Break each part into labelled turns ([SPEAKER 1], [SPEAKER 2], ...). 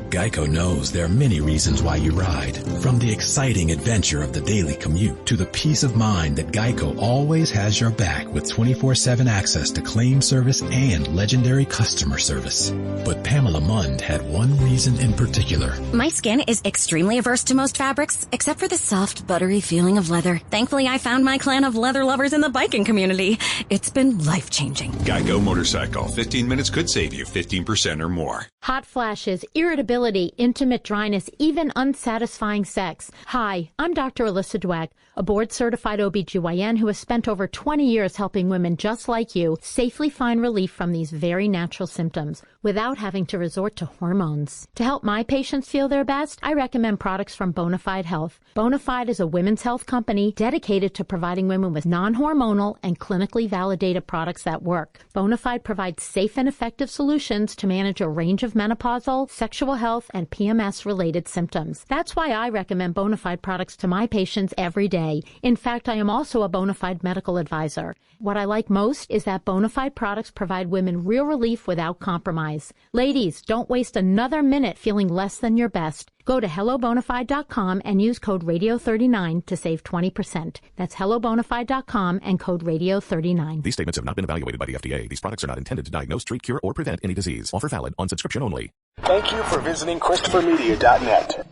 [SPEAKER 1] Geico knows there are many reasons why you ride. From the exciting adventure of the daily commute to the peace of mind that Geico always has your back with 24/7 access to claim service and legendary customer service. But Pamela Mund had one reason in particular.
[SPEAKER 2] My skin is extremely averse to most fabrics, except for the soft, buttery feeling of leather. Thankfully, I found my clan of leather lovers in the biking community. It's been life-changing.
[SPEAKER 3] Geico Motorcycle. 15 minutes could save you 15% or more.
[SPEAKER 4] Hot flashes, irritability, intimate dryness, even unsatisfying sex. Hi, I'm Dr. Alyssa Dweck, a board-certified OBGYN who has spent over 20 years helping women just like you safely find relief from these very natural symptoms without having to resort to hormones. To help my patients feel their best, I recommend products from Bonafide Health. Bonafide is a women's health company dedicated to providing women with non-hormonal and clinically validated products that work. Bonafide provides safe and effective solutions to manage a range of menopausal, sexual health, and PMS-related symptoms. That's why I recommend Bonafide products to my patients every day. In fact, I am also a Bonafide medical advisor. What I like most is that Bonafide products provide women real relief without compromise. Ladies, don't waste another minute feeling less than your best. Go to hellobonafide.com and use code radio39 to save 20%. That's hellobonafide.com and code radio39.
[SPEAKER 5] These statements have not been evaluated by the FDA. These products are not intended to diagnose, treat, cure, or prevent any disease. Offer valid on subscription only.
[SPEAKER 6] Thank you for visiting ChristopherMedia.net.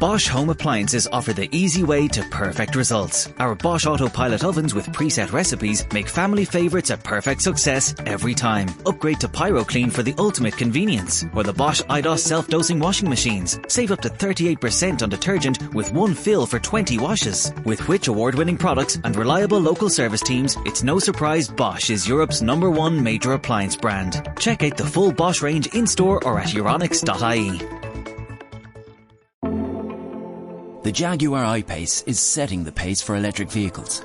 [SPEAKER 7] Bosch Home Appliances offer the easy way to perfect results. Our Bosch Autopilot ovens with preset recipes make family favourites a perfect success every time. Upgrade to PyroClean for the ultimate convenience. Or the Bosch IDOS self-dosing washing machines. Save up to 38% on detergent with one fill for 20 washes. With Which award-winning products and reliable local service teams, it's no surprise Bosch is Europe's #1 major appliance brand. Check out the full Bosch range in-store or at euronics.ie.
[SPEAKER 8] The Jaguar I-Pace is setting the pace for electric vehicles.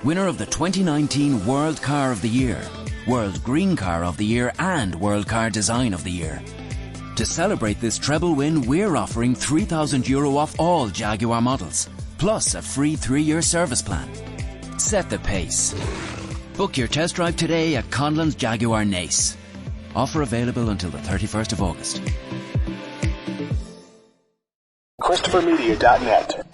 [SPEAKER 8] Winner of the 2019 World Car of the Year, World Green Car of the Year and World Car Design of the Year. To celebrate this treble win, we're offering €3,000 off all Jaguar models, plus a free 3-year service plan. Set the pace. Book your test drive today at Conlon's Jaguar Nace. Offer available until the 31st of August.
[SPEAKER 6] ChristopherMedia.net.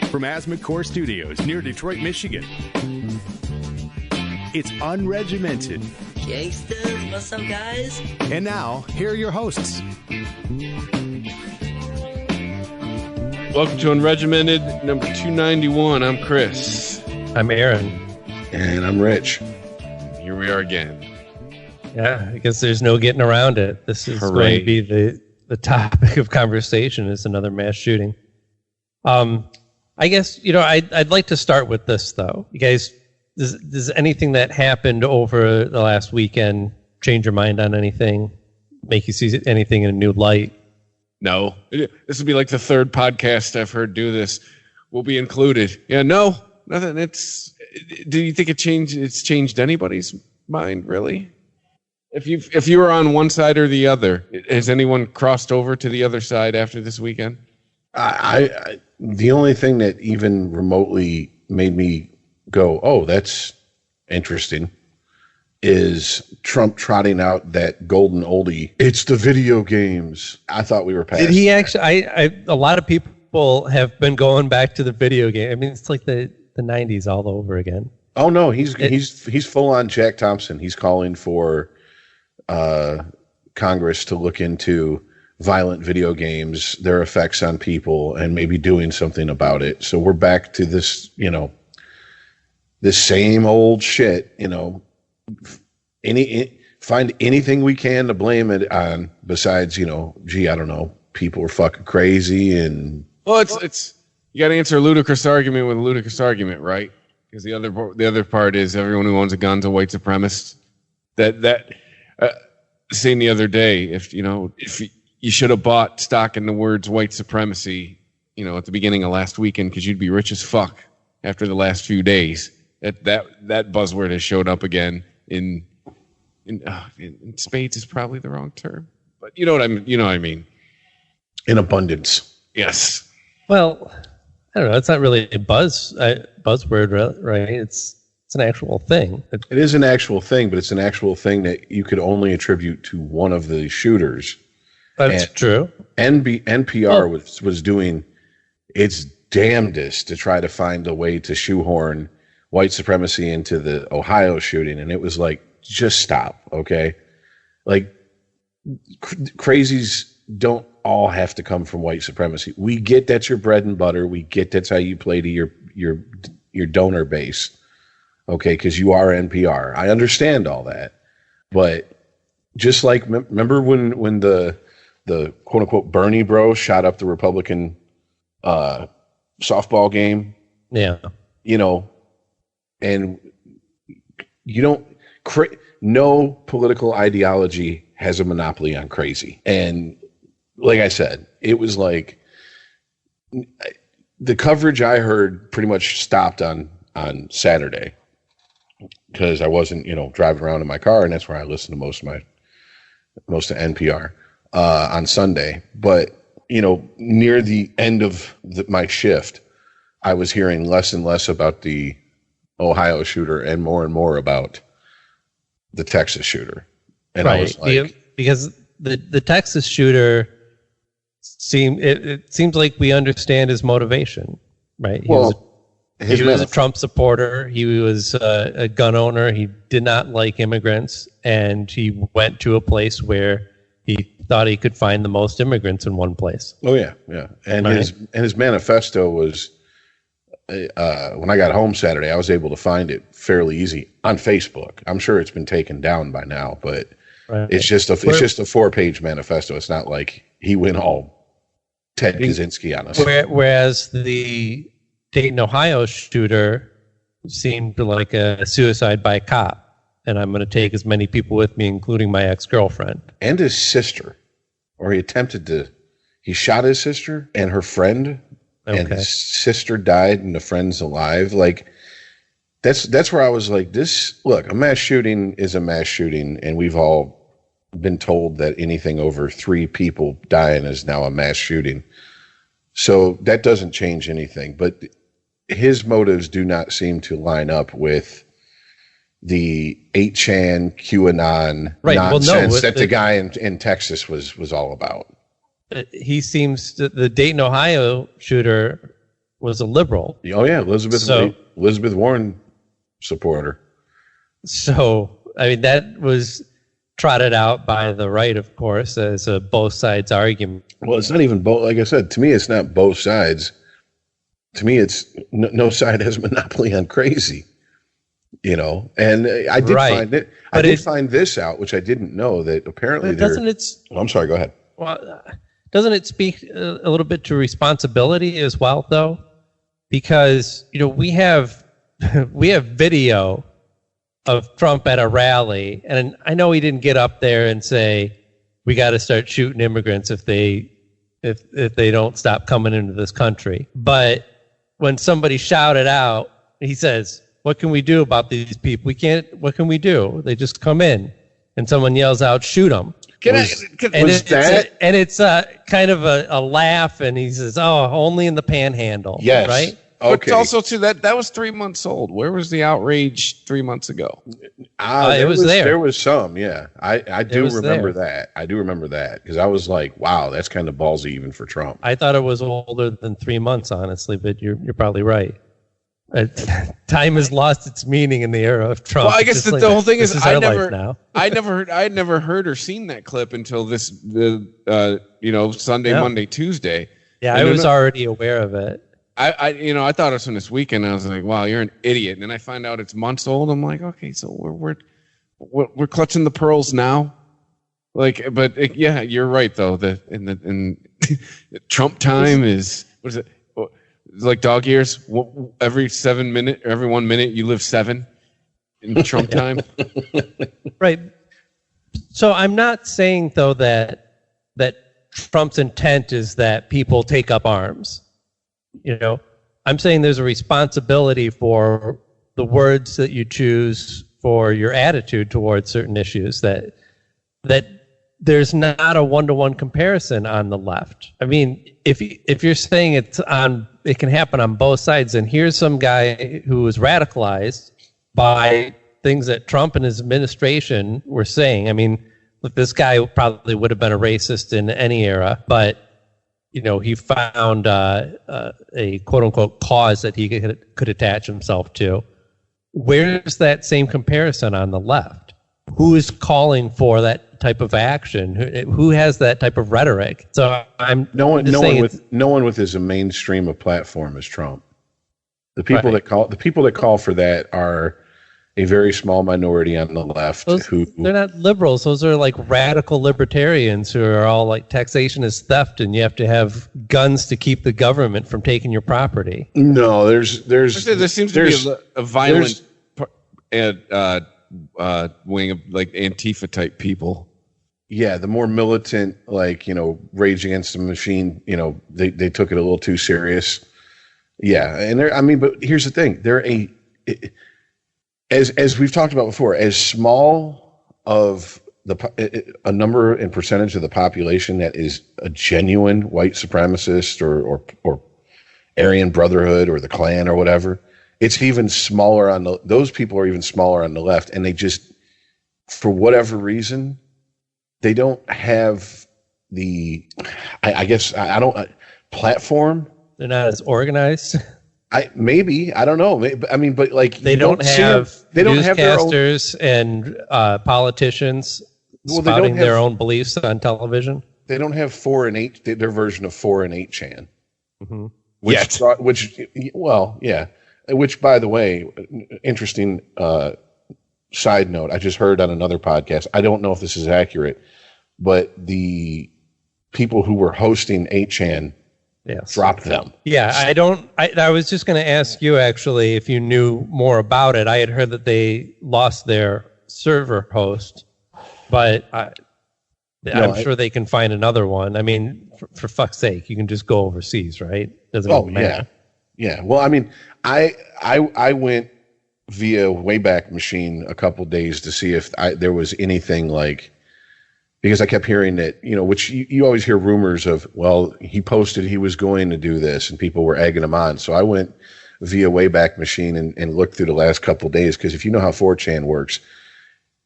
[SPEAKER 9] From Asthma Core Studios near Detroit, Michigan, it's Unregimented.
[SPEAKER 10] Gangsters, what's up, guys?
[SPEAKER 9] And now, here are your hosts.
[SPEAKER 11] Welcome to Unregimented number 291. I'm Chris.
[SPEAKER 12] I'm Aaron.
[SPEAKER 13] And I'm Rich.
[SPEAKER 11] Here we are again.
[SPEAKER 12] Yeah, I guess there's no getting around it. This is going to be the topic of conversation is another mass shooting. I guess, I'd like to start with this, though. You guys, does anything that happened over the last weekend change your mind on anything? Make you see anything in a new light?
[SPEAKER 11] No. This will be like the third podcast I've heard do this. We'll be included. Yeah, no, nothing. Do you think it's changed anybody's mind, really? If you were on one side or the other, has anyone crossed over to the other side after this weekend?
[SPEAKER 13] I the only thing that even remotely made me go, oh, that's interesting, is Trump trotting out that golden oldie. It's the video games. I thought we were past.
[SPEAKER 12] Did he actually? A lot of people have been going back to the video game. I mean, it's like the 90s all over again.
[SPEAKER 13] Oh no, he's full on Jack Thompson. He's calling for Congress to look into violent video games, their effects on people, and maybe doing something about it. So we're back to this, this same old shit, find anything we can to blame it on besides, I don't know, people are fucking crazy and.
[SPEAKER 11] Well, it's you got to answer a ludicrous argument with a ludicrous argument, right? Because the other part is everyone who owns a gun's a white supremacist. Saying the other day, if you should have bought stock in the words white supremacy, at the beginning of last weekend, because you'd be rich as fuck after the last few days. That buzzword has showed up again in spades is probably the wrong term, but you know what I mean.
[SPEAKER 13] In abundance.
[SPEAKER 11] Yes.
[SPEAKER 12] Well, I don't know. It's not really a buzzword, right? It's an actual thing.
[SPEAKER 13] It is an actual thing, but it's an actual thing that you could only attribute to one of the shooters.
[SPEAKER 12] That's true.
[SPEAKER 13] NPR was doing its damnedest to try to find a way to shoehorn white supremacy into the Ohio shooting, and it was like, just stop, okay? Like, crazies don't all have to come from white supremacy. We get that's your bread and butter. We get that's how you play to your donor base, okay? Because you are NPR. I understand all that, but just like remember when the quote unquote Bernie bro shot up the Republican softball game?
[SPEAKER 12] Yeah,
[SPEAKER 13] you know, and you don't. No political ideology has a monopoly on crazy. And like I said, it was like the coverage I heard pretty much stopped on Saturday because I wasn't, driving around in my car, and that's where I listen to most of NPR on Sunday. But, near the end of my shift, I was hearing less and less about the Ohio shooter and more about the Texas shooter. And
[SPEAKER 12] right.
[SPEAKER 13] I was like,
[SPEAKER 12] because the Texas shooter it seems like we understand his motivation, right? He was a Trump supporter. He was a gun owner. He did not like immigrants, and he went to a place where he thought he could find the most immigrants in one place.
[SPEAKER 13] Oh yeah. And right. his manifesto was, when I got home Saturday, I was able to find it fairly easy on Facebook. I'm sure it's been taken down by now, but right. it's just a 4-page manifesto. It's not like he went all Ted Kaczynski on us.
[SPEAKER 12] Whereas the Dayton, Ohio shooter seemed like a suicide by cop, and I'm going to take as many people with me, including my ex-girlfriend
[SPEAKER 13] and his sister, or he shot his sister and her friend. Okay. And his sister died and the friend's alive. Like, that's where I was like, a mass shooting is a mass shooting, and we've all been told that anything over 3 people dying is now a mass shooting. So that doesn't change anything. But his motives do not seem to line up with the 8chan QAnon nonsense that the guy in Texas was all about.
[SPEAKER 12] He seems the Dayton, Ohio shooter was a liberal.
[SPEAKER 13] Oh yeah, Elizabeth Warren supporter.
[SPEAKER 12] So I mean, that was trotted out by the right, of course, as a both sides argument.
[SPEAKER 13] Well, it's not even both. Like I said, to me, it's not both sides. To me, it's no side has a monopoly on crazy. And I did find it. I did find this out, which I didn't know, that apparently I'm sorry. Go ahead.
[SPEAKER 12] Well, doesn't it speak a little bit to responsibility as well, though? Because we have video of Trump at a rally, and I know he didn't get up there and say we got to start shooting immigrants if they don't stop coming into this country. But when somebody shouted out, he says, "What can we do about these people? We can't. What can we do? They just come in," and someone yells out, "Shoot them." It's kind of a laugh, and he says, "Oh, only in the Panhandle."
[SPEAKER 13] Yes,
[SPEAKER 12] right.
[SPEAKER 11] Okay. But also, too, that was 3 months old. Where was the outrage 3 months ago?
[SPEAKER 12] It was there.
[SPEAKER 13] There was some, yeah. I do remember that. I do remember that because I was like, "Wow, that's kind of ballsy even for Trump."
[SPEAKER 12] I thought it was older than 3 months, honestly, but you're probably right. Time has lost its meaning in the era of Trump.
[SPEAKER 11] Well, I guess the whole thing is I
[SPEAKER 12] had
[SPEAKER 11] never heard or seen that clip until Sunday, Monday, Tuesday.
[SPEAKER 12] Yeah, I was already aware of it.
[SPEAKER 11] I thought it was from this weekend. I was like, wow, you're an idiot. And then I find out it's months old. I'm like, okay, so we're clutching the pearls now. Yeah, you're right though. In Trump time is, what is it? Like dog years, every 7 minutes, or every 1 minute, you live 7 in Trump time.
[SPEAKER 12] Right. So I'm not saying though that Trump's intent is that people take up arms. I'm saying there's a responsibility for the words that you choose, for your attitude towards certain issues, that there's not a one-to-one comparison on the left. I mean, if you're saying it can happen on both sides, and here's some guy who was radicalized by things that Trump and his administration were saying. I mean, look, this guy probably would have been a racist in any era, but he found a quote unquote cause that he could attach himself to. Where's that same comparison on the left? Who is calling for that type of action? Who has that type of rhetoric? So
[SPEAKER 13] no one with as a mainstream a platform as Trump. The people that call for that are a very small minority on the left. They're
[SPEAKER 12] not liberals. Those are like radical libertarians who are all like taxation is theft, and you have to have guns to keep the government from taking your property.
[SPEAKER 13] No, there
[SPEAKER 11] seems to be a violent wing of like Antifa type people.
[SPEAKER 13] Yeah, the more militant, like, Rage Against the Machine, they took it a little too serious. Yeah, and but here's the thing: as we've talked about before, as small of a number and percentage of the population that is a genuine white supremacist or Aryan Brotherhood or the Klan or whatever, it's even smaller those people are even smaller on the left, and they just, for whatever reason, they don't have the, platform.
[SPEAKER 12] They're not as organized.
[SPEAKER 13] I don't know. But like
[SPEAKER 12] they don't have newscasters and politicians spouting their own beliefs on television.
[SPEAKER 13] They don't have 4 and 8. Their version of 4 and 8chan.
[SPEAKER 12] Mm-hmm.
[SPEAKER 13] Which, by the way, interesting side note. I just heard on another podcast. I don't know if this is accurate, but the people who were hosting 8chan.
[SPEAKER 12] Yes.
[SPEAKER 13] Drop them.
[SPEAKER 12] Yeah, I was just going to ask you, actually, if you knew more about it. I had heard that they lost their server host, but I'm sure they can find another one. I mean, for fuck's sake, you can just go overseas, right? Doesn't even matter.
[SPEAKER 13] Yeah. Well, I mean, I went via Wayback Machine a couple days to see if there was anything like, because I kept hearing that, which you always hear rumors of, well, he posted he was going to do this and people were egging him on. So I went via Wayback Machine and looked through the last couple of days, because if you know how 4chan works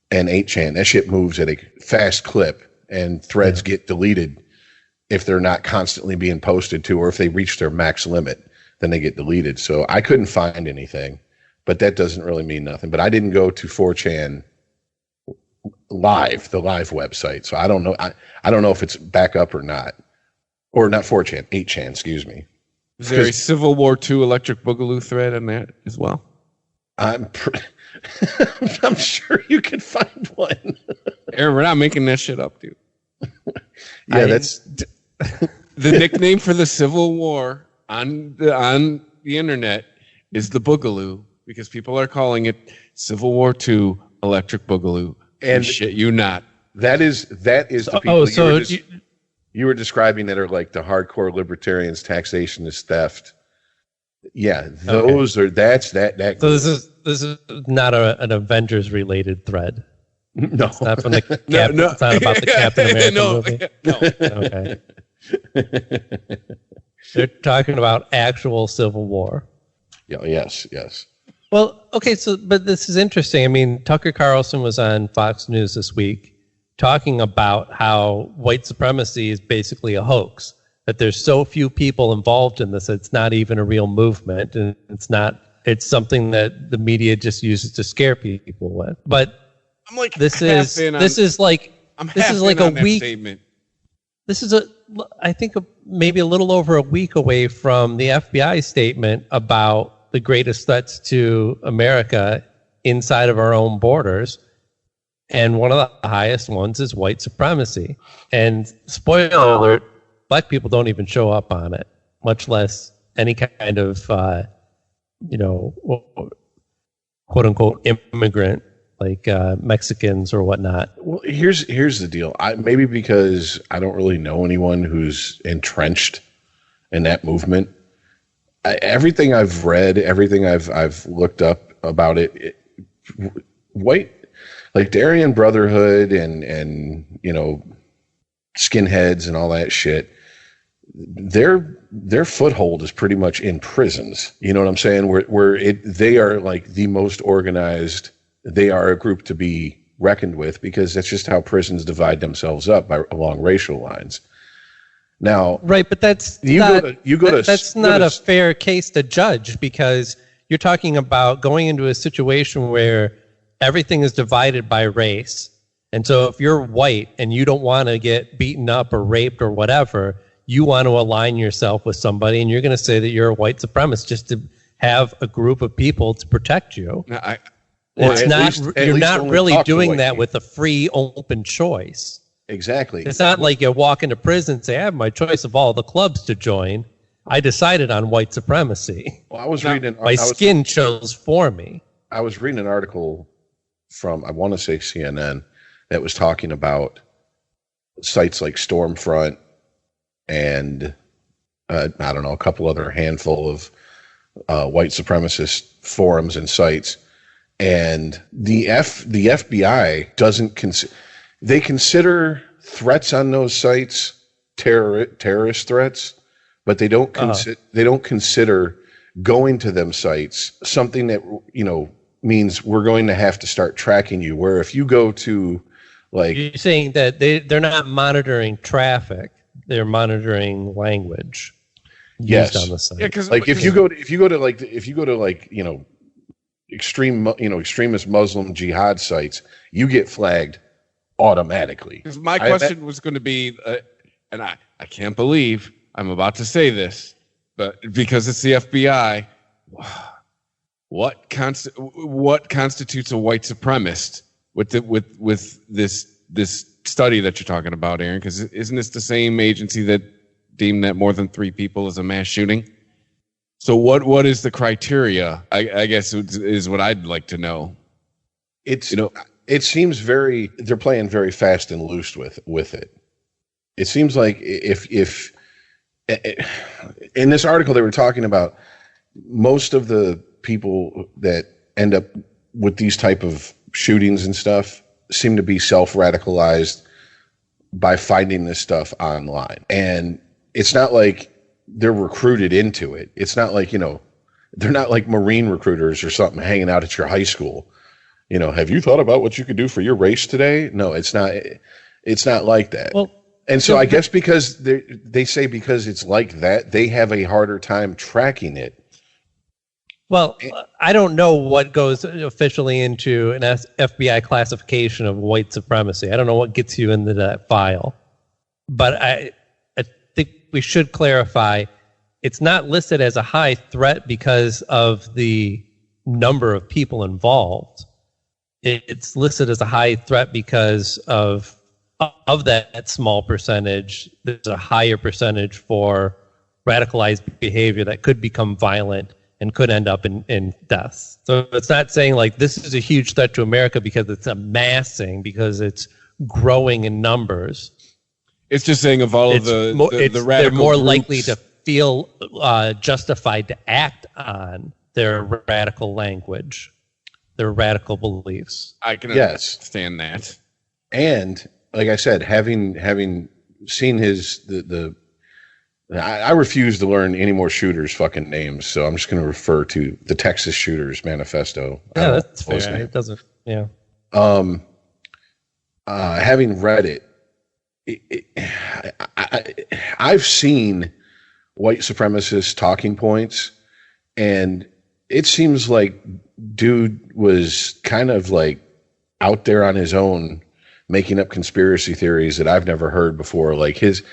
[SPEAKER 13] and 8chan, that shit moves at a fast clip, and threads get deleted if they're not constantly being posted to, or if they reach their max limit, then they get deleted. So I couldn't find anything, but that doesn't really mean nothing. But I didn't go to 4chan live, the live website, so I don't know. I don't know if it's back up or not, or not 4chan, 8chan, excuse me.
[SPEAKER 11] Is there a Civil War II Electric Boogaloo thread on that as well?
[SPEAKER 13] I'm sure you can find one.
[SPEAKER 11] Aaron, we're not making that shit up, dude.
[SPEAKER 13] Yeah, that's
[SPEAKER 11] the nickname for the Civil War on the internet is the Boogaloo, because people are calling it Civil War II Electric Boogaloo. And shit, you not.
[SPEAKER 13] That is the people you were describing that are like the hardcore libertarians. Taxation is theft. Yeah, those are that's that.
[SPEAKER 12] So this is not an Avengers related thread.
[SPEAKER 13] No,
[SPEAKER 12] it's not from the It's not about the Captain America movie. Okay, they're talking about actual Civil War.
[SPEAKER 13] Yeah. Yes.
[SPEAKER 12] Well, okay, but this is interesting. I mean, Tucker Carlson was on Fox News this week talking about how white supremacy is basically a hoax, that there's so few people involved in this, it's not even a real movement, and it's something that the media just uses to scare people with. But
[SPEAKER 11] I'm like,
[SPEAKER 12] this is like a week. Statement. This is I think maybe a little over a week away from the FBI statement about the greatest threats to America inside of our own borders. And one of the highest ones is white supremacy. And spoiler alert, black people don't even show up on it, much less any kind of, quote unquote immigrant like Mexicans or whatnot.
[SPEAKER 13] Well, here's the deal. Maybe because I don't really know anyone who's entrenched in that movement. Everything I've read, everything I've looked up about it, white, like Aryan Brotherhood and skinheads and all that shit, their foothold is pretty much in prisons. You know what I'm saying? Where they are like the most organized. They are a group to be reckoned with, because that's just how prisons divide themselves up along racial lines. Now,
[SPEAKER 12] right, but that's not a fair case to judge, because you're talking about going into a situation where everything is divided by race. And so if you're white and you don't want to get beaten up or raped or whatever, you want to align yourself with somebody, and you're going to say that you're a white supremacist just to have a group of people to protect you. You're not really doing that with a free, open choice.
[SPEAKER 13] Exactly.
[SPEAKER 12] It's not like you walk into prison and say, I have my choice of all the clubs to join. I decided on white supremacy.
[SPEAKER 13] Well, I was reading.
[SPEAKER 12] My skin chose for me.
[SPEAKER 13] I was reading an article from, I want to say CNN, that was talking about sites like Stormfront and I don't know, a couple other handful of white supremacist forums and sites. And the FBI doesn't consider, they consider threats on those sites terrorist threats, but they don't consider going to them sites something that, you know, means we're going to have to start tracking you. Where if you go to, like,
[SPEAKER 12] you're saying that they're not monitoring traffic, they're monitoring language.
[SPEAKER 13] Yes.
[SPEAKER 12] Used on the site.
[SPEAKER 13] Yeah, like if you go to you know, extremist Muslim jihad sites, you get flagged automatically.
[SPEAKER 11] Because my question was going to be, and I can't believe I'm about to say this, but because it's the FBI, what constitutes a white supremacist with this study that you're talking about, Aaron? Because isn't this the same agency that deemed that more than 3 people is a mass shooting? So what is the criteria? I guess is what I'd like to know.
[SPEAKER 13] It's, you know, it seems they're playing very fast and loose with it. It seems like if in this article they were talking about most of the people that end up with these type of shootings and stuff seem to be self-radicalized by finding this stuff online. And it's not like they're recruited into it. It's not like, you know, they're not like Marine recruiters or something hanging out at your high school. You know, have you thought about what you could do for your race today? No, it's not like that. Well, and so I guess because they say because it's like that, they have a harder time tracking it.
[SPEAKER 12] Well, I don't know what goes officially into an FBI classification of white supremacy. I don't know what gets you into that file. But I think we should clarify, it's not listed as a high threat because of the number of people involved. It's listed as a high threat because of that small percentage. There's a higher percentage for radicalized behavior that could become violent and could end up in deaths. So it's not saying like this is a huge threat to America because it's amassing, because it's growing in numbers.
[SPEAKER 11] It's just saying of all of the radical
[SPEAKER 12] they're more
[SPEAKER 11] groups,
[SPEAKER 12] likely to feel justified to act on their radical language, their radical beliefs.
[SPEAKER 11] I can understand that.
[SPEAKER 13] And like I said, having seen I refuse to learn any more shooters' fucking names, so I'm just going to refer to the Texas Shooters Manifesto.
[SPEAKER 12] Yeah, that's fair. It doesn't. Yeah.
[SPEAKER 13] Having read it, I've seen white supremacist talking points, and it seems like dude was kind of like out there on his own, making up conspiracy theories that I've never heard before. Like his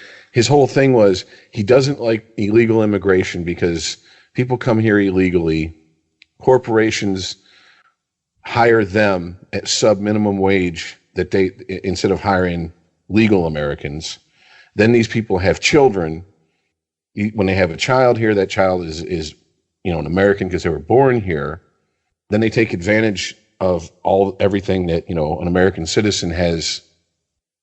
[SPEAKER 13] whole thing was he doesn't like illegal immigration because people come here illegally. Corporations hire them at sub-minimum wage that they, instead of hiring legal Americans. Then these people have children. When they have a child here, that child is an American because they were born here. Then they take advantage of everything that, an American citizen has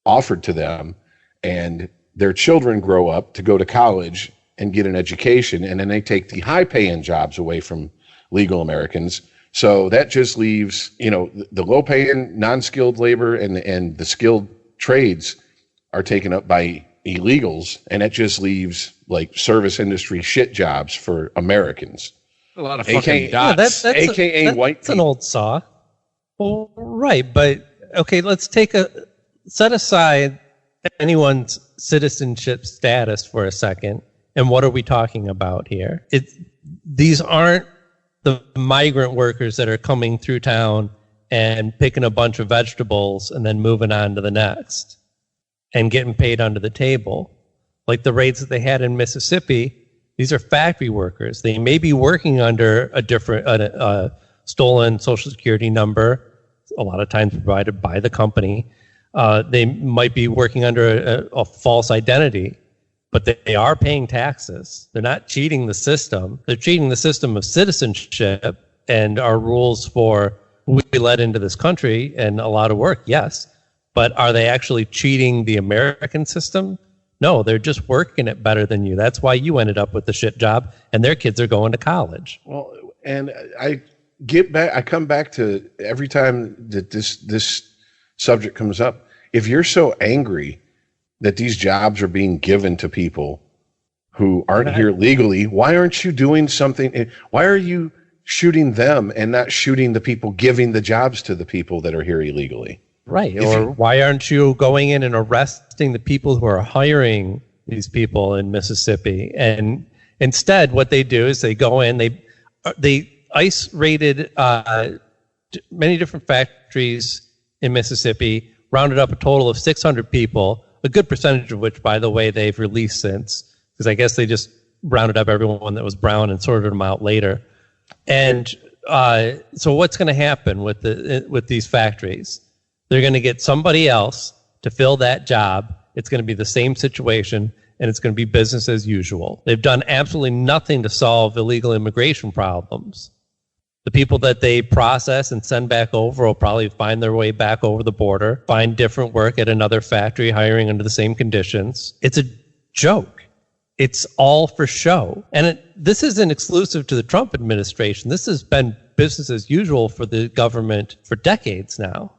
[SPEAKER 13] offered to them, and their children grow up to go to college and get an education, and then they take the high-paying jobs away from legal Americans. So that just leaves, the low-paying, non-skilled labor and the skilled trades are taken up by illegals, and it just leaves like service industry shit jobs for Americans.
[SPEAKER 11] A lot of fucking dots.
[SPEAKER 12] Yeah,
[SPEAKER 13] AKA white people.
[SPEAKER 12] That's an old saw. Well, right, but okay, let's set aside anyone's citizenship status for a second. And what are we talking about here? These aren't the migrant workers that are coming through town and picking a bunch of vegetables and then moving on to the next and getting paid under the table. Like the rates that they had in Mississippi, these are factory workers. They may be working under a different stolen Social Security number, a lot of times provided by the company. They might be working under a false identity, but they are paying taxes. They're not cheating the system. They're cheating the system of citizenship and our rules for who we let into this country and allow to work, yes. But are they actually cheating the American system? No, they're just working it better than you. That's why you ended up with the shit job and their kids are going to college.
[SPEAKER 13] Well, and I come back to every time that this subject comes up. If you're so angry that these jobs are being given to people who aren't here legally, why aren't you doing something? Why are you shooting them and not shooting the people giving the jobs to the people that are here illegally?
[SPEAKER 12] Right. Or why aren't you going in and arresting the people who are hiring these people in Mississippi? And instead, what they do is they go in, they ICE raided many different factories in Mississippi, rounded up a total of 600 people, a good percentage of which, by the way, they've released since, because I guess they just rounded up everyone that was brown and sorted them out later. And so what's going to happen with these factories? They're going to get somebody else to fill that job. It's going to be the same situation, and it's going to be business as usual. They've done absolutely nothing to solve illegal immigration problems. The people that they process and send back over will probably find their way back over the border, find different work at another factory, hiring under the same conditions. It's a joke. It's all for show. And this isn't exclusive to the Trump administration. This has been business as usual for the government for decades now.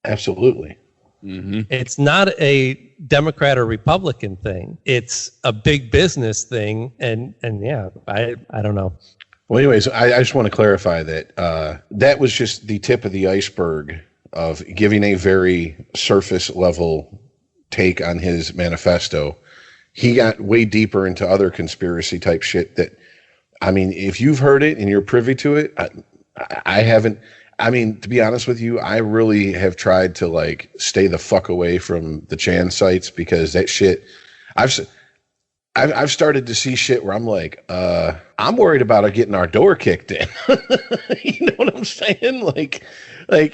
[SPEAKER 13] Absolutely.
[SPEAKER 11] Mm-hmm.
[SPEAKER 12] It's not a Democrat or Republican thing. It's a big business thing. And yeah, I don't know.
[SPEAKER 13] Well, anyways, I just want to clarify that that was just the tip of the iceberg of giving a very surface level take on his manifesto. He got way deeper into other conspiracy type shit that, I mean, if you've heard it and you're privy to it, I haven't. I mean, to be honest with you, I really have tried to like stay the fuck away from the Chan sites because that shit, I've started to see shit where I'm like, I'm worried about getting our door kicked in. You know what I'm saying? Like,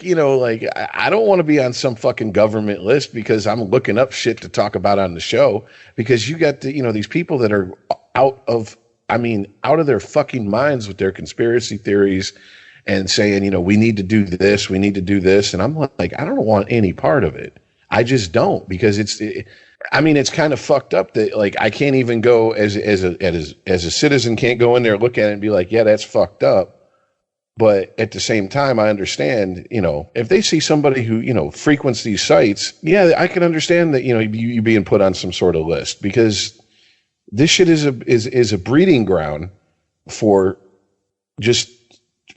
[SPEAKER 13] you know, like I don't want to be on some fucking government list because I'm looking up shit to talk about on the show because you got the, you know, these people that are out of their fucking minds with their conspiracy theories and saying, you know, we need to do this. And I'm like, I don't want any part of it. I just don't, because it's kind of fucked up that like I can't even go as a citizen, can't go in there, look at it and be like, yeah, that's fucked up. But at the same time, I understand, you know, if they see somebody who, you know, frequents these sites, yeah, I can understand that, you know, you being put on some sort of list, because this shit is a breeding ground for just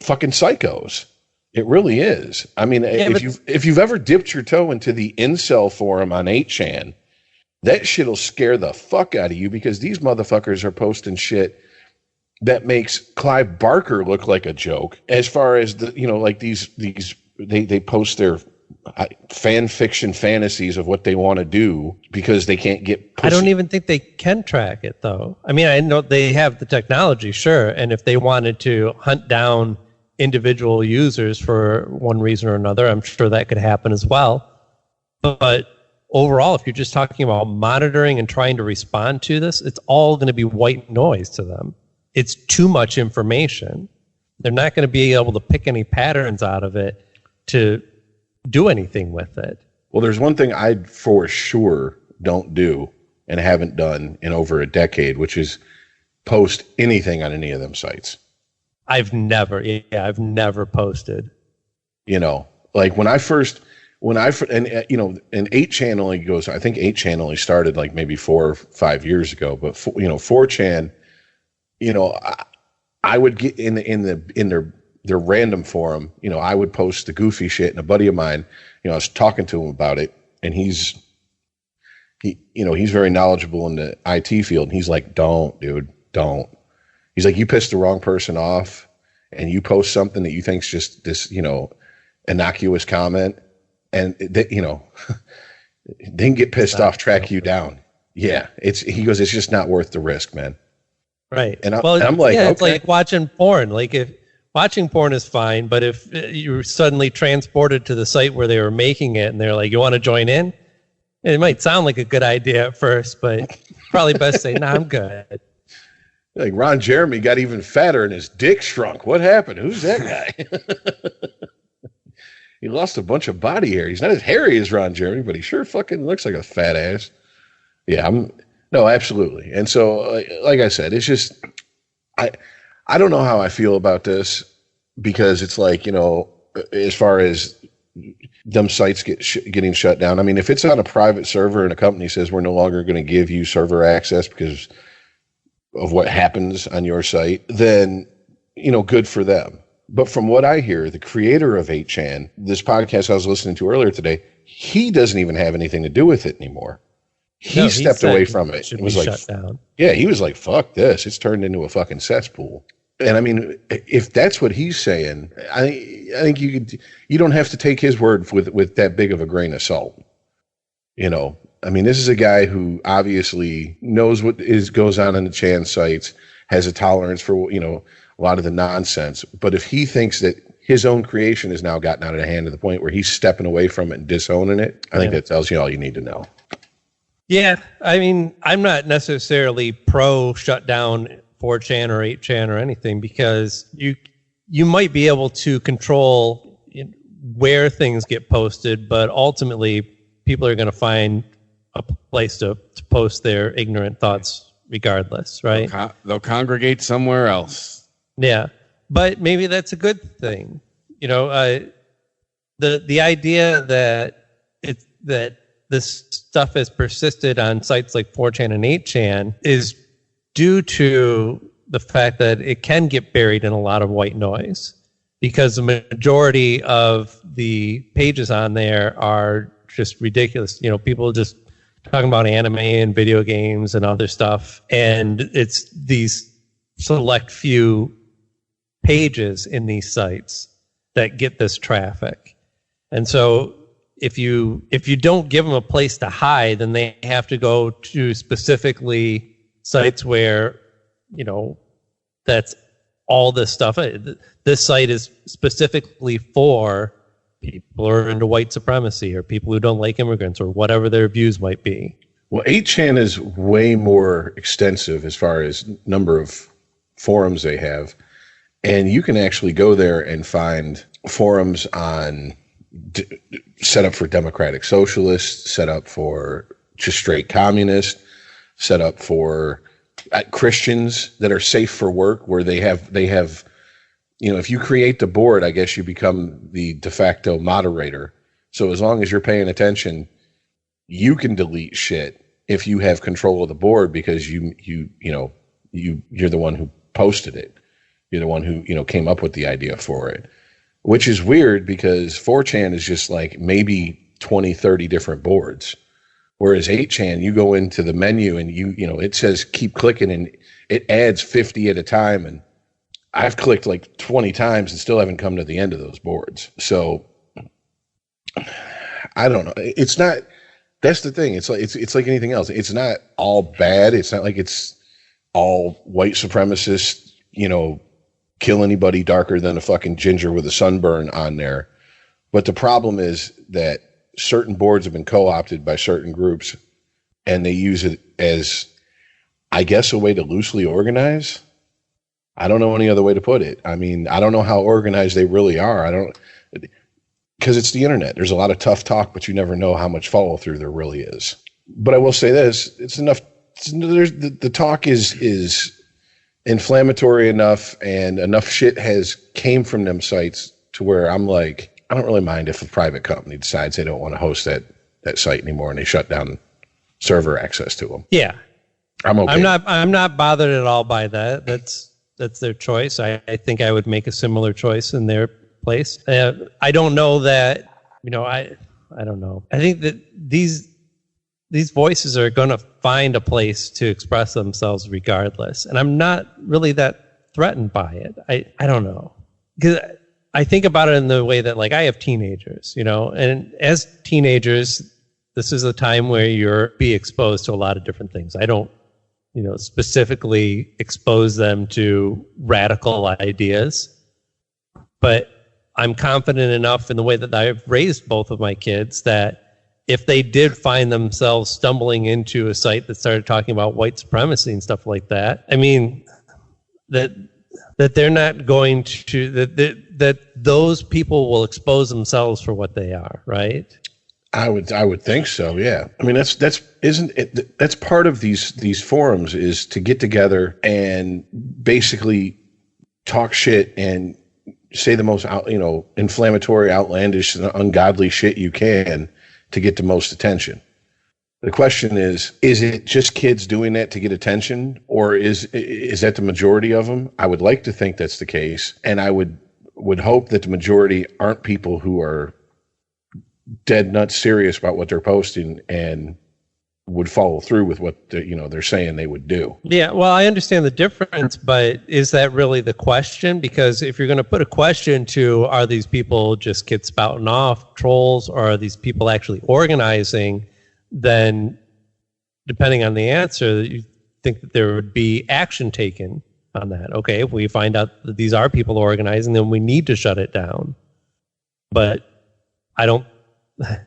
[SPEAKER 13] fucking psychos. It really is. I mean, yeah, if you've ever dipped your toe into the incel forum on 8chan, that shit'll scare the fuck out of you, because these motherfuckers are posting shit that makes Clive Barker look like a joke. As far as the, you know, like they post their fan fiction fantasies of what they want to do because they can't get pussy.
[SPEAKER 12] I don't even think they can track it though. I mean, I know they have the technology, sure, and if they wanted to hunt down individual users for one reason or another, I'm sure that could happen as well. But overall, if you're just talking about monitoring and trying to respond to this, it's all going to be white noise to them. It's too much information. They're not going to be able to pick any patterns out of it to do anything with it.
[SPEAKER 13] Well, there's one thing I for sure don't do and haven't done in over a decade, which is post anything on any of them sites.
[SPEAKER 12] I've never posted.
[SPEAKER 13] You know, like when I first when I, and 8chan only goes, I think 8chan only started like maybe 4 or 5 years ago, but 4chan, I would get in their random forum, I would post the goofy shit, and a buddy of mine, I was talking to him about it, and he's very knowledgeable in the IT field, and he's like, don't, dude, don't. He's like, you pissed the wrong person off, and you post something that you think's just this, innocuous comment, and they can get pissed off, track you down. Yeah, he goes, it's just not worth the risk, man.
[SPEAKER 12] Right.
[SPEAKER 13] And I'm like,
[SPEAKER 12] it's like watching porn. Like, if watching porn is fine, but if you're suddenly transported to the site where they were making it and they're like, you want to join in? It might sound like a good idea at first, but probably best say, nah, I'm good.
[SPEAKER 13] Like Ron Jeremy got even fatter and his dick shrunk. What happened? Who's that guy? He lost a bunch of body hair. He's not as hairy as Ron Jeremy, but he sure fucking looks like a fat ass. Yeah, no, absolutely. And so, like I said, it's just, I don't know how I feel about this, because it's like, as far as them sites getting shut down. I mean, if it's on a private server and a company says we're no longer going to give you server access because of what happens on your site, then, good for them. But from what I hear, the creator of 8chan, this podcast I was listening to earlier today, he doesn't even have anything to do with it anymore. He stepped away from it.
[SPEAKER 12] Should
[SPEAKER 13] and was
[SPEAKER 12] be
[SPEAKER 13] like,
[SPEAKER 12] shut down.
[SPEAKER 13] Yeah, he was like, fuck this. It's turned into a fucking cesspool. And I mean, if that's what he's saying, I think you don't have to take his word with that big of a grain of salt. I mean, this is a guy who obviously knows what goes on the Chan sites, has a tolerance for, a lot of the nonsense. But if he thinks that his own creation has now gotten out of hand to the point where he's stepping away from it and disowning it, I think that tells you all you need to know.
[SPEAKER 12] Yeah, I mean, I'm not necessarily pro shutdown 4chan or 8chan or anything, because you might be able to control where things get posted, but ultimately people are going to find a place to post their ignorant thoughts regardless, right?
[SPEAKER 11] They'll congregate somewhere else.
[SPEAKER 12] Yeah, but maybe that's a good thing. The idea that this stuff has persisted on sites like 4chan and 8chan is due to the fact that it can get buried in a lot of white noise, because the majority of the pages on there are just ridiculous. People just talking about anime and video games and other stuff, and it's these select few pages in these sites that get this traffic. And so if you don't give them a place to hide, then they have to go to specifically sites where, that's all this stuff. This site is specifically for people who are into white supremacy or people who don't like immigrants or whatever their views might be.
[SPEAKER 13] Well, 8chan is way more extensive as far as number of forums they have. And you can actually go there and find forums on set up for democratic socialists, set up for just straight communists, set up for Christians that are safe for work, where they have, if you create the board, I guess you become the de facto moderator. So as long as you're paying attention, you can delete shit if you have control of the board, because you're the one who posted it. You're the one who, came up with the idea for it, which is weird because 4chan is just like maybe 20, 30 different boards. Whereas 8chan, you go into the menu and it says keep clicking and it adds 50 at a time. And I've clicked like 20 times and still haven't come to the end of those boards. So I don't know. It's not, that's the thing. It's like anything else. It's not all bad. It's not like it's all white supremacists, kill anybody darker than a fucking ginger with a sunburn on there. But the problem is that certain boards have been co-opted by certain groups, and they use it as, I guess, a way to loosely organize. I don't know any other way to put it. I mean, I don't know how organized they really are. Because it's the internet. There's a lot of tough talk, but you never know how much follow through there really is. But I will say this: it's enough. The talk is inflammatory enough, and enough shit has came from them sites to where I'm like, I don't really mind if a private company decides they don't want to host that site anymore and they shut down server access to them.
[SPEAKER 12] Yeah.
[SPEAKER 13] I'm okay.
[SPEAKER 12] I'm not bothered at all by that. That's their choice. I think I would make a similar choice in their place. I don't know that, I don't know. I think that these voices are going to find a place to express themselves regardless. And I'm not really that threatened by it. I don't know. Because I think about it in the way that, like, I have teenagers, and as teenagers, this is a time where you're be exposed to a lot of different things. I don't, specifically expose them to radical ideas, but I'm confident enough in the way that I've raised both of my kids that if they did find themselves stumbling into a site that started talking about white supremacy and stuff like that, I mean, that they're not going to, that those people will expose themselves for what they are, right?
[SPEAKER 13] I would think so. Yeah. I mean, that's part of these forums, is to get together and basically talk shit and say the most, inflammatory, outlandish, and ungodly shit you can to get the most attention. The question is it just kids doing that to get attention, or is that the majority of them? I would like to think that's the case, and I would hope that the majority aren't people who are dead nuts serious about what they're posting and would follow through with what they're saying they would do. Yeah,
[SPEAKER 12] well, I understand the difference, but is that really the question? Because if you're going to put a question to, are these people just kids spouting off, trolls, or are these people actually organizing, then depending on the answer, you think that there would be action taken on that. Okay, if we find out that these are people organizing, then we need to shut it down. But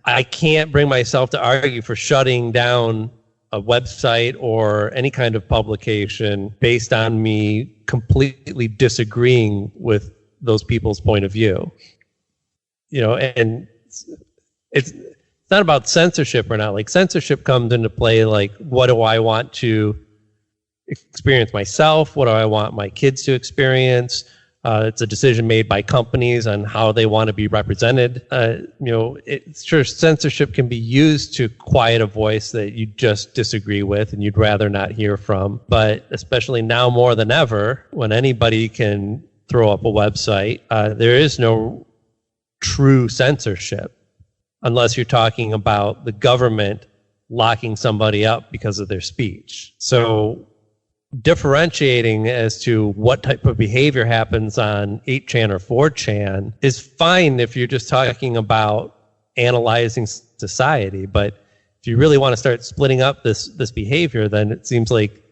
[SPEAKER 12] I can't bring myself to argue for shutting down a website or any kind of publication based on me completely disagreeing with those people's point of view. And it's not about censorship or not. Like, censorship comes into play, like, what do I want to experience myself? What do I want my kids to experience? It's a decision made by companies on how they want to be represented. Sure, censorship can be used to quiet a voice that you just disagree with and you'd rather not hear from. But especially now more than ever, when anybody can throw up a website, there is no true censorship unless you're talking about the government locking somebody up because of their speech. So differentiating as to what type of behavior happens on 8chan or 4chan is fine if you're just talking about analyzing society. But if you really want to start splitting up this behavior, then it seems like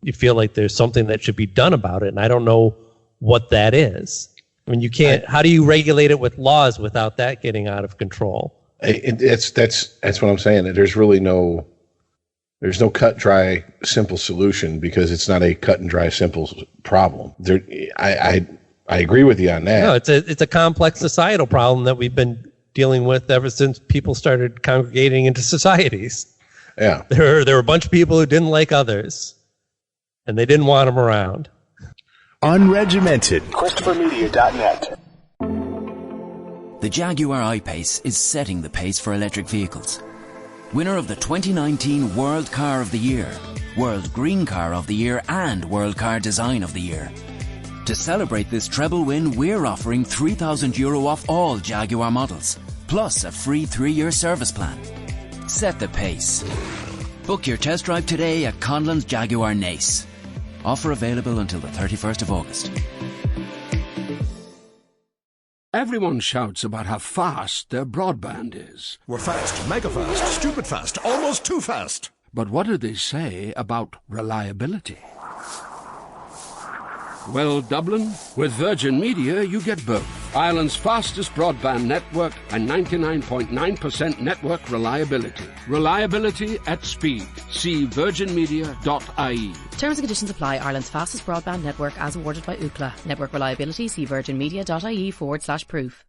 [SPEAKER 12] you feel like there's something that should be done about it. And I don't know what that is. I mean, you can't, how do you regulate it with laws without that getting out of control?
[SPEAKER 13] That's what I'm saying. There's really there's no cut, dry, simple solution, because it's not a cut and dry, simple problem. I agree with you on that.
[SPEAKER 12] No, it's a complex societal problem that we've been dealing with ever since people started congregating into societies.
[SPEAKER 13] Yeah.
[SPEAKER 12] There were a bunch of people who didn't like others, and they didn't want them around.
[SPEAKER 6] Unregimented. ChristopherMedia.net.
[SPEAKER 8] The Jaguar I-Pace is setting the pace for electric vehicles. Winner of the 2019 World Car of the Year, World Green Car of the Year, and World Car Design of the Year. To celebrate this treble win, we're offering €3,000 off all Jaguar models, plus a free 3-year service plan. Set the pace. Book your test drive today at Conlon's Jaguar Nace. Offer available until the 31st of August.
[SPEAKER 14] Everyone shouts about how fast their broadband is.
[SPEAKER 15] We're fast, mega fast, stupid fast, almost too fast.
[SPEAKER 14] But what do they say about reliability? Well, Dublin, with Virgin Media you get both. Ireland's fastest broadband network and 99.9% network reliability. Reliability at speed. See virginmedia.ie.
[SPEAKER 16] Terms and conditions apply. Ireland's fastest broadband network as awarded by Ookla. Network reliability. See virginmedia.ie/proof.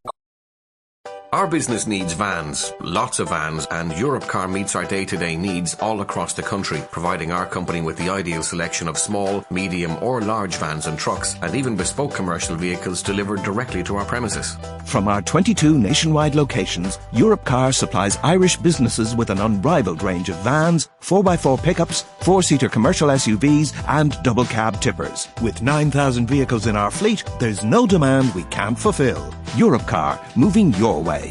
[SPEAKER 17] Our business needs vans, lots of vans, and Europcar meets our day-to-day needs all across the country, providing our company with the ideal selection of small, medium or large vans and trucks, and even bespoke commercial vehicles delivered directly to our premises.
[SPEAKER 18] From our 22 nationwide locations, Europcar supplies Irish businesses with an unrivaled range of vans, 4x4 pickups, 4-seater commercial SUVs and double cab tippers. With 9,000 vehicles in our fleet, there's no demand we can't fulfill. Europcar, moving your way.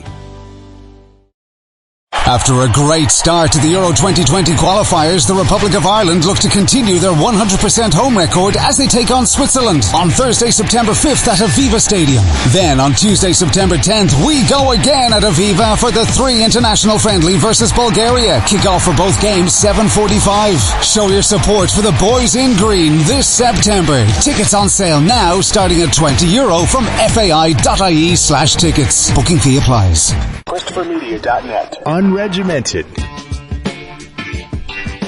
[SPEAKER 19] After a great start to the Euro 2020 qualifiers, the Republic of Ireland look to continue their 100% home record as they take on Switzerland on Thursday, September 5th at Aviva Stadium. Then on Tuesday, September 10th, we go again at Aviva for the 3 international friendly versus Bulgaria. Kick-off for both games 7:45. Show your support for the boys in green this September. Tickets on sale now starting at €20 from fai.ie/tickets. Booking fee applies.
[SPEAKER 6] ChristopherMedia.net. Unregimented.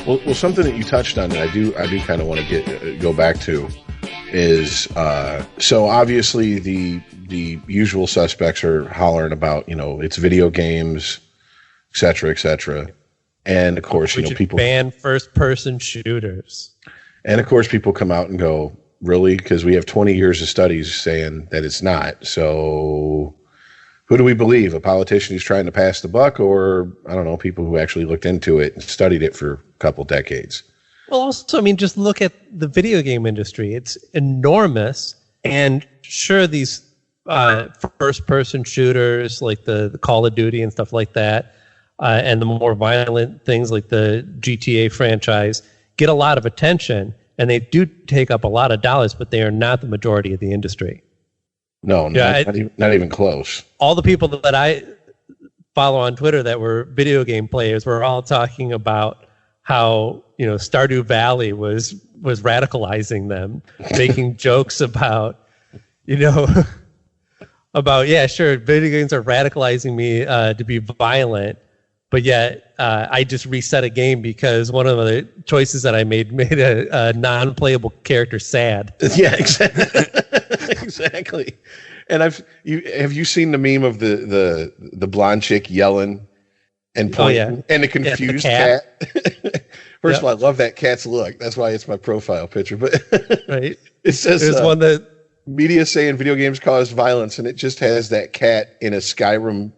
[SPEAKER 13] Well, something that you touched on that I do kind of want to go back to is so obviously the usual suspects are hollering about, it's video games, et cetera, and of course people
[SPEAKER 12] ban first-person shooters,
[SPEAKER 13] and of course people come out and go, really, because we have 20 years of studies saying that it's not. So who do we believe? A politician who's trying to pass the buck, or, I don't know, people who actually looked into it and studied it for a couple decades?
[SPEAKER 12] Well, also, just look at the video game industry. It's enormous. And sure, these first-person shooters, like the Call of Duty and stuff like that, and the more violent things like the GTA franchise, get a lot of attention, and they do take up a lot of dollars, but they are not the majority of the industry.
[SPEAKER 13] No, not even close.
[SPEAKER 12] All the people that I follow on Twitter that were video game players were all talking about how, Stardew Valley was radicalizing them, making jokes about, sure, video games are radicalizing me to be violent, but yet I just reset a game because one of the choices that I made a non-playable character sad.
[SPEAKER 13] Yeah, exactly. Exactly. And have you seen the meme of the blonde chick yelling and pointing and the confused cat? First of all, I love that cat's look. That's why it's my profile picture. But
[SPEAKER 12] right,
[SPEAKER 13] it says
[SPEAKER 12] there's one that
[SPEAKER 13] media saying video games cause violence, and it just has that cat in a Skyrim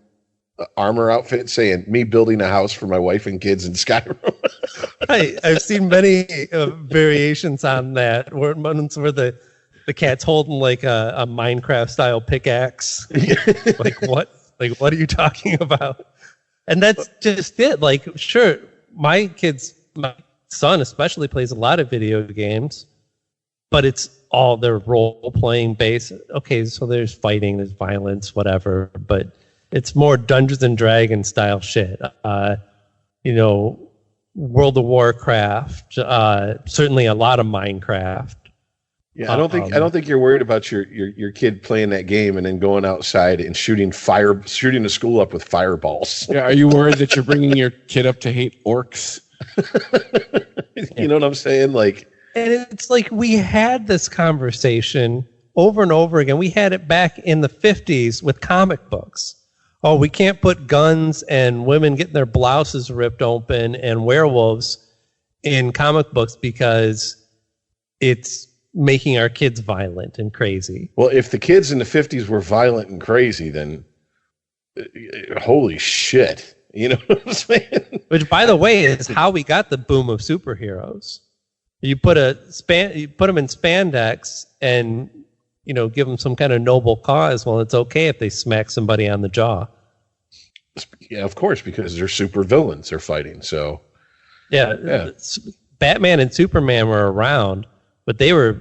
[SPEAKER 13] armor outfit saying, "Me building a house for my wife and kids in Skyrim."
[SPEAKER 12] Right, I've seen many variations on that. Moments where the cat's holding like a Minecraft style pickaxe. Like what? Like what are you talking about? And that's just it. Like, sure, my son especially plays a lot of video games, but it's all their role playing based. Okay, so there's fighting, there's violence, whatever, but it's more Dungeons and Dragons style shit. World of Warcraft, certainly a lot of Minecraft.
[SPEAKER 13] Yeah, I don't think you're worried about your kid playing that game and then going outside and shooting the school up with fireballs.
[SPEAKER 11] Yeah, are you worried that you're bringing your kid up to hate orcs?
[SPEAKER 13] You know what I'm saying? Like,
[SPEAKER 12] and it's like we had this conversation over and over again. We had it back in the 50s with comic books. Oh, we can't put guns and women getting their blouses ripped open and werewolves in comic books because it's making our kids violent and crazy.
[SPEAKER 13] Well, if the kids in the 50s were violent and crazy, then holy shit. You know what I'm saying?
[SPEAKER 12] Which, by the way, is how we got the boom of superheroes. You put them in spandex and give them some kind of noble cause. Well, it's okay if they smack somebody on the jaw.
[SPEAKER 13] Yeah, of course, because they're super villains they're fighting. So
[SPEAKER 12] yeah. Batman and Superman were around, but they were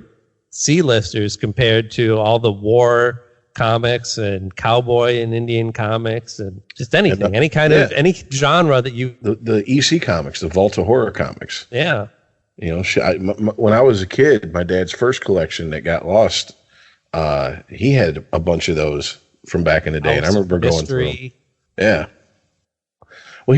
[SPEAKER 12] C-listers compared to all the war comics and cowboy and Indian comics and just anything, any kind of any genre that you
[SPEAKER 13] the EC comics, the Volta horror comics.
[SPEAKER 12] Yeah,
[SPEAKER 13] when I was a kid, my dad's first collection that got lost, he had a bunch of those from back in the day, and I remember going through them. Yeah. Well,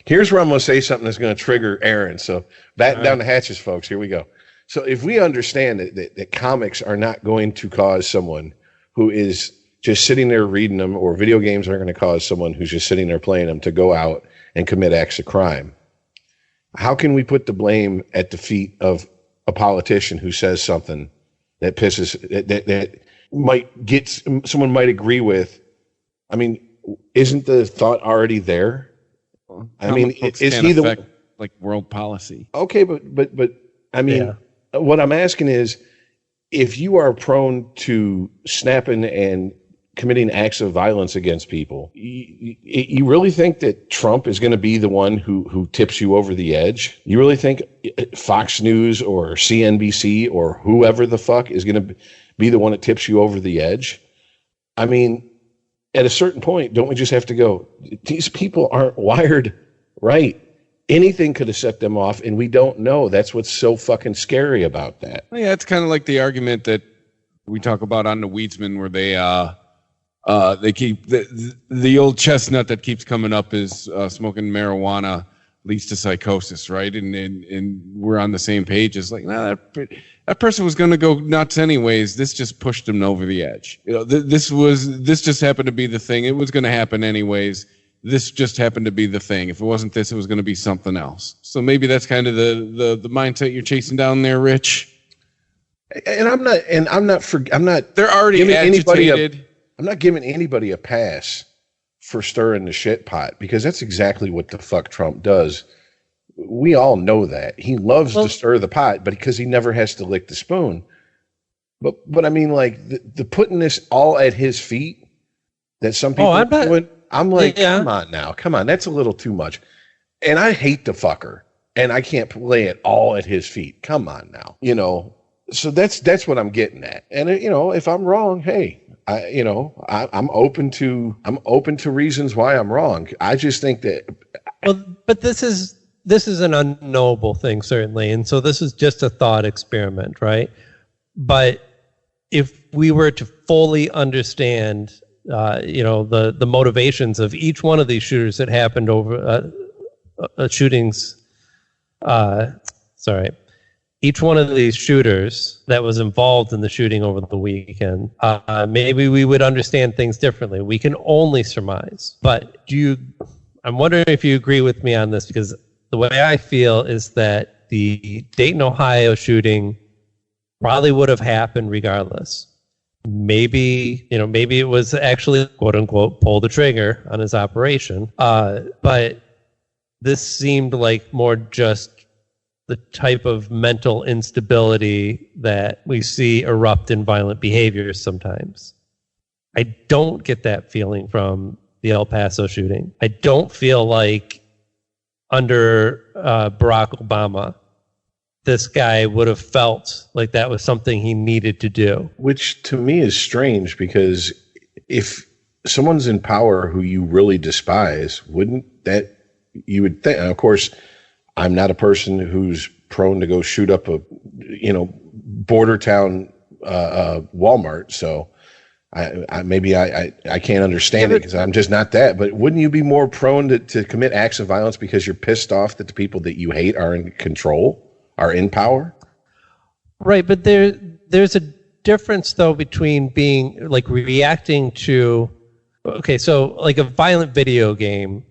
[SPEAKER 13] here's where I'm going to say something that's going to trigger Aaron. So batten down the hatches, folks. Here we go. So if we understand that comics are not going to cause someone who is just sitting there reading them, or video games aren't going to cause someone who's just sitting there playing them to go out and commit acts of crime. How can we put the blame at the feet of a politician who says something that pisses, that might get, someone might agree with? I mean, isn't the thought already there? I mean, is he the,
[SPEAKER 11] like world policy?
[SPEAKER 13] Okay, but I mean, what I'm asking is, if you are prone to snapping and committing acts of violence against people, you really think that Trump is going to be the one who tips you over the edge? You really think Fox News or CNBC or whoever the fuck is going to be the one that tips you over the edge? I mean, at a certain point, don't we just have to go, these people aren't wired right? Anything could have set them off, and we don't know. That's what's so fucking scary about that.
[SPEAKER 11] Well, yeah, it's kind of like the argument that we talk about on the Weedsman, where they keep the old chestnut that keeps coming up is smoking marijuana leads to psychosis, right? And we're on the same page. It's like, nah, that person was going to go nuts anyways. This just pushed them over the edge. You know, this just happened to be the thing. It was going to happen anyways. This just happened to be the thing. If it wasn't this, it was going to be something else. So maybe that's kind of the mindset you're chasing down there, Rich.
[SPEAKER 13] And I'm not.
[SPEAKER 11] They're already agitated.
[SPEAKER 13] I'm not giving anybody a pass for stirring the shit pot, because that's exactly what the fuck Trump does. We all know that he loves to stir the pot, but because he never has to lick the spoon. But I mean, like the putting this all at his feet that some people are doing. I'm like, come on now. Come on. That's a little too much. And I hate the fucker. And I can't lay it all at his feet. Come on now. You know, so that's what I'm getting at. And, you know, if I'm wrong, hey, I'm open to reasons why I'm wrong. I just think that.
[SPEAKER 12] Well, but this is an unknowable thing, certainly. And so this is just a thought experiment, right? But if we were to fully understand the motivations of each one of these shooters that happened over each one of these shooters that was involved in the shooting over the weekend, maybe we would understand things differently. We can only surmise. But I'm wondering if you agree with me on this, because the way I feel is that the Dayton, Ohio shooting probably would have happened regardless. Maybe it was actually, quote unquote, pull the trigger on his operation. But this seemed like more just the type of mental instability that we see erupt in violent behaviors sometimes. I don't get that feeling from the El Paso shooting. I don't feel like under Barack Obama, this guy would have felt like that was something he needed to do.
[SPEAKER 13] Which to me is strange, because if someone's in power who you really despise, wouldn't that, you would think, of course, I'm not a person who's prone to go shoot up a, border town Walmart. So I can't understand it, because I'm just not that. But wouldn't you be more prone to commit acts of violence because you're pissed off that the people that you hate are in control? Are in power?
[SPEAKER 12] Right, but there's a difference, though, between being like reacting to, okay, so like a violent video game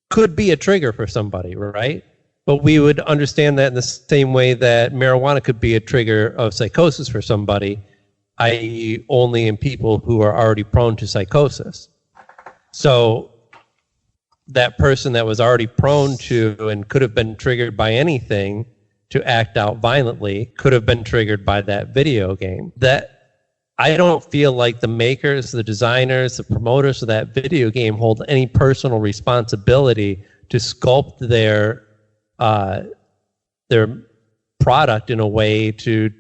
[SPEAKER 12] could be a trigger for somebody, right? But we would understand that in the same way that marijuana could be a trigger of psychosis for somebody, i.e. only in people who are already prone to psychosis. So that person that was already prone to and could have been triggered by anything to act out violently could have been triggered by that video game. That I don't feel like the makers, the designers, the promoters of that video game hold any personal responsibility to sculpt their product in a way to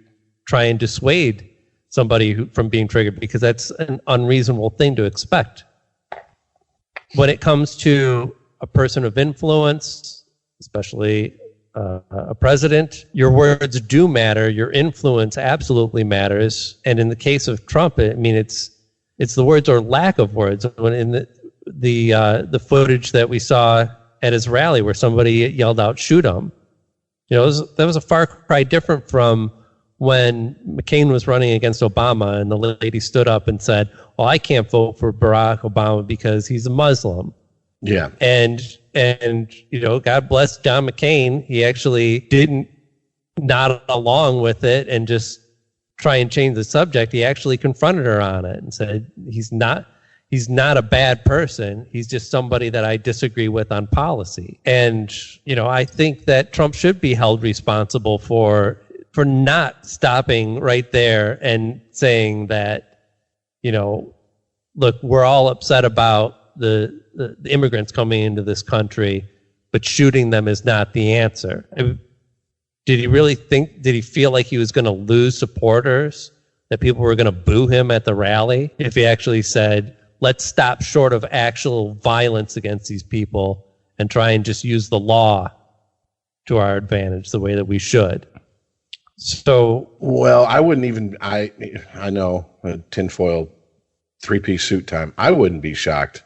[SPEAKER 12] try and dissuade somebody from being triggered, because that's an unreasonable thing to expect. When it comes to a person of influence, especially a president, your words do matter. Your influence absolutely matters. And in the case of Trump, I mean, it's the words or lack of words. When in the footage that we saw at his rally, where somebody yelled out, "Shoot him!" That was a far cry different from when McCain was running against Obama and the lady stood up and said, well, I can't vote for Barack Obama because he's a Muslim.
[SPEAKER 13] Yeah.
[SPEAKER 12] And God bless John McCain. He actually didn't nod along with it and just try and change the subject. He actually confronted her on it and said, he's not a bad person. He's just somebody that I disagree with on policy. And, I think that Trump should be held responsible for not stopping right there and saying that, look, we're all upset about the immigrants coming into this country, but shooting them is not the answer. Did he feel like he was going to lose supporters, that people were going to boo him at the rally if he actually said, let's stop short of actual violence against these people and try and just use the law to our advantage the way that we should? So,
[SPEAKER 13] well, I wouldn't even, I know, tinfoil 3-piece suit time. I wouldn't be shocked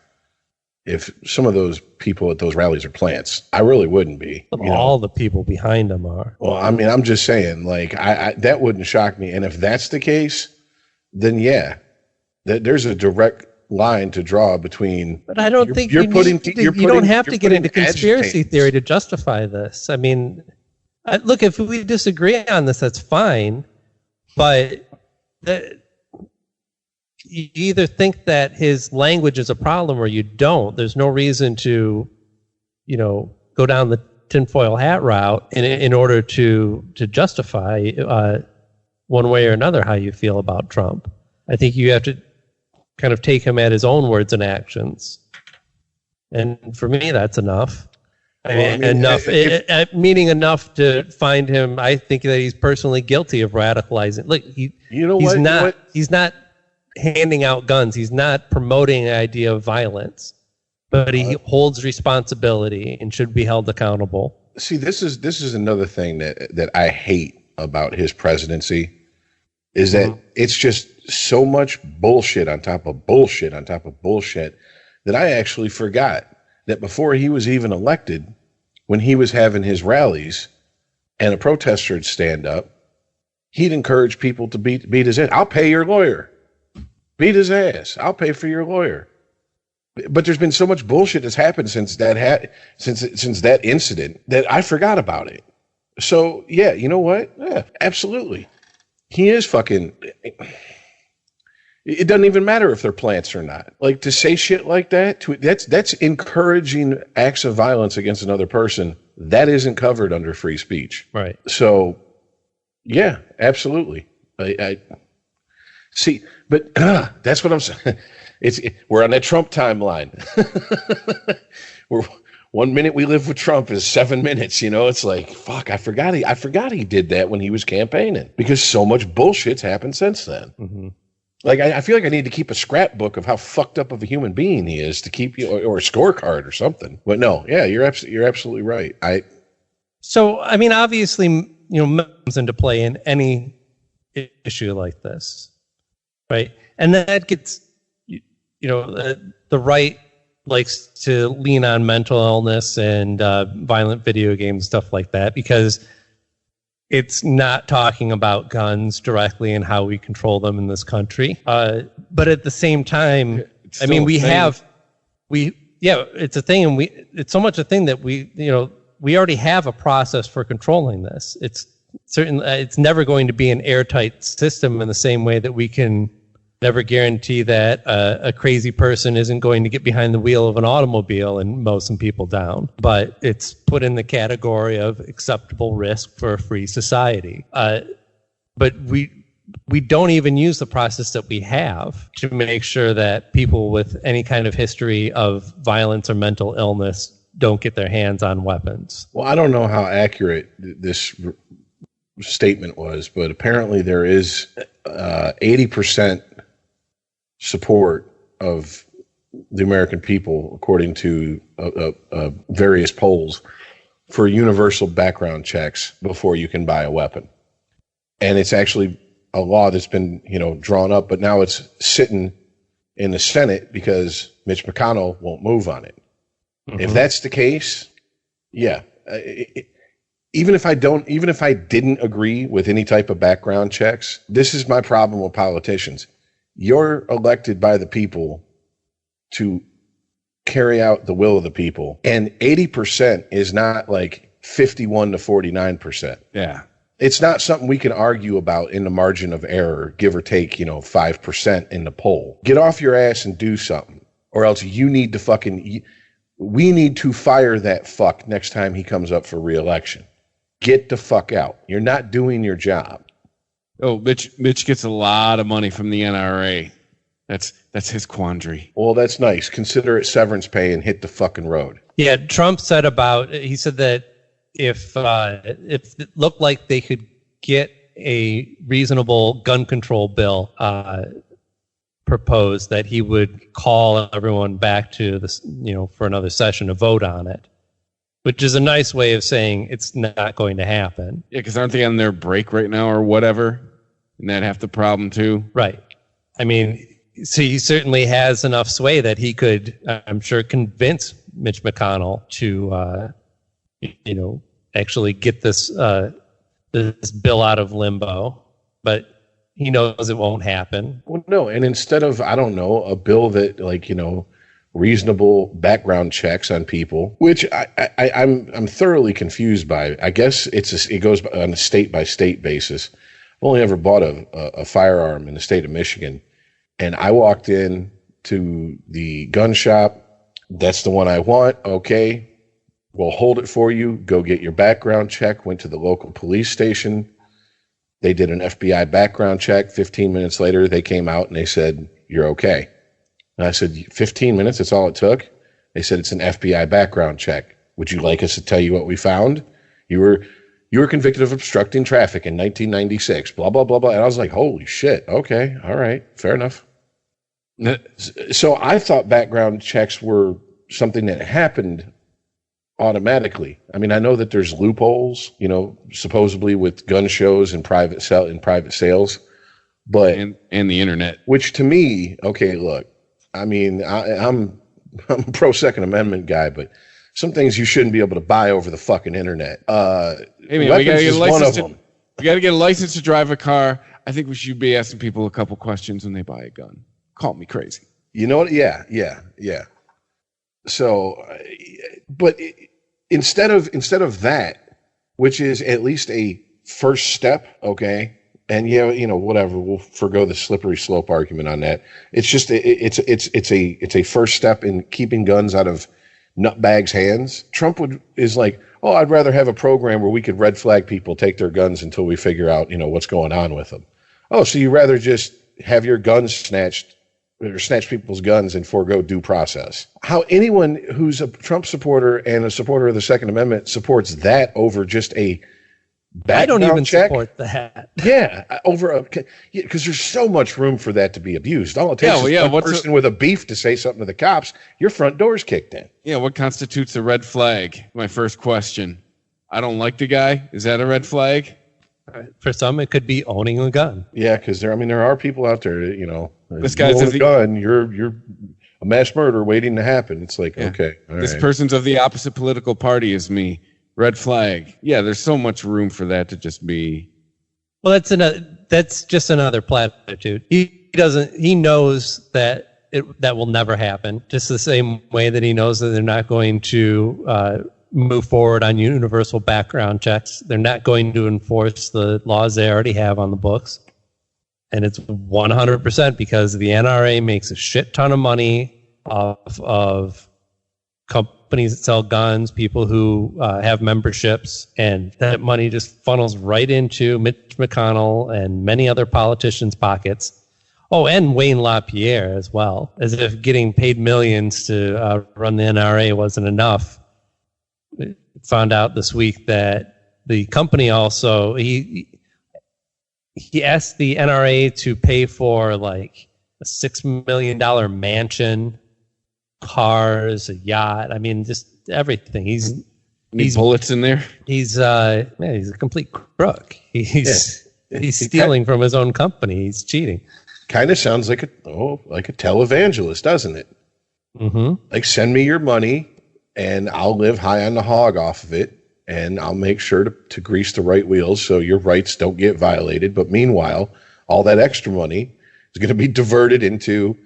[SPEAKER 13] if some of those people at those rallies are plants. I really wouldn't be.
[SPEAKER 12] All the people behind them are.
[SPEAKER 13] Well, I mean, I'm just saying, like, I that wouldn't shock me. And if that's the case, then yeah, there's a direct line to draw between.
[SPEAKER 12] But I don't think you don't have to get into conspiracy theory to justify this. I mean, look, if we disagree on this, that's fine. But you either think that his language is a problem or you don't. There's no reason to, go down the tinfoil hat route in order to justify one way or another how you feel about Trump. I think you have to kind of take him at his own words and actions. And for me, that's enough. Meaning enough to find him. I think that he's personally guilty of radicalizing. Look, he's not handing out guns. He's not promoting the idea of violence, but he holds responsibility and should be held accountable.
[SPEAKER 13] See, this is another thing that I hate about his presidency is that it's just so much bullshit on top of bullshit on top of bullshit that I actually forgot that before he was even elected, when he was having his rallies and a protester would stand up, he'd encourage people to beat his ass. I'll pay your lawyer. Beat his ass. I'll pay for your lawyer. But there's been so much bullshit that's happened since that incident that I forgot about it. So yeah, you know what? Yeah, absolutely. He is fucking. It doesn't even matter if they're plants or not. Like, to say shit like that, that's encouraging acts of violence against another person. That isn't covered under free speech.
[SPEAKER 12] Right. So,
[SPEAKER 13] yeah, absolutely. I see, but that's what I'm saying. We're on that Trump timeline. We're 1 minute we live with Trump is 7 minutes. It's like, fuck. I forgot he did that when he was campaigning because so much bullshit's happened since then.
[SPEAKER 12] Mm-hmm.
[SPEAKER 13] Like, I feel like I need to keep a scrapbook of how fucked up of a human being he is to keep you, or a scorecard or something. But no, yeah, you're absolutely right.
[SPEAKER 12] So, I mean, obviously, comes into play in any issue like this, right? And that gets, the right likes to lean on mental illness and violent video games, stuff like that, because it's not talking about guns directly and how we control them in this country. But at the same time, it's a thing, and it's so much a thing that we already have a process for controlling this. It's never going to be an airtight system in the same way that we can never guarantee that a crazy person isn't going to get behind the wheel of an automobile and mow some people down. But it's put in the category of acceptable risk for a free society. But we don't even use the process that we have to make sure that people with any kind of history of violence or mental illness don't get their hands on weapons.
[SPEAKER 13] Well, I don't know how accurate this statement was, but apparently there is 80% support of the American people, according to various polls, for universal background checks before you can buy a weapon. And it's actually a law that's been, drawn up, but now it's sitting in the Senate because Mitch McConnell won't move on it. Mm-hmm. If that's the case, yeah, even if I didn't agree with any type of background checks, this is my problem with politicians. You're elected by the people to carry out the will of the people. And 80% is not like 51 to 49%.
[SPEAKER 11] Yeah.
[SPEAKER 13] It's not something we can argue about in the margin of error, give or take, 5% in the poll. Get off your ass and do something, or else we need to fire that fuck next time he comes up for re-election. Get the fuck out. You're not doing your job.
[SPEAKER 11] Oh, Mitch gets a lot of money from the NRA. That's his quandary.
[SPEAKER 13] Well, that's nice. Consider it severance pay and hit the fucking road.
[SPEAKER 12] Yeah, Trump said that if it looked like they could get a reasonable gun control bill proposed, that he would call everyone back to this, for another session to vote on it, which is a nice way of saying it's not going to happen.
[SPEAKER 11] Yeah, because aren't they on their break right now or whatever? Isn't that half the problem too?
[SPEAKER 12] Right. I mean, so he certainly has enough sway that he could, I'm sure, convince Mitch McConnell to, actually get this bill out of limbo. But he knows it won't happen.
[SPEAKER 13] Well, no, and instead of, I don't know, a bill that reasonable background checks on people, which I'm thoroughly confused by. I guess it goes on a state by state basis. I've only ever bought a firearm in the state of Michigan. And I walked in to the gun shop. That's the one I want. Okay, we'll hold it for you. Go get your background check. Went to the local police station. They did an FBI background check. 15 minutes later, they came out and they said, you're okay. And I said, 15 minutes, that's all it took? They said, it's an FBI background check. Would you like us to tell you what we found? You were convicted of obstructing traffic in 1996, blah, blah, blah, blah. And I was like, holy shit. Okay. All right. Fair enough. So I thought background checks were something that happened automatically. I mean, I know that there's loopholes, supposedly with gun shows and private sales, but
[SPEAKER 11] and the internet.
[SPEAKER 13] Which to me, okay, look, I mean, I'm a pro Second Amendment guy, but some things you shouldn't be able to buy over the fucking internet.
[SPEAKER 11] Hey man, we gotta get a license. We gotta get a license to drive a car. I think we should be asking people a couple questions when they buy a gun. Call me crazy.
[SPEAKER 13] You know what? Yeah. So, but instead of that, which is at least a first step, okay, and whatever, we'll forgo the slippery slope argument on that. It's just it's a first step in keeping guns out of nutbags' hands. Trump is like, oh, I'd rather have a program where we could red flag people, take their guns until we figure out what's going on with them. Oh, so you rather just have your guns snatched, or snatch people's guns and forego due process. How anyone who's a Trump supporter and a supporter of the Second Amendment supports that over just a background
[SPEAKER 12] I don't even
[SPEAKER 13] check?
[SPEAKER 12] Support that.
[SPEAKER 13] Yeah, because there's so much room for that to be abused. All it takes is one person with a beef to say something to the cops, your front door's kicked in.
[SPEAKER 11] Yeah, what constitutes a red flag? My first question. I don't like the guy. Is that a red flag?
[SPEAKER 12] For some, it could be owning a gun.
[SPEAKER 13] Yeah, because there are people out there,
[SPEAKER 11] this guy's
[SPEAKER 13] a gun. You're a mass murder waiting to happen. It's like, okay, all
[SPEAKER 11] this
[SPEAKER 13] right.
[SPEAKER 11] person's of the opposite political party as me. Red flag. Yeah, there's so much room for that to just be.
[SPEAKER 12] Well, that's just another platitude. He knows that that will never happen. Just the same way that he knows that they're not going to move forward on universal background checks. They're not going to enforce the laws they already have on the books. And it's 100% because the NRA makes a shit ton of money off of companies that sell guns, people who have memberships, and that money just funnels right into Mitch McConnell and many other politicians' pockets. Oh, and Wayne LaPierre as well, as if getting paid millions to run the NRA wasn't enough. Found out this week that the company also, he asked the NRA to pay for like a $6 million mansion, cars, a yacht. I mean, just everything. He's
[SPEAKER 11] bullets in there.
[SPEAKER 12] He's a complete crook. He's stealing from his own company. He's cheating.
[SPEAKER 13] Kind of sounds like a televangelist, doesn't it?
[SPEAKER 12] Mm-hmm.
[SPEAKER 13] Like, send me your money and I'll live high on the hog off of it. and I'll make sure to grease the right wheels so your rights don't get violated. But meanwhile, all that extra money is going to be diverted into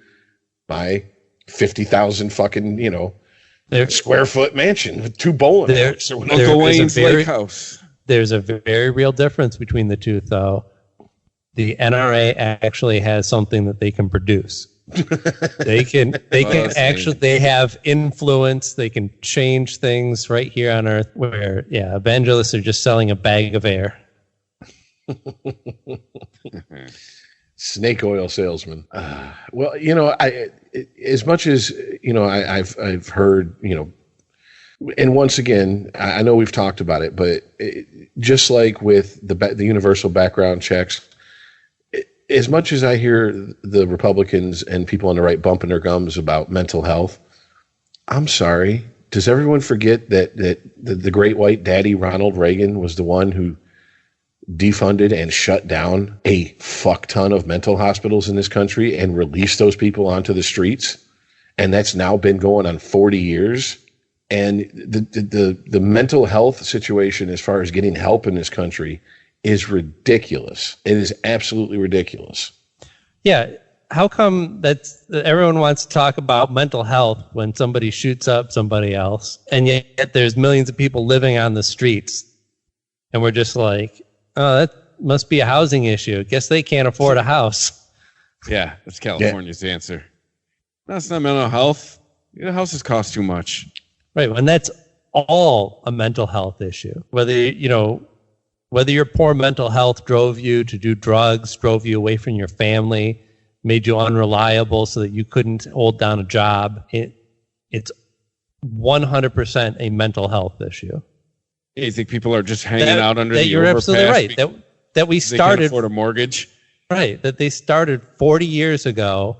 [SPEAKER 13] my 50,000 fucking, square foot mansion with 2 bowling alleys or whatever.
[SPEAKER 11] Uncle Wayne's Lake House.
[SPEAKER 12] There's a very real difference between the two, though. The NRA actually has something that they can produce. They have influence. They can change things right here on Earth, where evangelists are just selling a bag of air.
[SPEAKER 13] Snake oil salesman. Well, as much as I've heard, and once again, I know we've talked about it, but just like with the universal background checks, as much as I hear the Republicans and people on the right bumping their gums about mental health, I'm sorry. Does everyone forget that the great white daddy Ronald Reagan was the one who defunded and shut down a fuck ton of mental hospitals in this country and released those people onto the streets? And that's now been going on 40 years. And the mental health situation as far as getting help in this country is ridiculous. It is absolutely ridiculous.
[SPEAKER 12] Yeah. How come that everyone wants to talk about mental health when somebody shoots up somebody else, and yet there's millions of people living on the streets, and we're just like, oh, that must be a housing issue. I guess they can't afford a house.
[SPEAKER 11] Yeah, that's California's answer. That's not mental health. Houses cost too much.
[SPEAKER 12] Right, and that's all a mental health issue. Whether your poor mental health drove you to do drugs, drove you away from your family, made you unreliable so that you couldn't hold down a job, it's 100% a mental health issue.
[SPEAKER 11] You think people are just hanging out under the
[SPEAKER 12] you're
[SPEAKER 11] overpass?
[SPEAKER 12] Absolutely right. That we started.
[SPEAKER 11] They can't afford a mortgage.
[SPEAKER 12] Right. That they started 40 years ago,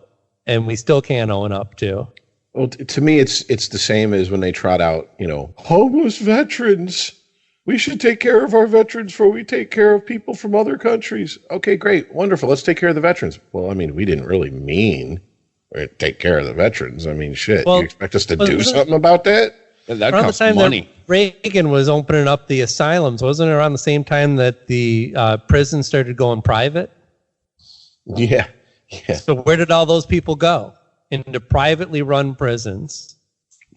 [SPEAKER 12] and we still can't own up to.
[SPEAKER 13] Well, to me, it's the same as when they trot out, homeless veterans. We should take care of our veterans before we take care of people from other countries. Okay, great. Wonderful. Let's take care of the veterans. Well, I mean, we didn't really mean take care of the veterans. I mean, shit. You expect us to do something about that?
[SPEAKER 11] That costs money.
[SPEAKER 12] That Reagan was opening up the asylums, wasn't it around the same time that the prisons started going private?
[SPEAKER 13] Yeah.
[SPEAKER 12] So where did all those people go? Into privately run prisons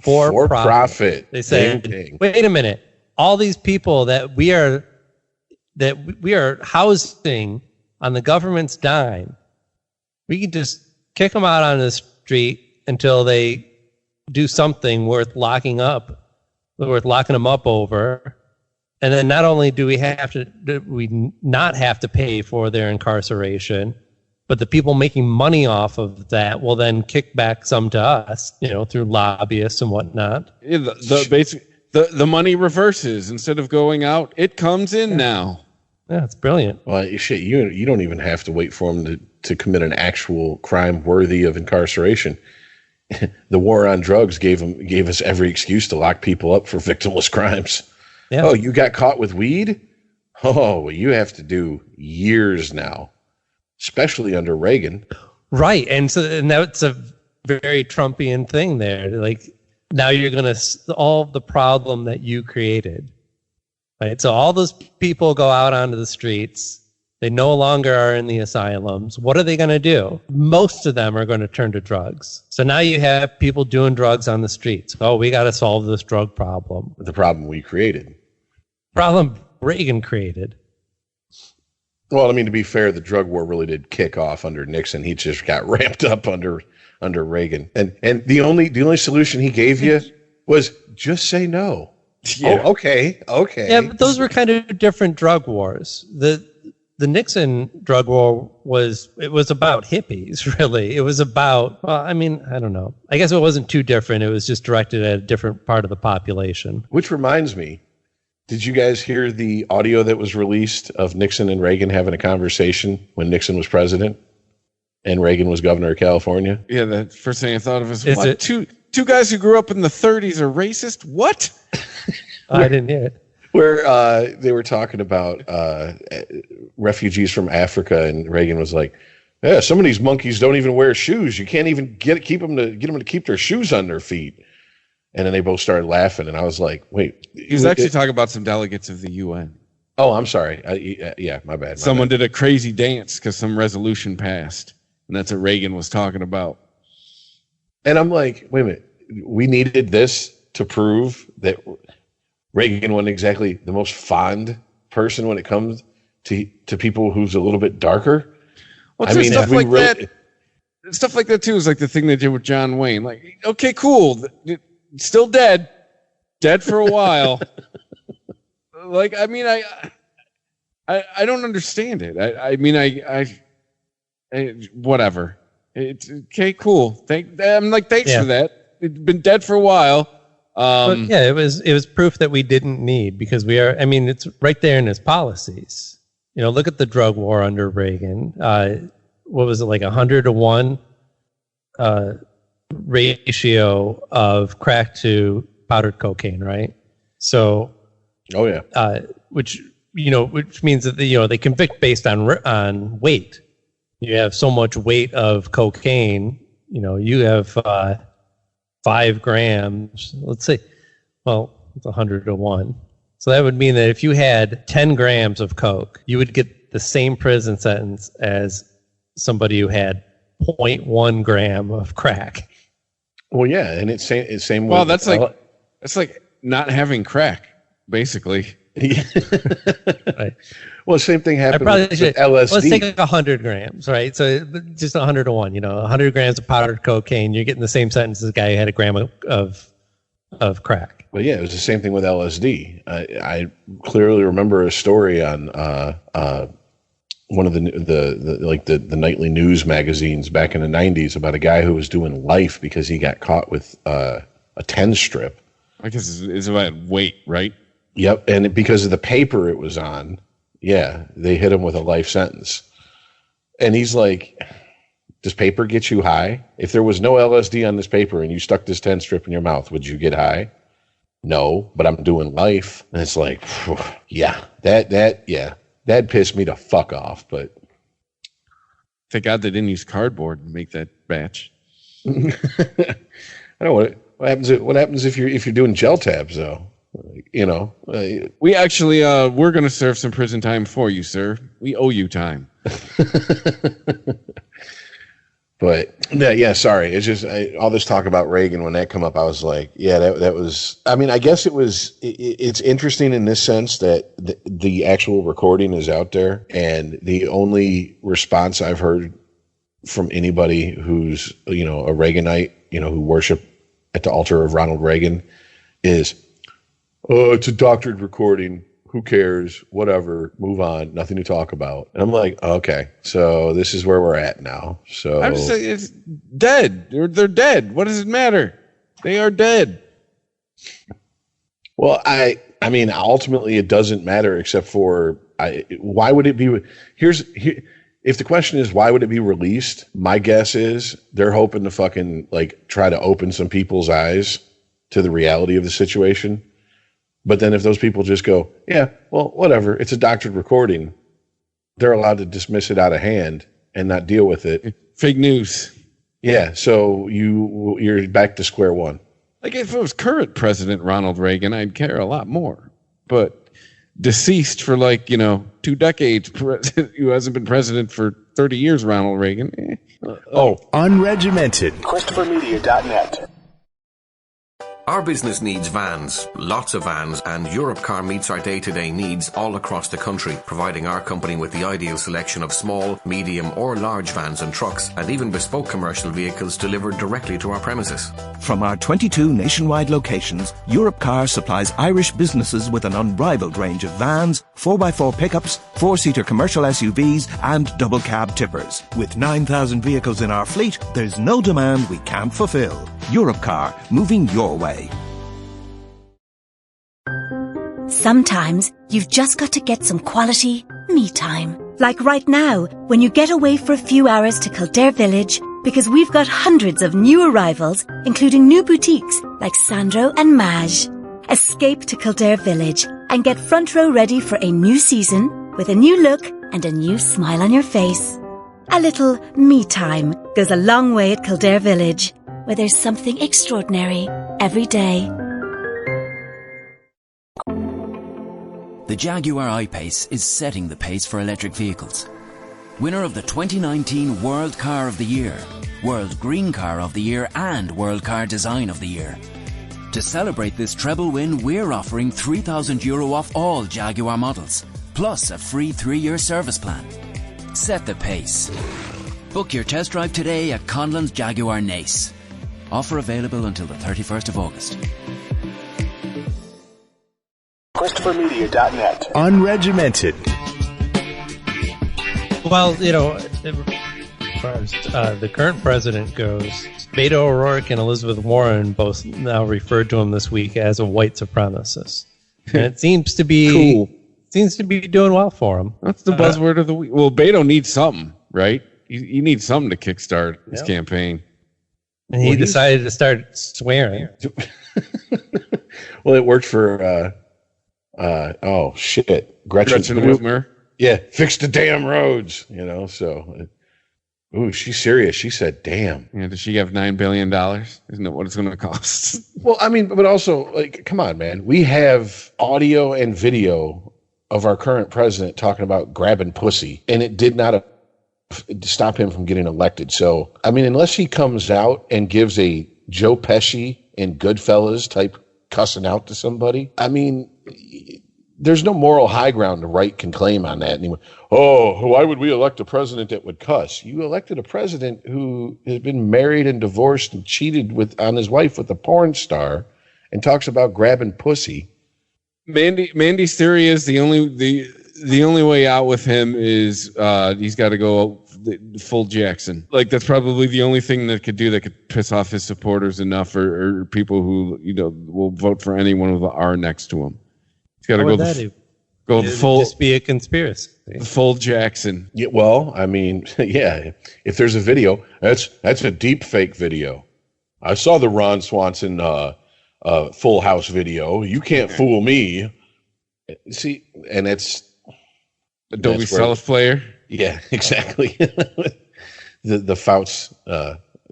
[SPEAKER 12] for profit. They said, wait a minute. All these people that we are housing on the government's dime, we can just kick them out on the street until they do something worth locking them up over. And then not only do we not have to pay for their incarceration, but the people making money off of that will then kick back some to us, through lobbyists and whatnot.
[SPEAKER 11] Yeah, the money reverses. Instead of going out, it comes in now.
[SPEAKER 12] Yeah, it's brilliant.
[SPEAKER 13] Well, shit, you don't even have to wait for them to commit an actual crime worthy of incarceration. The war on drugs gave us every excuse to lock people up for victimless crimes. Yeah. Oh, you got caught with weed? Oh, well, you have to do years now, especially under Reagan.
[SPEAKER 12] Right, and that's a very Trumpian thing there. Like, now you're going to solve the problem that you created. Right? So all those people go out onto the streets. They no longer are in the asylums. What are they going to do? Most of them are going to turn to drugs. So now you have people doing drugs on the streets. Oh, we got to solve this drug problem.
[SPEAKER 13] The problem we created.
[SPEAKER 12] Problem Reagan created.
[SPEAKER 13] Well, I mean, to be fair, the drug war really did kick off under Nixon. He just got ramped up under Reagan. And the only solution he gave you was just say no. Yeah. Oh, okay.
[SPEAKER 12] Yeah, but those were kind of different drug wars. The Nixon drug war was about hippies, really. It was about, I don't know. I guess it wasn't too different. It was just directed at a different part of the population.
[SPEAKER 13] Which reminds me, did you guys hear the audio that was released of Nixon and Reagan having a conversation when Nixon was president and Reagan was governor of California?
[SPEAKER 11] Yeah, the first thing I thought of is what? Two guys who grew up in the 30s are racist? What?
[SPEAKER 12] I didn't hear it.
[SPEAKER 13] Where they were talking about refugees from Africa, and Reagan was like, "Yeah, some of these monkeys don't even wear shoes. You can't even get them to keep their shoes on their feet." And then they both started laughing, and I was like, wait.
[SPEAKER 11] He was actually talking about some delegates of the UN.
[SPEAKER 13] Oh, I'm sorry. Yeah, my bad.
[SPEAKER 11] Someone did a crazy dance because some resolution passed, and that's what Reagan was talking about.
[SPEAKER 13] And I'm like, wait a minute. We needed this to prove that Reagan wasn't exactly the most fond person when it comes to people who's a little bit darker.
[SPEAKER 11] Well, stuff like that. Stuff like that too is like the thing they did with John Wayne. Like, okay, cool, still dead for a while. Like, I mean, I don't understand it. I mean, whatever. It's okay, cool. I'm like, thanks for that. It's been dead for a while.
[SPEAKER 12] But yeah, it was proof that we didn't need, because we are. I mean, it's right there in his policies. You know, look at the drug war under Reagan. What was it, like 100-to-1 ratio of crack to powdered cocaine, right? So, which means that they convict based on weight. You have so much weight of cocaine. You know, you have 5 grams. Let's say, well, it's 100-to-1. So that would mean that if you had 10 grams of coke, you would get the same prison sentence as somebody who had 0.1 gram of crack.
[SPEAKER 13] Well, yeah, and it's same.
[SPEAKER 11] Well, that's like not having crack, basically.
[SPEAKER 13] Right. Well, same thing happened with LSD.
[SPEAKER 12] Let's take like 100 grams, right? So just 100-to-1. 100 grams of powdered cocaine, you're getting the same sentence as a guy who had a gram of crack.
[SPEAKER 13] Well, yeah, it was the same thing with LSD. I clearly remember a story on one of the nightly news magazines back in the 90s about a guy who was doing life because he got caught with a 10 strip.
[SPEAKER 11] I guess it's about weight, right?
[SPEAKER 13] Yep, and because of the paper it was on, yeah, they hit him with a life sentence. And he's like, does paper get you high? If there was no LSD on this paper and you stuck this 10 strip in your mouth, would you get high? No, but I'm doing life. And it's like, yeah, that pissed me the fuck off. But
[SPEAKER 11] thank God they didn't use cardboard to make that batch.
[SPEAKER 13] I don't know what happens if you're doing gel tabs though.
[SPEAKER 11] We actually we're going to serve some prison time for you, sir. We owe you time.
[SPEAKER 13] But yeah, sorry. It's just all this talk about Reagan. When that come up, I was like, yeah, that was. I mean, I guess it's interesting in this sense that the actual recording is out there, and the only response I've heard from anybody who's a Reaganite, who worship at the altar of Ronald Reagan, is, oh, it's a doctored recording. Who cares? Whatever. Move on. Nothing to talk about. And I'm like, okay, so this is where we're at now. So
[SPEAKER 11] I'm just saying, it's dead. They're dead. What does it matter? They are dead.
[SPEAKER 13] Well, I mean, ultimately, it doesn't matter, except for why would it be? If the question is why would it be released, my guess is they're hoping to fucking try to open some people's eyes to the reality of the situation. But then if those people just go, yeah, well, whatever, it's a doctored recording, they're allowed to dismiss it out of hand and not deal with it.
[SPEAKER 11] Fake news.
[SPEAKER 13] Yeah, so you're back to square one.
[SPEAKER 11] Like, if it was current President Ronald Reagan, I'd care a lot more. But deceased for 2 decades, who hasn't been president for 30 years, Ronald Reagan.
[SPEAKER 6] Unregimented. ChristopherMedia.net.
[SPEAKER 17] Our business needs vans, lots of vans, and Europcar meets our day-to-day needs all across the country, providing our company with the ideal selection of small, medium or large vans and trucks, and even bespoke commercial vehicles delivered directly to our premises.
[SPEAKER 18] From our 22 nationwide locations, Europcar supplies Irish businesses with an unrivaled range of vans, 4x4 pickups, 4-seater commercial SUVs and double cab tippers. With 9,000 vehicles in our fleet, there's no demand we can't fulfill. Europcar, moving your way.
[SPEAKER 20] Sometimes you've just got to get some quality me time. Like right now, when you get away for a few hours to Kildare Village, because we've got hundreds of new arrivals, including new boutiques like Sandro and Maj. Escape to Kildare Village and get front row ready for a new season with a new look and a new smile on your face. A little me time goes a long way at Kildare Village. where there's something extraordinary every day.
[SPEAKER 8] The Jaguar I-Pace is setting the pace for electric vehicles. Winner of the 2019 World Car of the Year, World Green Car of the Year and World Car Design of the Year. To celebrate this treble win, we're offering €3,000 off all Jaguar models, plus a free 3-year service plan. Set the pace. Book your test drive today at Conlon's Jaguar Nace. Offer available until the 31st of August.
[SPEAKER 6] ChristopherMedia.net. Unregimented.
[SPEAKER 12] Well, you know, as far as the current president goes, Beto O'Rourke and Elizabeth Warren both now referred to him this week as a white supremacist. And it seems to be
[SPEAKER 11] cool.
[SPEAKER 12] Seems to be doing well for him.
[SPEAKER 11] That's the buzzword of the week. Well, Beto needs something, right? He needs something to kickstart his campaign.
[SPEAKER 12] And he decided to start swearing.
[SPEAKER 13] Well, it worked for oh shit, Gretchen
[SPEAKER 11] Whitmer.
[SPEAKER 13] Yeah, fix the damn roads, you know. So, ooh, she's serious. She said, "Damn."
[SPEAKER 11] Yeah, does she have $9 billion? Isn't it what it's going to cost?
[SPEAKER 13] Well, I mean, but also, like, come on, man. We have audio and video of our current president talking about grabbing pussy, and it did not stop him from getting elected. So, I mean, unless he comes out and gives a Joe Pesci in Goodfellas type cussing out to somebody, I mean, there's no moral high ground the right can claim on that anymore. Oh, why would we elect a president that would cuss? You elected a president who has been married and divorced and cheated on his wife with a porn star and talks about grabbing pussy.
[SPEAKER 11] Mandy's theory is the only way out with him is he's got to go full Jackson. Like, that's probably the only thing that could piss off his supporters enough, or people who, you know, will vote for anyone with an R next to him. He's got to go full.
[SPEAKER 12] Just be a conspiracy.
[SPEAKER 11] Full Jackson.
[SPEAKER 13] Yeah, well, I mean, yeah. If there's a video, that's a deep fake video. I saw the Ron Swanson Full House video. You can't fool me. See, and it's
[SPEAKER 11] Adobe Self Player.
[SPEAKER 13] Yeah, exactly. the Fouts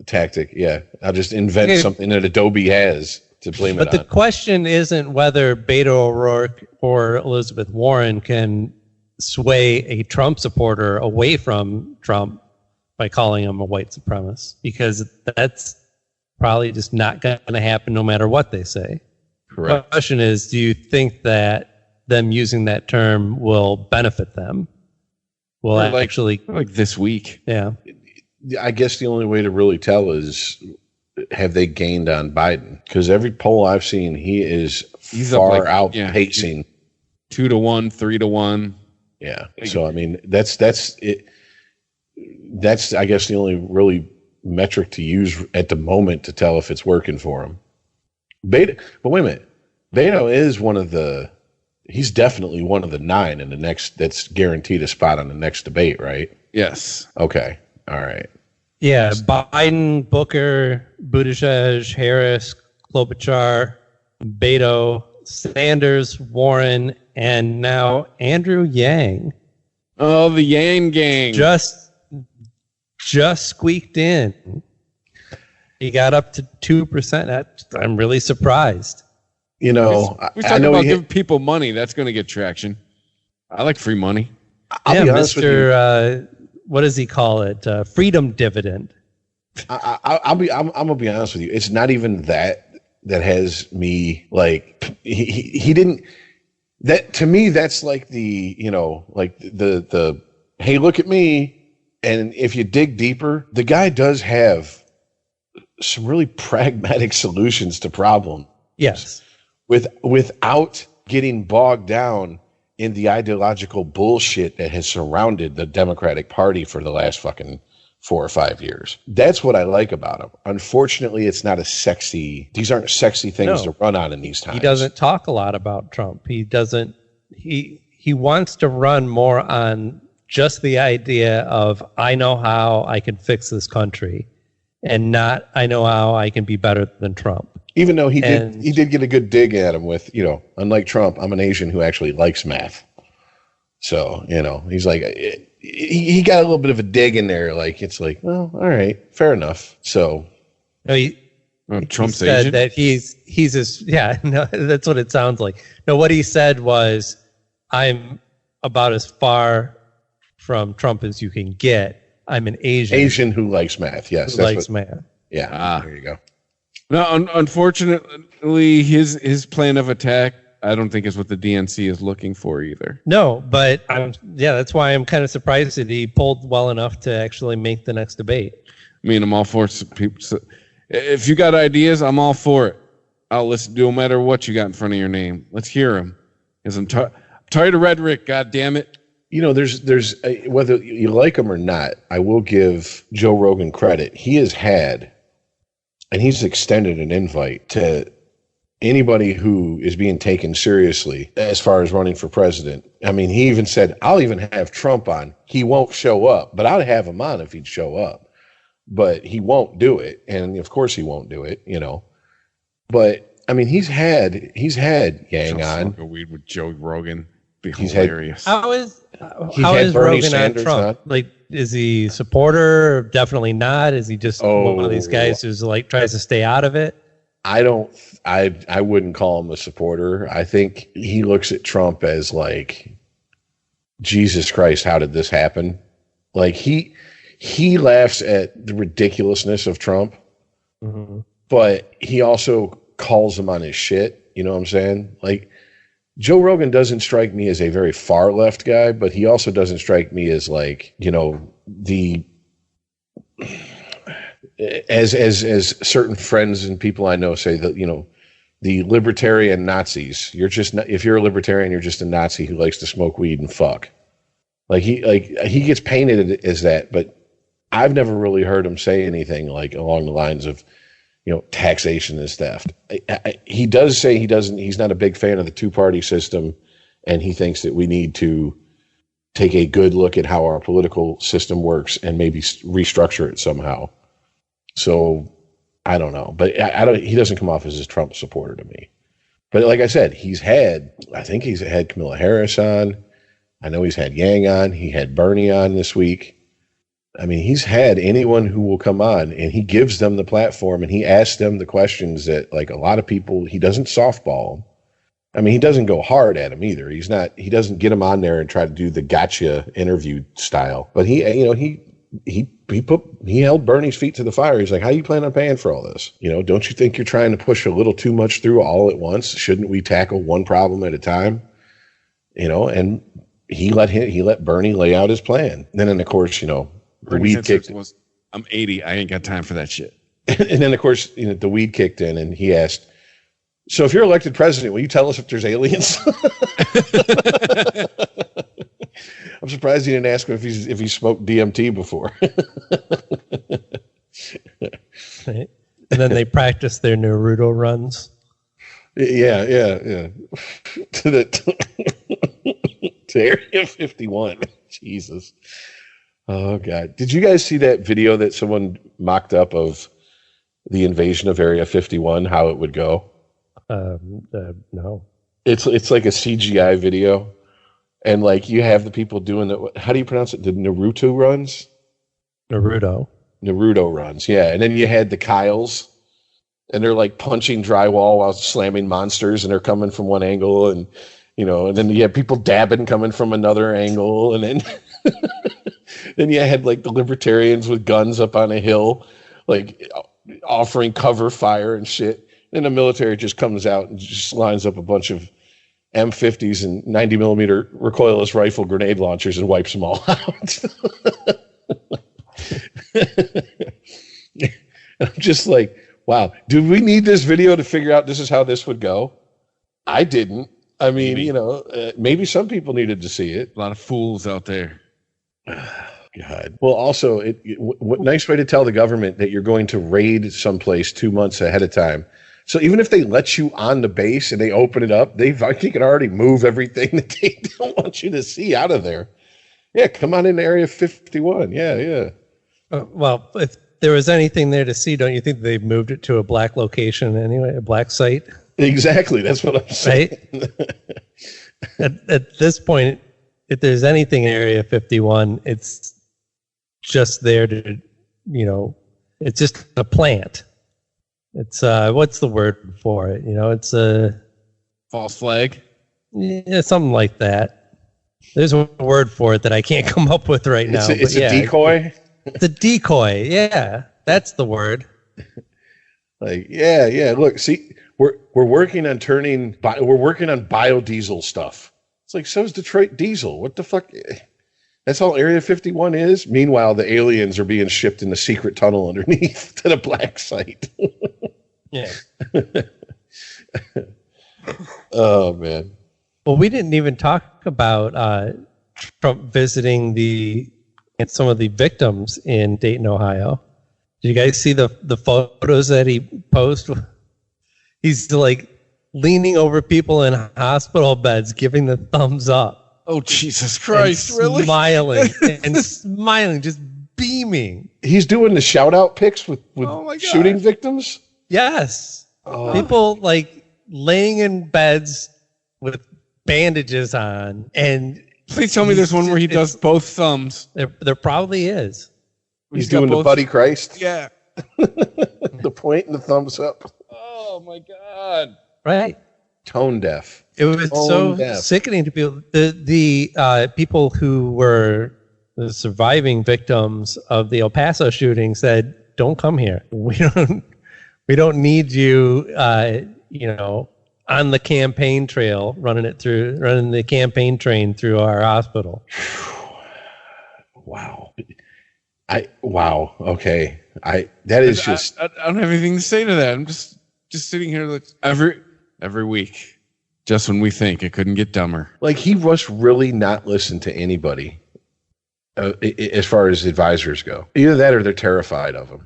[SPEAKER 13] tactic. Yeah, I'll just invent something that Adobe has to blame it on.
[SPEAKER 12] But the question isn't whether Beto O'Rourke or Elizabeth Warren can sway a Trump supporter away from Trump by calling him a white supremacist, because that's probably just not going to happen no matter what they say.
[SPEAKER 13] Correct.
[SPEAKER 12] The question is, do you think that them using that term will benefit them? Well, actually,
[SPEAKER 11] like this week.
[SPEAKER 12] Yeah.
[SPEAKER 13] I guess the only way to really tell is, have they gained on Biden? Because every poll I've seen, he's far outpacing
[SPEAKER 11] 2-1, 3-1.
[SPEAKER 13] Yeah. So I mean, that's it. That's, I guess, the only really metric to use at the moment to tell if it's working for him. But wait a minute, Beto is he's definitely one of the 9 in the next, that's guaranteed a spot on the next debate, right?
[SPEAKER 11] Yes.
[SPEAKER 13] Okay. All right.
[SPEAKER 12] Yeah. Biden, Booker, Buttigieg, Harris, Klobuchar, Beto, Sanders, Warren, and now Andrew Yang.
[SPEAKER 11] Oh, the Yang gang.
[SPEAKER 12] Just squeaked in. He got up to 2%. I'm really surprised.
[SPEAKER 13] You know,
[SPEAKER 11] we talk about giving people money. That's going to get traction. I like free money.
[SPEAKER 13] I'll be honest with you.
[SPEAKER 12] What does he call it? Freedom dividend.
[SPEAKER 13] I'm gonna be honest with you. It's not even that has me like he didn't. That to me, that's like the, you know, like the hey, look at me. And if you dig deeper, the guy does have some really pragmatic solutions to problems.
[SPEAKER 12] Yes.
[SPEAKER 13] Without getting bogged down in the ideological bullshit that has surrounded the Democratic Party for the last fucking 4 or 5 years. That's what I like about him. Unfortunately, these aren't sexy things to run on in these times.
[SPEAKER 12] He doesn't talk a lot about Trump. He wants to run more on just the idea of, I know how I can fix this country, and not, I know how I can be better than Trump.
[SPEAKER 13] Even though he did get a good dig at him with, you know, unlike Trump, I'm an Asian who actually likes math. So, you know, he's like, he got a little bit of a dig in there. Like, it's like, well, all right, fair enough. So,
[SPEAKER 12] no,
[SPEAKER 11] Trump's
[SPEAKER 12] said
[SPEAKER 11] agent?
[SPEAKER 12] that he's no, that's what it sounds like. No, what he said was, I'm about as far from Trump as you can get. I'm an Asian
[SPEAKER 13] who likes math. Yes,
[SPEAKER 12] who likes math.
[SPEAKER 13] Yeah, there you go.
[SPEAKER 11] No, unfortunately, his plan of attack, I don't think is what the DNC is looking for either.
[SPEAKER 12] No, but that's why I'm kind of surprised that he pulled well enough to actually make the next debate.
[SPEAKER 11] I mean, I'm all for people. If you got ideas, I'm all for it. I'll listen, no matter what you got in front of your name. Let's hear them. Because I'm tired of rhetoric. God damn it.
[SPEAKER 13] You know, there's whether you like him or not, I will give Joe Rogan credit. He has had, and he's extended an invite to anybody who is being taken seriously as far as running for president. I mean, he even said, I'll even have Trump on. He won't show up, but I'd have him on if he'd show up. But he won't do it. And of course he won't do it, you know. But I mean, he's had Yang on.
[SPEAKER 11] Smoke a weed with Joe Rogan. Be hilarious.
[SPEAKER 12] How is Rogan on Trump? Like, is he a supporter? Definitely not. Is he just one of these guys who's like tries to stay out of it?
[SPEAKER 13] I wouldn't call him a supporter. I think he looks at Trump as like, Jesus Christ, how did this happen? Like he laughs at the ridiculousness of Trump, but he also calls him on his shit. You know what I'm saying? Like, Joe Rogan doesn't strike me as a very far left guy, but he also doesn't strike me as like, you know, as certain friends and people I know say that, you know, the libertarian Nazis. You're just not, if you're a libertarian, you're just a Nazi who likes to smoke weed and fuck. He gets painted as that, but I've never really heard him say anything like along the lines of, you know, taxation is theft. He does say he's not a big fan of the two-party system, and he thinks that we need to take a good look at how our political system works and maybe restructure it somehow. So I don't know, but he doesn't come off as a Trump supporter to me. But like I said, I think he's had Kamala Harris on. I know he's had Yang on. He had Bernie on this week. I mean, he's had anyone who will come on, and he gives them the platform, and he asks them the questions that, like, a lot of people, he doesn't softball them. I mean, he doesn't go hard at them either. He doesn't get them on there and try to do the gotcha interview style. But he held Bernie's feet to the fire. He's like, how do you plan on paying for all this? You know, don't you think you're trying to push a little too much through all at once? Shouldn't we tackle one problem at a time? You know, and he let Bernie lay out his plan. And then, of course, you know, the weed kicked in.
[SPEAKER 11] I'm 80. I ain't got time for that shit.
[SPEAKER 13] And then, of course, you know, the weed kicked in, and he asked, so if you're elected president, will you tell us if there's aliens? I'm surprised he didn't ask him if he smoked DMT before.
[SPEAKER 12] Right. And then they practice their Naruto runs.
[SPEAKER 13] Yeah. to Area 51. Jesus. Oh, God. Did you guys see that video that someone mocked up of the invasion of Area 51, how it would go?
[SPEAKER 12] No.
[SPEAKER 13] It's like a CGI video. And, like, you have the people doing how do you pronounce it? The Naruto runs? Naruto runs, yeah. And then you had the Kyles, and they're, like, punching drywall while slamming monsters, and they're coming from one angle, and, you know, and then you have people dabbing coming from another angle, and then... Then you had like the libertarians with guns up on a hill, like offering cover fire and shit. Then the military just comes out and just lines up a bunch of M50s and 90 millimeter recoilless rifle grenade launchers and wipes them all out. I'm just like, wow, do we need this video to figure out this is how this would go? I didn't. I mean, you know, maybe some people needed to see it.
[SPEAKER 11] A lot of fools out there.
[SPEAKER 13] God. Well, also, what nice way to tell the government that you're going to raid someplace 2 months ahead of time. So even if they let you on the base and they open it up, I think can already move everything that they don't want you to see out of there. Yeah, come on in Area 51. Yeah.
[SPEAKER 12] Well, if there was anything there to see, don't you think they've moved it to a black location anyway, a black site?
[SPEAKER 13] Exactly. That's what I'm saying.
[SPEAKER 12] Right? At this point, if there's anything in Area 51, it's just there to, you know, it's just a plant. It's what's the word for it? It's a
[SPEAKER 11] false flag.
[SPEAKER 12] Yeah, something like that. There's a word for it that I can't come up with right now.
[SPEAKER 13] It's a decoy.
[SPEAKER 12] It's a decoy. Yeah, that's the word.
[SPEAKER 13] Like, yeah. Look, see, we're working on biodiesel stuff. It's like, so is Detroit Diesel. What the fuck? That's all Area 51 is. Meanwhile, the aliens are being shipped in the secret tunnel underneath to the black site.
[SPEAKER 12] Yeah.
[SPEAKER 13] Oh, man.
[SPEAKER 12] Well, we didn't even talk about Trump visiting some of the victims in Dayton, Ohio. Did you guys see the photos that he posted? He's like leaning over people in hospital beds, giving the thumbs up.
[SPEAKER 11] Oh, Jesus Christ, really?
[SPEAKER 12] Smiling, just beaming.
[SPEAKER 13] He's doing the shout-out pics with shooting victims?
[SPEAKER 12] Yes. People like laying in beds with bandages on. And
[SPEAKER 11] please tell me there's one where he does both thumbs.
[SPEAKER 12] There probably is.
[SPEAKER 13] He's doing the Buddy Christ?
[SPEAKER 11] Yeah.
[SPEAKER 13] The point and the thumbs up.
[SPEAKER 11] Oh, my God.
[SPEAKER 12] Right.
[SPEAKER 13] Tone deaf.
[SPEAKER 12] It was sickening to people. The people who were the surviving victims of the El Paso shooting said, "Don't come here. We don't need you. On the campaign trail, running the campaign train through our hospital."
[SPEAKER 13] Wow. Wow. Okay. I don't
[SPEAKER 11] have anything to say to that. I'm just sitting here like every week. Just when we think it couldn't get dumber.
[SPEAKER 13] Like, he must really not listen to anybody as far as advisors go. Either that or they're terrified of him.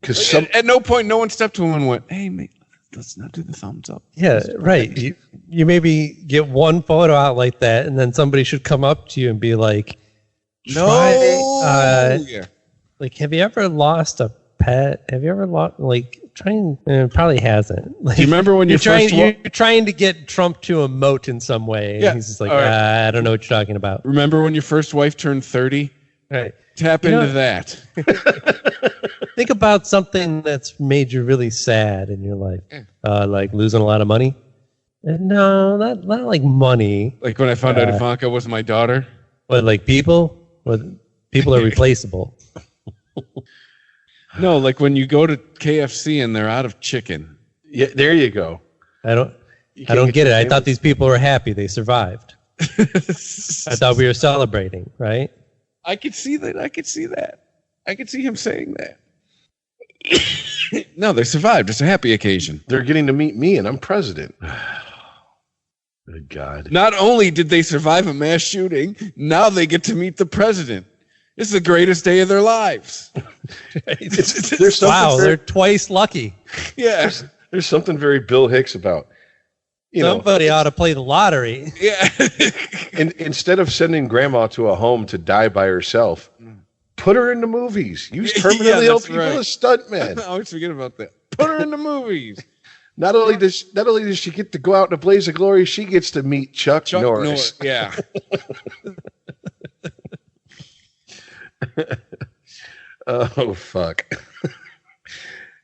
[SPEAKER 13] Because
[SPEAKER 11] at no point, no one stepped to him and went, "Hey, mate, let's not do the thumbs up."
[SPEAKER 12] Yeah, right. You maybe get one photo out like that, and then somebody should come up to you and be like, like, have you ever lost a pet? Have you ever lost, probably hasn't. Like,
[SPEAKER 11] do you remember when you're
[SPEAKER 12] trying to get Trump to emote in some way?
[SPEAKER 11] Yeah.
[SPEAKER 12] And he's just like, I don't know what you're talking about.
[SPEAKER 11] Remember when your first wife turned 30?
[SPEAKER 12] Right.
[SPEAKER 11] Tap into that.
[SPEAKER 12] Think about something that's made you really sad in your life. Like losing a lot of money. No, not like money.
[SPEAKER 11] Like when I found out Ivanka was my daughter.
[SPEAKER 12] But like people are replaceable.
[SPEAKER 11] No, like when you go to KFC and they're out of chicken.
[SPEAKER 13] Yeah, there you go.
[SPEAKER 12] I don't get it. I thought these people were happy. They survived. I thought we were celebrating, right?
[SPEAKER 11] I could see that. I could see him saying that. No, they survived. It's a happy occasion.
[SPEAKER 13] They're getting to meet me and I'm president. Good God.
[SPEAKER 11] Not only did they survive a mass shooting, now they get to meet the president. It's the greatest day of their lives.
[SPEAKER 12] They're twice lucky.
[SPEAKER 11] Yeah.
[SPEAKER 13] There's something very Bill Hicks about.
[SPEAKER 12] Somebody ought to play the lottery.
[SPEAKER 11] Yeah.
[SPEAKER 13] And instead of sending grandma to a home to die by herself, put her in the movies. Use terminally ill people as stuntmen.
[SPEAKER 11] I always forget about that. Put her in the movies.
[SPEAKER 13] Not only does she get to go out in a blaze of glory, she gets to meet Chuck Norris.
[SPEAKER 11] Yeah.
[SPEAKER 13] Oh, fuck.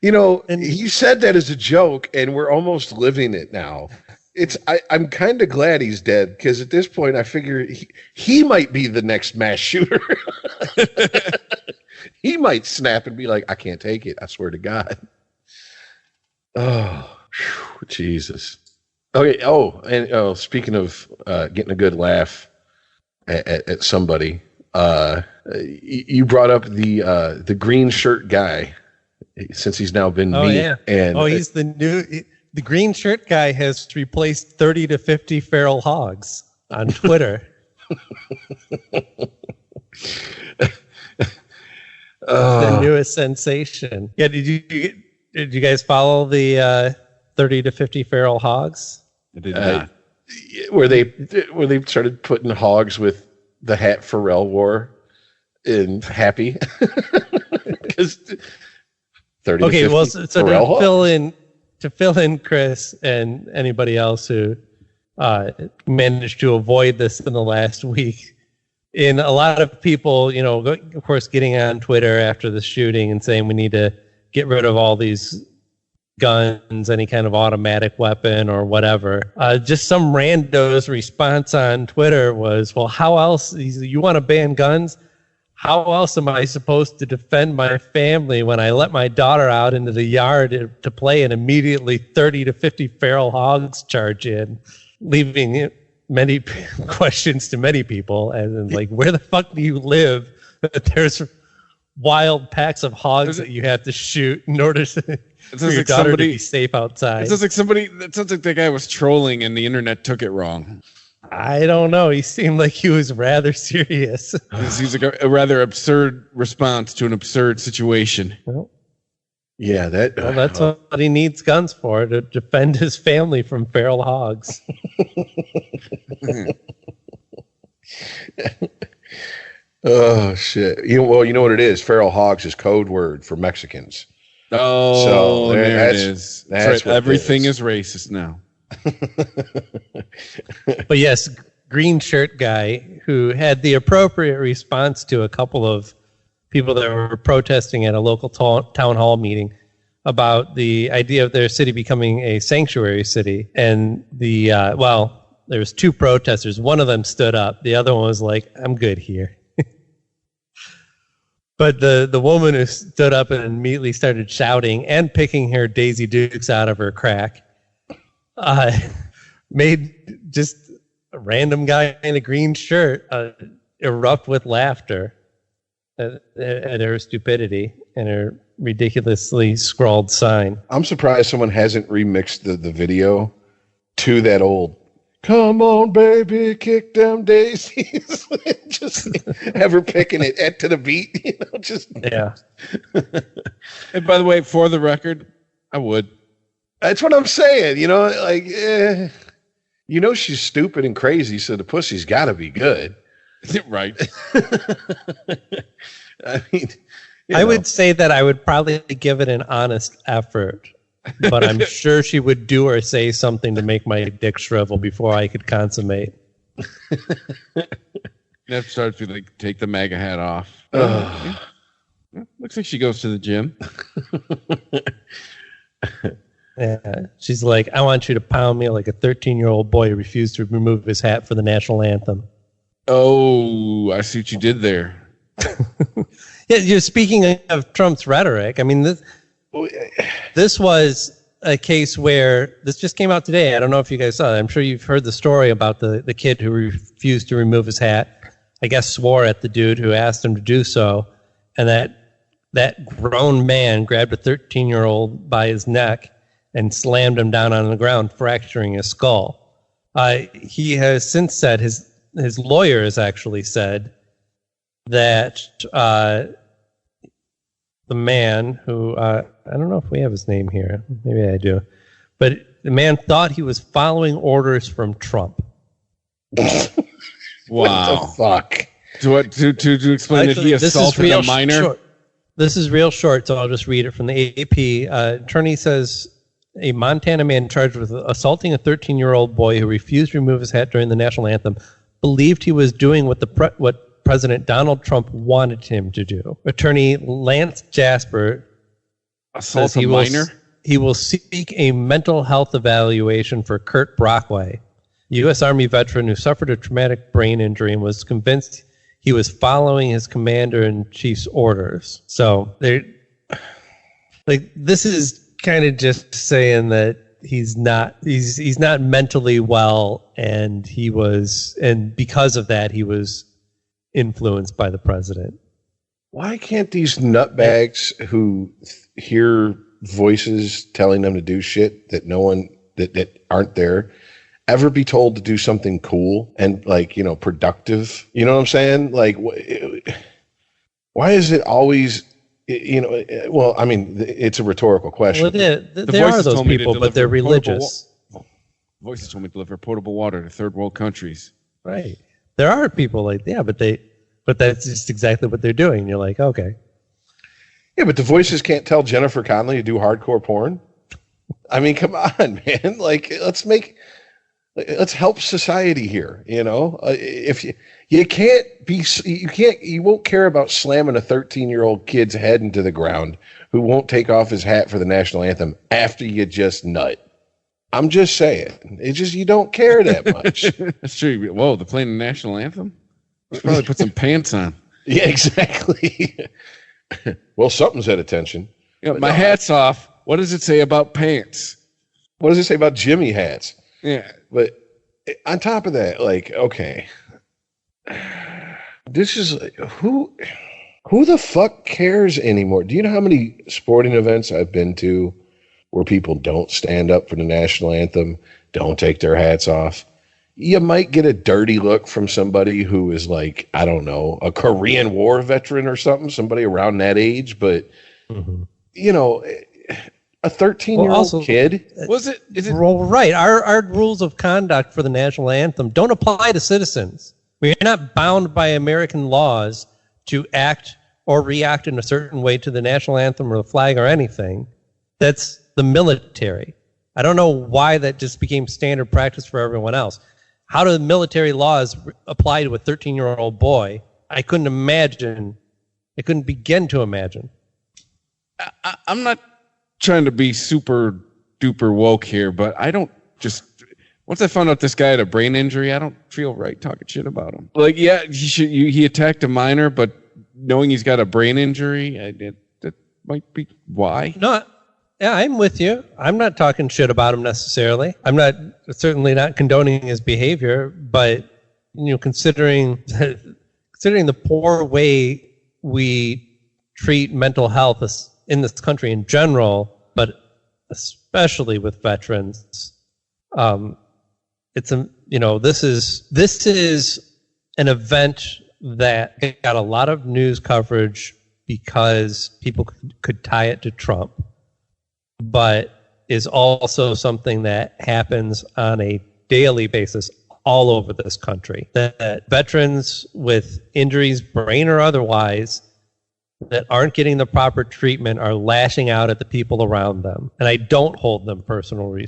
[SPEAKER 13] He said that as a joke, and we're almost living it now. I'm kind of glad he's dead, because at this point, I figure he might be the next mass shooter. He might snap and be like, "I can't take it. I swear to God." Oh, whew, Jesus. Okay. Oh, and speaking of getting a good laugh at somebody, you brought up the green shirt guy, since he's now been me.
[SPEAKER 12] Yeah.
[SPEAKER 13] And
[SPEAKER 12] he's the new. The green shirt guy has replaced 30 to 50 feral hogs on Twitter. The newest sensation. Yeah, did you guys follow the 30 to 50 feral hogs?
[SPEAKER 11] I did not.
[SPEAKER 13] Where they started putting hogs with the hat Pharrell wore in Happy. Because 30
[SPEAKER 12] okay,
[SPEAKER 13] to 50
[SPEAKER 12] well, so to fill in Chris and anybody else who managed to avoid this in the last week. In a lot of people, of course, getting on Twitter after the shooting and saying we need to get rid of all these guns, any kind of automatic weapon or whatever. Just some rando's response on Twitter was, well, how else? You want to ban guns? How else am I supposed to defend my family when I let my daughter out into the yard to play and immediately 30 to 50 feral hogs charge in, leaving many questions to many people? And like, where the fuck do you live that there's wild packs of hogs that you have to shoot in order for your daughter to be safe outside?
[SPEAKER 11] It sounds like that guy was trolling and the internet took it wrong.
[SPEAKER 12] I don't know. He seemed like he was rather serious.
[SPEAKER 11] It seems like a rather absurd response to an absurd situation.
[SPEAKER 12] Well,
[SPEAKER 13] yeah,
[SPEAKER 12] that's what he needs guns for, to defend his family from feral hogs.
[SPEAKER 13] Oh shit! You know what it is? Feral hogs is code word for Mexicans.
[SPEAKER 11] Oh, so there it is. That's right. Everything is racist now.
[SPEAKER 12] But yes, green shirt guy who had the appropriate response to a couple of people that were protesting at a local town hall meeting about the idea of their city becoming a sanctuary city. And there was two protesters. One of them stood up. The other one was like, I'm good here. But the woman who stood up and immediately started shouting and picking her Daisy Dukes out of her crack made just a random guy in a green shirt erupt with laughter at her stupidity and her ridiculously scrawled sign.
[SPEAKER 13] I'm surprised someone hasn't remixed the video to that old "Come on, baby, kick them daisies." Just have her picking it to the beat,
[SPEAKER 12] Yeah.
[SPEAKER 11] And by the way, for the record, I would.
[SPEAKER 13] That's what I'm saying. She's stupid and crazy, so the pussy's got to be good.
[SPEAKER 11] Right.
[SPEAKER 13] I mean,
[SPEAKER 12] I would say that I would probably give it an honest effort, but I'm sure she would do or say something to make my dick shrivel before I could consummate.
[SPEAKER 11] That starts to take the MAGA hat off. Looks like she goes to the gym.
[SPEAKER 12] Yeah, she's like, I want you to pound me like a 13-year-old boy who refused to remove his hat for the national anthem.
[SPEAKER 11] Oh, I see what you did there.
[SPEAKER 12] Yeah, you're speaking of Trump's rhetoric. I mean, this was a case where this just came out today. I don't know if you guys saw it. I'm sure you've heard the story about the kid who refused to remove his hat. I guess swore at the dude who asked him to do so, and that grown man grabbed a 13-year-old by his neck and slammed him down on the ground, fracturing his skull. He has since said, his lawyer has actually said that the man who, I don't know if we have his name here, maybe I do, but the man thought he was following orders from Trump.
[SPEAKER 11] Wow.
[SPEAKER 13] What the fuck?
[SPEAKER 11] To explain that he assaulted a minor?
[SPEAKER 12] Short. This is real short, so I'll just read it from the AP. Attorney says, a Montana man charged with assaulting a 13-year-old boy who refused to remove his hat during the national anthem believed he was doing what President Donald Trump wanted him to do. Attorney Lance Jasper
[SPEAKER 11] says he
[SPEAKER 12] will seek a mental health evaluation for Kurt Brockway, U.S. Army veteran who suffered a traumatic brain injury and was convinced he was following his commander-in-chief's orders. So this is kind of just saying that he's not mentally well, and because of that he was influenced by the president.
[SPEAKER 13] Why can't these nutbags who hear voices telling them to do shit that no one that aren't there ever be told to do something cool and productive? You know what I'm saying? Like, why is it always? Well, I mean, it's a rhetorical question.
[SPEAKER 12] Well, there are those people, but they're religious.
[SPEAKER 11] Voices told me to deliver potable water to third world countries.
[SPEAKER 12] Right. There are people but that's just exactly what they're doing. You're like, okay.
[SPEAKER 13] Yeah, but the voices can't tell Jennifer Connelly to do hardcore porn. I mean, come on, man. Like, let's make let's help society here. If you won't care about slamming a 13-year-old kid's head into the ground who won't take off his hat for the national anthem after you just nut. I'm just saying, it's just you don't care that much.
[SPEAKER 11] That's true. Whoa, they're playing the national anthem. Let's probably put some pants on.
[SPEAKER 13] Yeah, exactly. Well, something's at attention.
[SPEAKER 11] My hat's off. What does it say about pants?
[SPEAKER 13] What does it say about Jimmy hats?
[SPEAKER 11] Yeah.
[SPEAKER 13] But on top of that, okay, this is who the fuck cares anymore? Do you know how many sporting events I've been to where people don't stand up for the national anthem, don't take their hats off? You might get a dirty look from somebody who is I don't know, a Korean War veteran or something, somebody around that age, but a 13-year-old kid.
[SPEAKER 11] Is it?
[SPEAKER 12] Well, right. Our rules of conduct for the national anthem don't apply to citizens. We are not bound by American laws to act or react in a certain way to the national anthem or the flag or anything. That's the military. I don't know why that just became standard practice for everyone else. How do the military laws apply to a 13-year-old boy? I couldn't imagine. I couldn't begin to imagine.
[SPEAKER 11] I'm not trying to be super duper woke here, but I don't once I found out this guy had a brain injury, I don't feel right talking shit about him. He attacked a minor, but knowing he's got a brain injury, that might be why.
[SPEAKER 12] No, yeah, I'm with you. I'm not talking shit about him necessarily. I'm certainly not condoning his behavior, but considering the poor way we treat mental health in this country in general, but especially with veterans, this is an event that got a lot of news coverage because people could tie it to Trump, but is also something that happens on a daily basis all over this country. That veterans with injuries, brain or otherwise, that aren't getting the proper treatment are lashing out at the people around them, and I don't hold them personally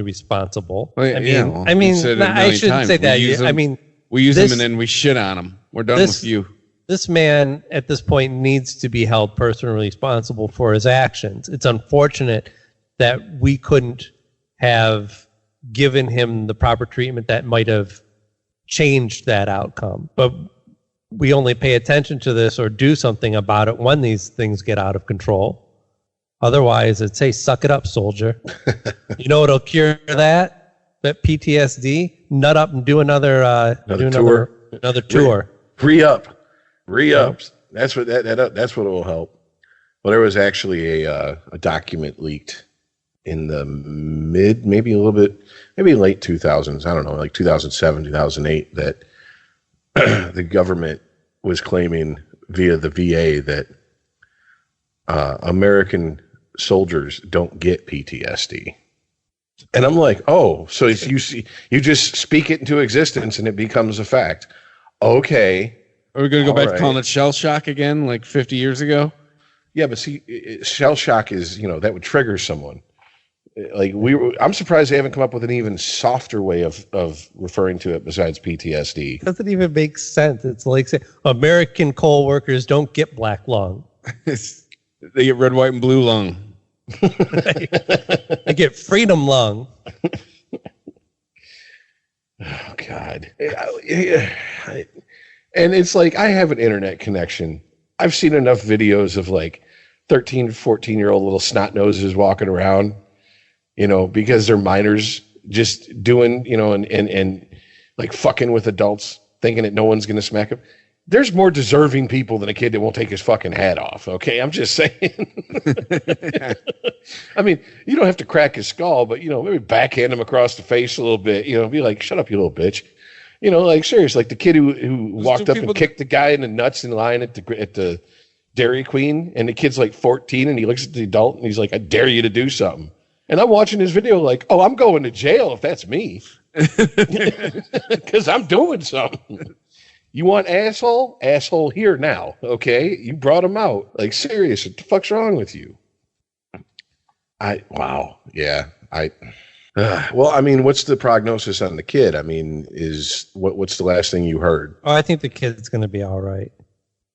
[SPEAKER 12] responsible.
[SPEAKER 11] I shouldn't say that. We use them and then we shit on them. We're done with you.
[SPEAKER 12] This man at this point needs to be held personally responsible for his actions. It's unfortunate that we couldn't have given him the proper treatment that might have changed that outcome, but we only pay attention to this or do something about it when these things get out of control. Otherwise, it'd say, suck it up, soldier. You know what'll cure that PTSD? Nut up and do another tour. Another tour.
[SPEAKER 13] Re-up. That's what that's what will help. Well, there was actually a document leaked in the maybe late 2000s. I don't know, like 2007, 2008, that the government was claiming via the VA that American soldiers don't get PTSD. And I'm like, oh, so if you just speak it into existence and it becomes a fact. Okay.
[SPEAKER 11] Are we going to go back to calling it shell shock again, like 50 years ago?
[SPEAKER 13] Yeah, but see, shell shock is, that would trigger someone. Like I'm surprised they haven't come up with an even softer way of referring to it besides PTSD.
[SPEAKER 12] It doesn't even make sense. It's like saying American coal workers don't get black lung.
[SPEAKER 11] They get red, white, and blue lung.
[SPEAKER 12] They get freedom lung.
[SPEAKER 13] Oh, God. And it's like, I have an internet connection. I've seen enough videos of like 13, 14-year-old little snot noses walking around, because they're minors just doing, and like fucking with adults, thinking that no one's going to smack them. There's more deserving people than a kid that won't take his fucking hat off. Okay. I'm just saying. I mean, you don't have to crack his skull, but, maybe backhand him across the face a little bit, be like, shut up, you little bitch. Like serious, like the kid who walked up and kicked the guy in the nuts in line at the Dairy Queen, and the kid's like 14 and he looks at the adult and he's like, I dare you to do something. And I'm watching his video like, oh, I'm going to jail if that's me. Because I'm doing something. You want asshole? Asshole here now, okay? You brought him out. Like, serious, what the fuck's wrong with you? Wow. Yeah. Well, I mean, what's the prognosis on the kid? I mean, what's the last thing you heard?
[SPEAKER 12] Oh, I think the kid's going to be all right.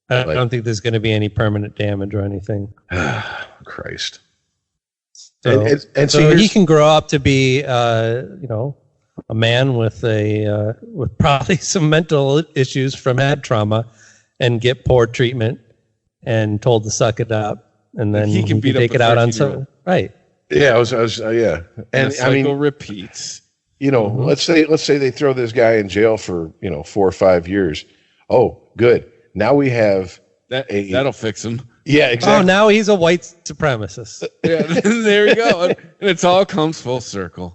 [SPEAKER 12] I don't think there's going to be any permanent damage or anything.
[SPEAKER 13] Christ.
[SPEAKER 12] So, so he can grow up to be, a man with with probably some mental issues from head trauma, and get poor treatment and told to suck it up, and then he can take it out on some right.
[SPEAKER 13] Yeah, I was yeah, and
[SPEAKER 11] the cycle repeats.
[SPEAKER 13] Let's say they throw this guy in jail for 4 or 5 years. Oh, good. Now we have
[SPEAKER 11] that'll fix him.
[SPEAKER 13] Yeah, exactly.
[SPEAKER 12] Oh, now he's a white supremacist.
[SPEAKER 11] Yeah, there you go, and it all comes full circle.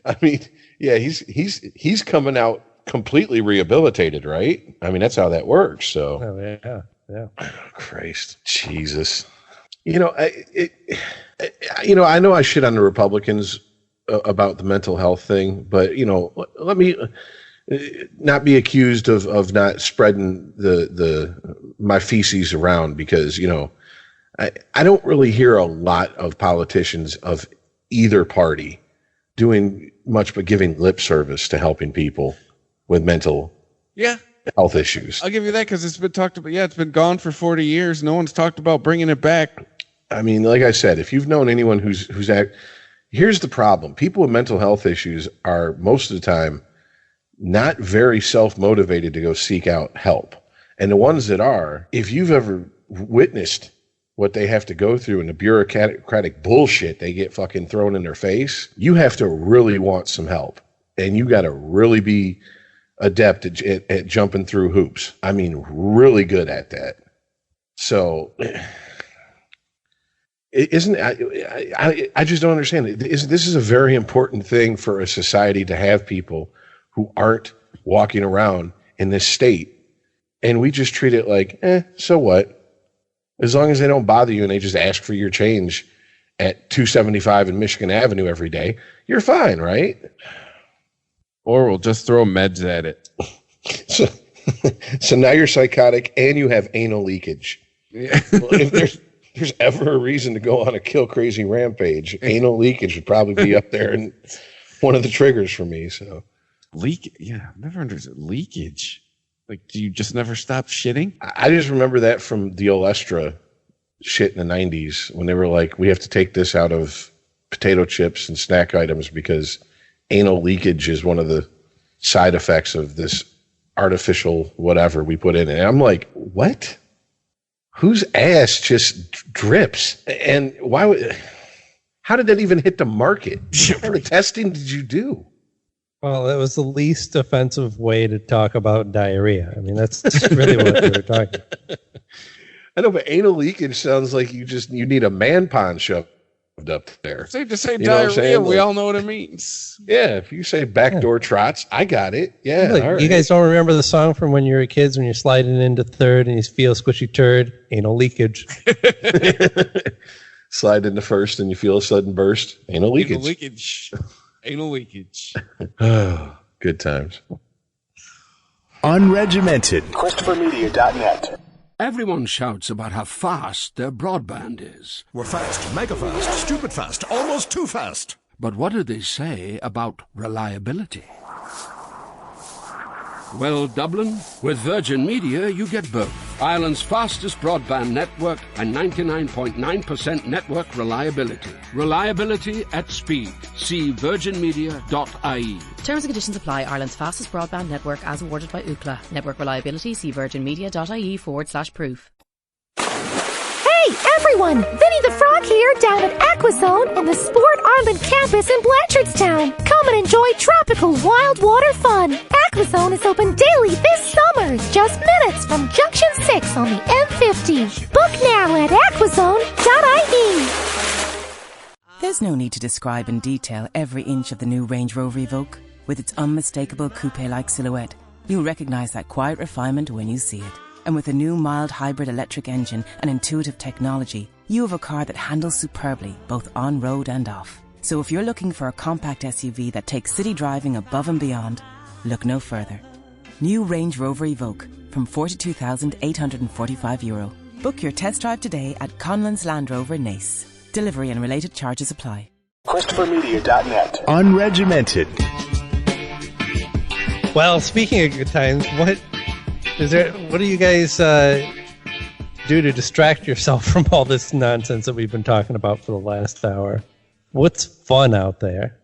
[SPEAKER 13] I mean, yeah, he's coming out completely rheabilitated, right? I mean, that's how that works. So,
[SPEAKER 12] yeah. Oh,
[SPEAKER 13] Christ, Jesus. I know I shit on the Republicans about the mental health thing, but let me not be accused of not spreading my feces around, because I don't really hear a lot of politicians of either party doing much but giving lip service to helping people with mental health issues.
[SPEAKER 11] I'll give you that, because it's been talked about. Yeah, it's been gone for 40 years. No one's talked about bringing it back.
[SPEAKER 13] I mean, like I said, if you've known anyone here's the problem. People with mental health issues are most of the time not very self-motivated to go seek out help. And the ones that are, if you've ever witnessed what they have to go through and the bureaucratic bullshit they get fucking thrown in their face, you have to really want some help. And you got to really be adept at jumping through hoops. I mean, really good at that. So I just don't understand it. This is a very important thing for a society to have people who aren't walking around in this state. And we just treat it like, so what? As long as they don't bother you and they just ask for your change at 275 in Michigan Avenue every day, you're fine, right?
[SPEAKER 11] Or we'll just throw meds at it.
[SPEAKER 13] So now you're psychotic and you have anal leakage.
[SPEAKER 11] Yeah.
[SPEAKER 13] Well, if there's ever a reason to go on a kill crazy rampage, anal leakage would probably be up there and one of the triggers for me. So
[SPEAKER 11] I've never understood leakage. Like, do you just never stop shitting?
[SPEAKER 13] I just remember that from the Olestra shit in the 90s when they were like, we have to take this out of potato chips and snack items because anal leakage is one of the side effects of this artificial whatever we put in it. And I'm like, what? Whose ass just drips? And how did that even hit the market? What kind of testing did you do?
[SPEAKER 12] Well, it was the least offensive way to talk about diarrhea. I mean, that's really what they were talking about.
[SPEAKER 13] I know, but anal leakage sounds like you need a man pond shoved up there.
[SPEAKER 11] Safe to say diarrhea, we all know what it means.
[SPEAKER 13] Yeah, if you say backdoor trots, I got it. Yeah.
[SPEAKER 12] Like,
[SPEAKER 13] all right.
[SPEAKER 12] You guys don't remember the song from when you were kids when you're sliding into third and you feel squishy turd? Anal leakage.
[SPEAKER 13] Slide into first and you feel a sudden burst. Anal leakage.
[SPEAKER 11] Anal leakage. Anal leakage.
[SPEAKER 13] Oh, good times.
[SPEAKER 6] Unregimented. ChristopherMedia.net.
[SPEAKER 14] Everyone shouts about how fast their broadband is.
[SPEAKER 15] We're fast, mega fast, stupid fast, almost too fast.
[SPEAKER 14] But what do they say about reliability? Well, Dublin, with Virgin Media, you get both. Ireland's fastest broadband network and 99.9% network reliability. Reliability at speed. See virginmedia.ie.
[SPEAKER 16] Terms and conditions apply. Ireland's fastest broadband network as awarded by Ookla. Network reliability. See virginmedia.ie/proof.
[SPEAKER 21] Hey, everyone! Vinny the Frog here down at Aquazone in the Sport Ireland campus in Blanchardstown. Come and enjoy tropical wild water fun. Aquazone is open daily this summer, just minutes from Junction 6 on the M50. Book now at aquazone.ie.
[SPEAKER 16] There's no need to describe in detail every inch of the new Range Rover Evoque. With its unmistakable coupe-like silhouette, you'll recognize that quiet refinement when you see it. And with a new mild hybrid electric engine and intuitive technology, you have a car that handles superbly, both on-road and off. So if you're looking for a compact SUV that takes city driving above and beyond, look no further. New Range Rover Evoque from €42,845. Book your test drive today at Conlon's Land Rover Nace. Delivery and related charges apply.
[SPEAKER 6] ChristopherMedia.net.
[SPEAKER 15] Unregimented.
[SPEAKER 12] Well, speaking of good times, what do you guys do to distract yourself from all this nonsense that we've been talking about for the last hour? What's fun out there?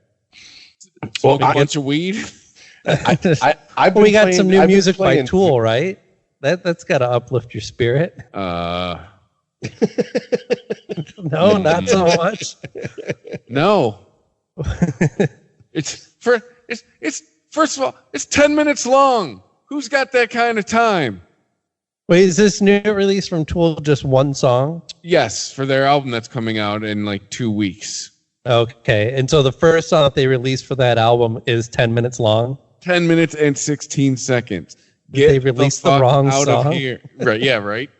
[SPEAKER 11] Well, a bunch of weed.
[SPEAKER 12] We got some new music by Tool, right? That's got to uplift your spirit.
[SPEAKER 11] No,
[SPEAKER 12] not so much.
[SPEAKER 11] No. It's first of all, it's 10 minutes long. Who's got that kind of time?
[SPEAKER 12] Wait, is this new release from Tool just one song?
[SPEAKER 11] Yes, for their album that's coming out in like 2 weeks.
[SPEAKER 12] Okay, and so the first song that they released for that album is 10 minutes long?
[SPEAKER 11] 10 minutes and 16 seconds.
[SPEAKER 12] They released the wrong
[SPEAKER 11] out
[SPEAKER 12] song?
[SPEAKER 11] Of here. Right, yeah, right.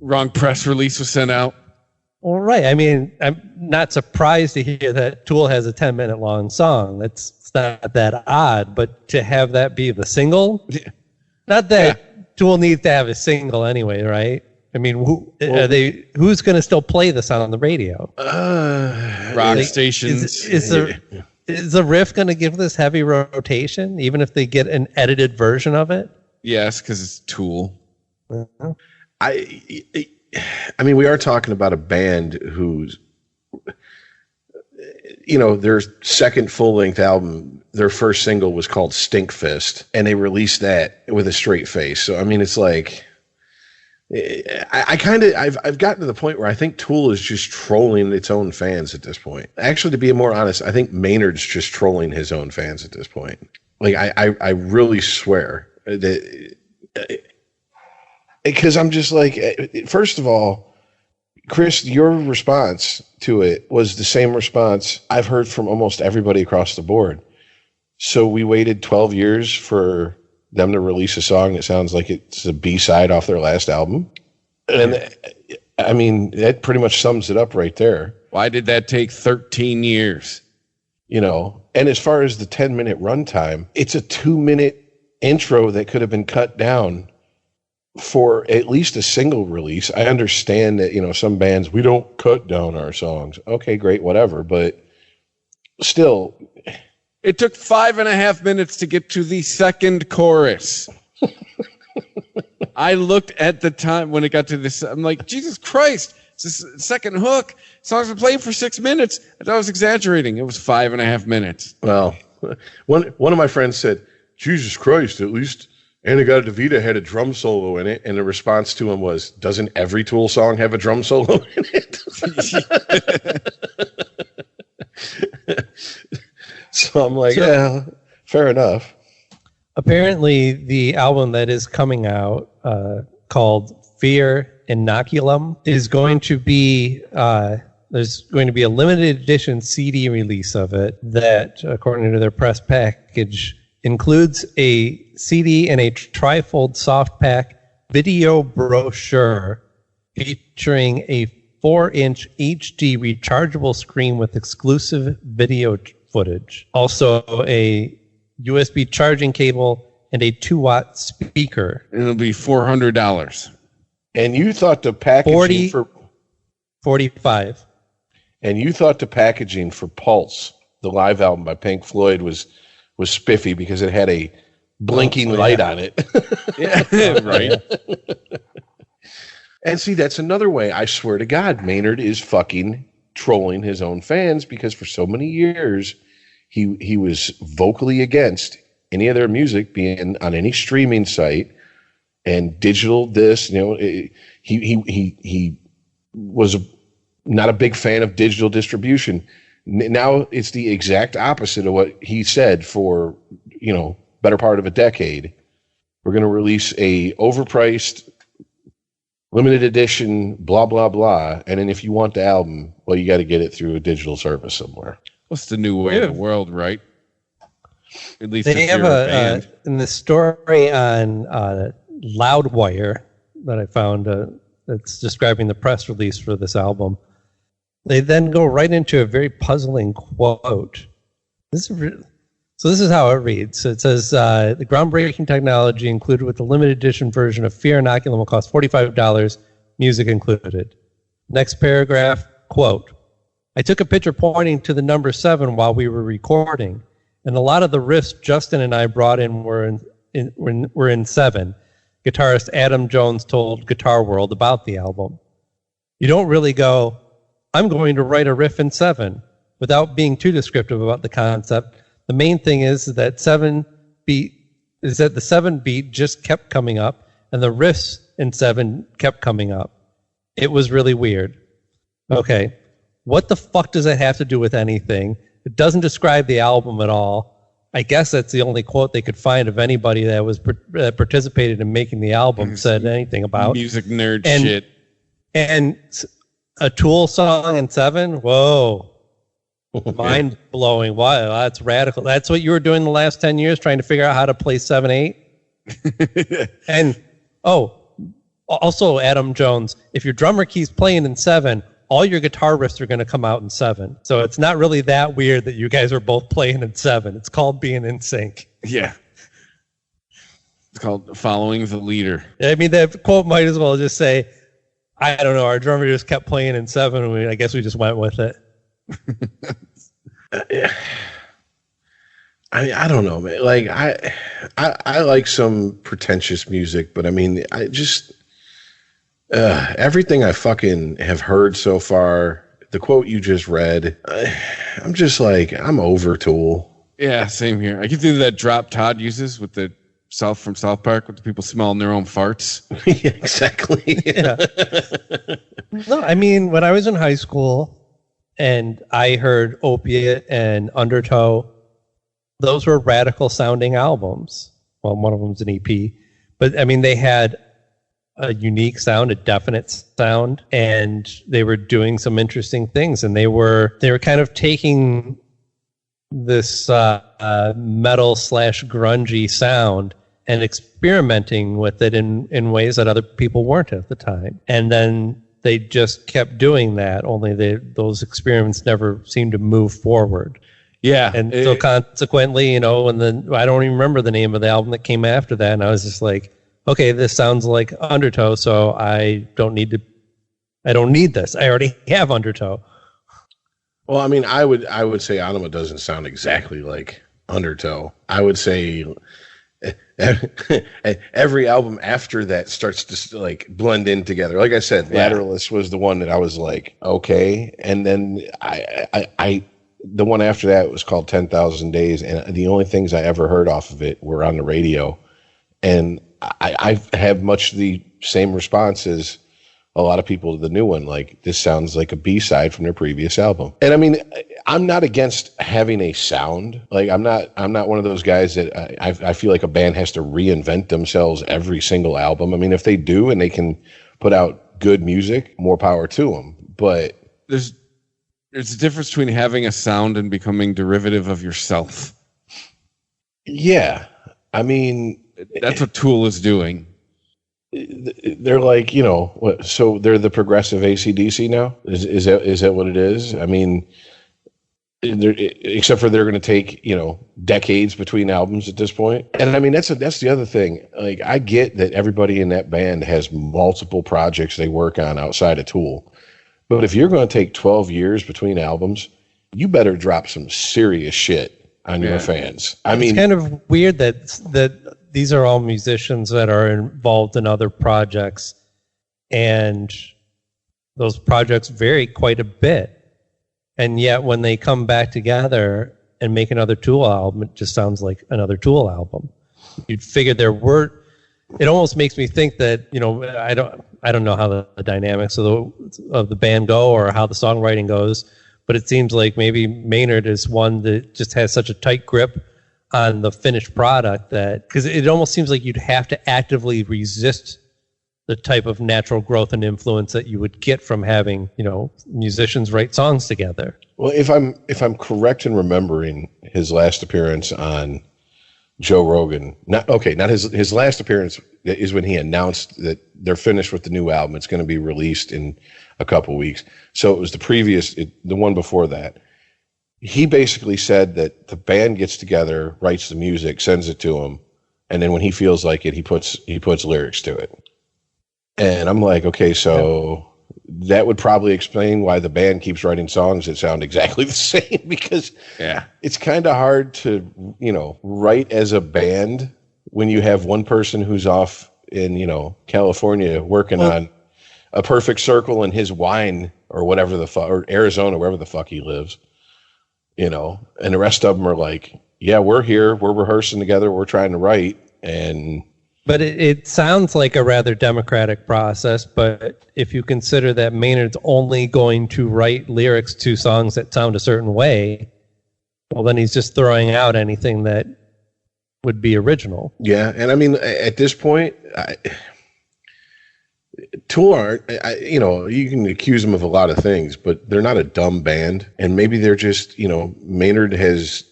[SPEAKER 11] Wrong press release was sent out.
[SPEAKER 12] Well, right. I mean, I'm not surprised to hear that Tool has a 10-minute long song. It's not that odd, but to have that be the single? Yeah. Not that Tool needs to have a single anyway, right? I mean, who's going to still play this on the radio?
[SPEAKER 11] Rock stations.
[SPEAKER 12] Is the riff going to give this heavy rotation, even if they get an edited version of it?
[SPEAKER 11] Yes, because it's Tool.
[SPEAKER 13] I mean, we are talking about a band who's, their second full-length album, their first single was called Stink Fist, and they released that with a straight face. So, I mean, it's like, I've gotten to the point where I think Tool is just trolling its own fans at this point. Actually, to be more honest, I think Maynard's just trolling his own fans at this point. Like, I really swear that... Because I'm just like, first of all, Chris, your response to it was the same response I've heard from almost everybody across the board. So we waited 12 years for them to release a song that sounds like it's a B-side off their last album. And I mean, that pretty much sums it up right there.
[SPEAKER 11] Why did that take 13 years?
[SPEAKER 13] And as far as the 10-minute runtime, it's a 2-minute intro that could have been cut down for at least a single release. I understand that, some bands, we don't cut down our songs. Okay, great, whatever. But still,
[SPEAKER 11] it took 5.5 minutes to get to the second chorus. I looked at the time when it got to this. I'm like, Jesus Christ, it's the second hook. Songs been playing for 6 minutes. I thought I was exaggerating. It was 5.5 minutes.
[SPEAKER 13] Well, one of my friends said, Jesus Christ, at least In-A-Gadda-Da-Vida had a drum solo in it, and the response to him was, doesn't every Tool song have a drum solo in it? So I'm like, yeah, fair enough.
[SPEAKER 12] Apparently, the album that is coming out, called Fear Inoculum, is going to be, there's going to be a limited edition CD release of it that, according to their press package, includes a CD and a trifold soft pack video brochure featuring a 4-inch HD rechargeable screen with exclusive video footage. Also a USB charging cable and a 2-watt speaker.
[SPEAKER 11] It'll be $400.
[SPEAKER 13] And you thought the packaging for
[SPEAKER 12] $45.
[SPEAKER 13] And you thought the packaging for Pulse, the live album by Pink Floyd, was spiffy because it had a blinking light on it.
[SPEAKER 11] Yeah, right.
[SPEAKER 13] And see, that's another way. I swear to God, Maynard is fucking trolling his own fans because for so many years he was vocally against any of their music being on any streaming site and digital this. He was not a big fan of digital distribution. Now it's the exact opposite of what he said for, better part of a decade. We're going to release a overpriced, limited edition, blah, blah, blah. And then if you want the album, well, you got to get it through a digital service somewhere.
[SPEAKER 11] What's the new way of the world, right? At least
[SPEAKER 12] they have in the story on Loudwire that I found that's describing the press release for this album. They then go right into a very puzzling quote. This is how it reads. It says, the groundbreaking technology included with the limited edition version of Fear Inoculum will cost $45, music included. Next paragraph, quote, I took a picture pointing to the number 7 while we were recording, and a lot of the riffs Justin and I brought in were in 7. Guitarist Adam Jones told Guitar World about the album. You don't really go, I'm going to write a riff in 7, without being too descriptive about the concept. The main thing is that the 7 beat just kept coming up, and the riffs in 7 kept coming up. It was really weird. Okay, what the fuck does that have to do with anything? It doesn't describe the album at all. I guess that's the only quote they could find of anybody that was participated in making the album said anything about
[SPEAKER 11] music nerd shit.
[SPEAKER 12] And a Tool song in 7? Whoa. Mind blowing. Wow, that's radical. That's what you were doing the last 10 years, trying to figure out how to play 7/8? And, also Adam Jones, if your drummer keeps playing in 7, all your guitar riffs are going to come out in 7. So it's not really that weird that you guys are both playing in 7. It's called being in sync.
[SPEAKER 11] Yeah. It's called following the leader.
[SPEAKER 12] I mean, that quote might as well just say, I don't know, our drummer just kept playing in 7, and I guess we just went with it.
[SPEAKER 13] I don't know, man. Like, I like some pretentious music, but I mean, I just... everything I fucking have heard so far, the quote you just read, I'm just like, I'm over Tool.
[SPEAKER 11] Yeah, same here. I can do that drop Todd uses with the from South Park with the people smelling their own farts.
[SPEAKER 13] Yeah, exactly.
[SPEAKER 12] Yeah. No, I mean, when I was in high school and I heard Opiate and Undertow, those were radical sounding albums. Well, one of them's an EP, but I mean, they had a unique sound, a definite sound, and they were doing some interesting things. And they were kind of taking this metal / grungy sound and experimenting with it in ways that other people weren't at the time. And then they just kept doing that, only those experiments never seemed to move forward.
[SPEAKER 11] Yeah.
[SPEAKER 12] And so consequently, and then I don't even remember the name of the album that came after that, and I was just like, okay, this sounds like Undertow, so I don't need this. I already have Undertow.
[SPEAKER 13] Well, I mean, I would say Anima doesn't sound exactly like Undertow. I would say every album after that starts to like blend in together. Like I said, Lateralus was the one that I was like, okay, and then I the one after that was called 10,000 Days, and the only things I ever heard off of it were on the radio, and I have much the same response as a lot of people to the new one. Like, this sounds like a B-side from their previous album. And I mean, I'm not against having a sound. Like, I'm not one of those guys that I feel like a band has to reinvent themselves every single album. I mean, if they do and they can put out good music, more power to them. But
[SPEAKER 11] there's a difference between having a sound and becoming derivative of yourself.
[SPEAKER 13] Yeah. I mean,
[SPEAKER 11] that's what Tool is doing.
[SPEAKER 13] They're like, so they're the progressive AC/DC now? Is that what it is? I mean, except for they're going to take, decades between albums at this point. And I mean, that's the other thing. Like, I get that everybody in that band has multiple projects they work on outside of Tool. But if you're going to take 12 years between albums, you better drop some serious shit on your fans. I mean,
[SPEAKER 12] it's kind of weird that these are all musicians that are involved in other projects, and those projects vary quite a bit. And yet when they come back together and make another Tool album, it just sounds like another Tool album. You'd figure it almost makes me think that, I don't know how the dynamics of the band go or how the songwriting goes, but it seems like maybe Maynard is one that just has such a tight grip on the finished product because it almost seems like you'd have to actively resist the type of natural growth and influence that you would get from having, musicians write songs together.
[SPEAKER 13] Well, if I'm correct in remembering his last appearance on Joe Rogan, not his last appearance is when he announced that they're finished with the new album. It's going to be released in a couple weeks. So it was the one before that. He basically said that the band gets together, writes the music, sends it to him, and then when he feels like it, he puts lyrics to it. And I'm like, okay, so that would probably explain why the band keeps writing songs that sound exactly the same, because it's kind of hard to, write as a band when you have one person who's off in, California working on A Perfect Circle and his wine or whatever the fuck, or Arizona, wherever the fuck he lives, and the rest of them are like, yeah, we're here, we're rehearsing together, we're trying to write.
[SPEAKER 12] But it sounds like a rather democratic process, but if you consider that Maynard's only going to write lyrics to songs that sound a certain way, well, then he's just throwing out anything that would be original.
[SPEAKER 13] Yeah, and I mean, at this point, Tool aren't, you can accuse them of a lot of things, but they're not a dumb band, and maybe they're just, Maynard has,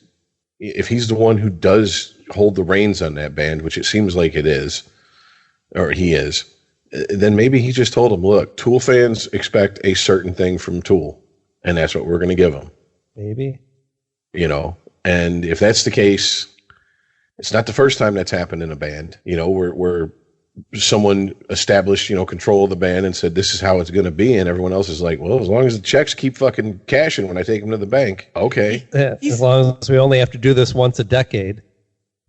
[SPEAKER 13] if he's the one who does hold the reins on that band, which it seems like it is, or he is, then maybe he just told them, look, Tool fans expect a certain thing from Tool, and that's what we're going to give them.
[SPEAKER 12] Maybe.
[SPEAKER 13] And if that's the case, it's not the first time that's happened in a band, where someone established, control of the band and said, this is how it's going to be. And everyone else is like, well, as long as the checks keep fucking cashing when I take them to the bank. Okay.
[SPEAKER 12] Yeah, as long as we only have to do this once a decade.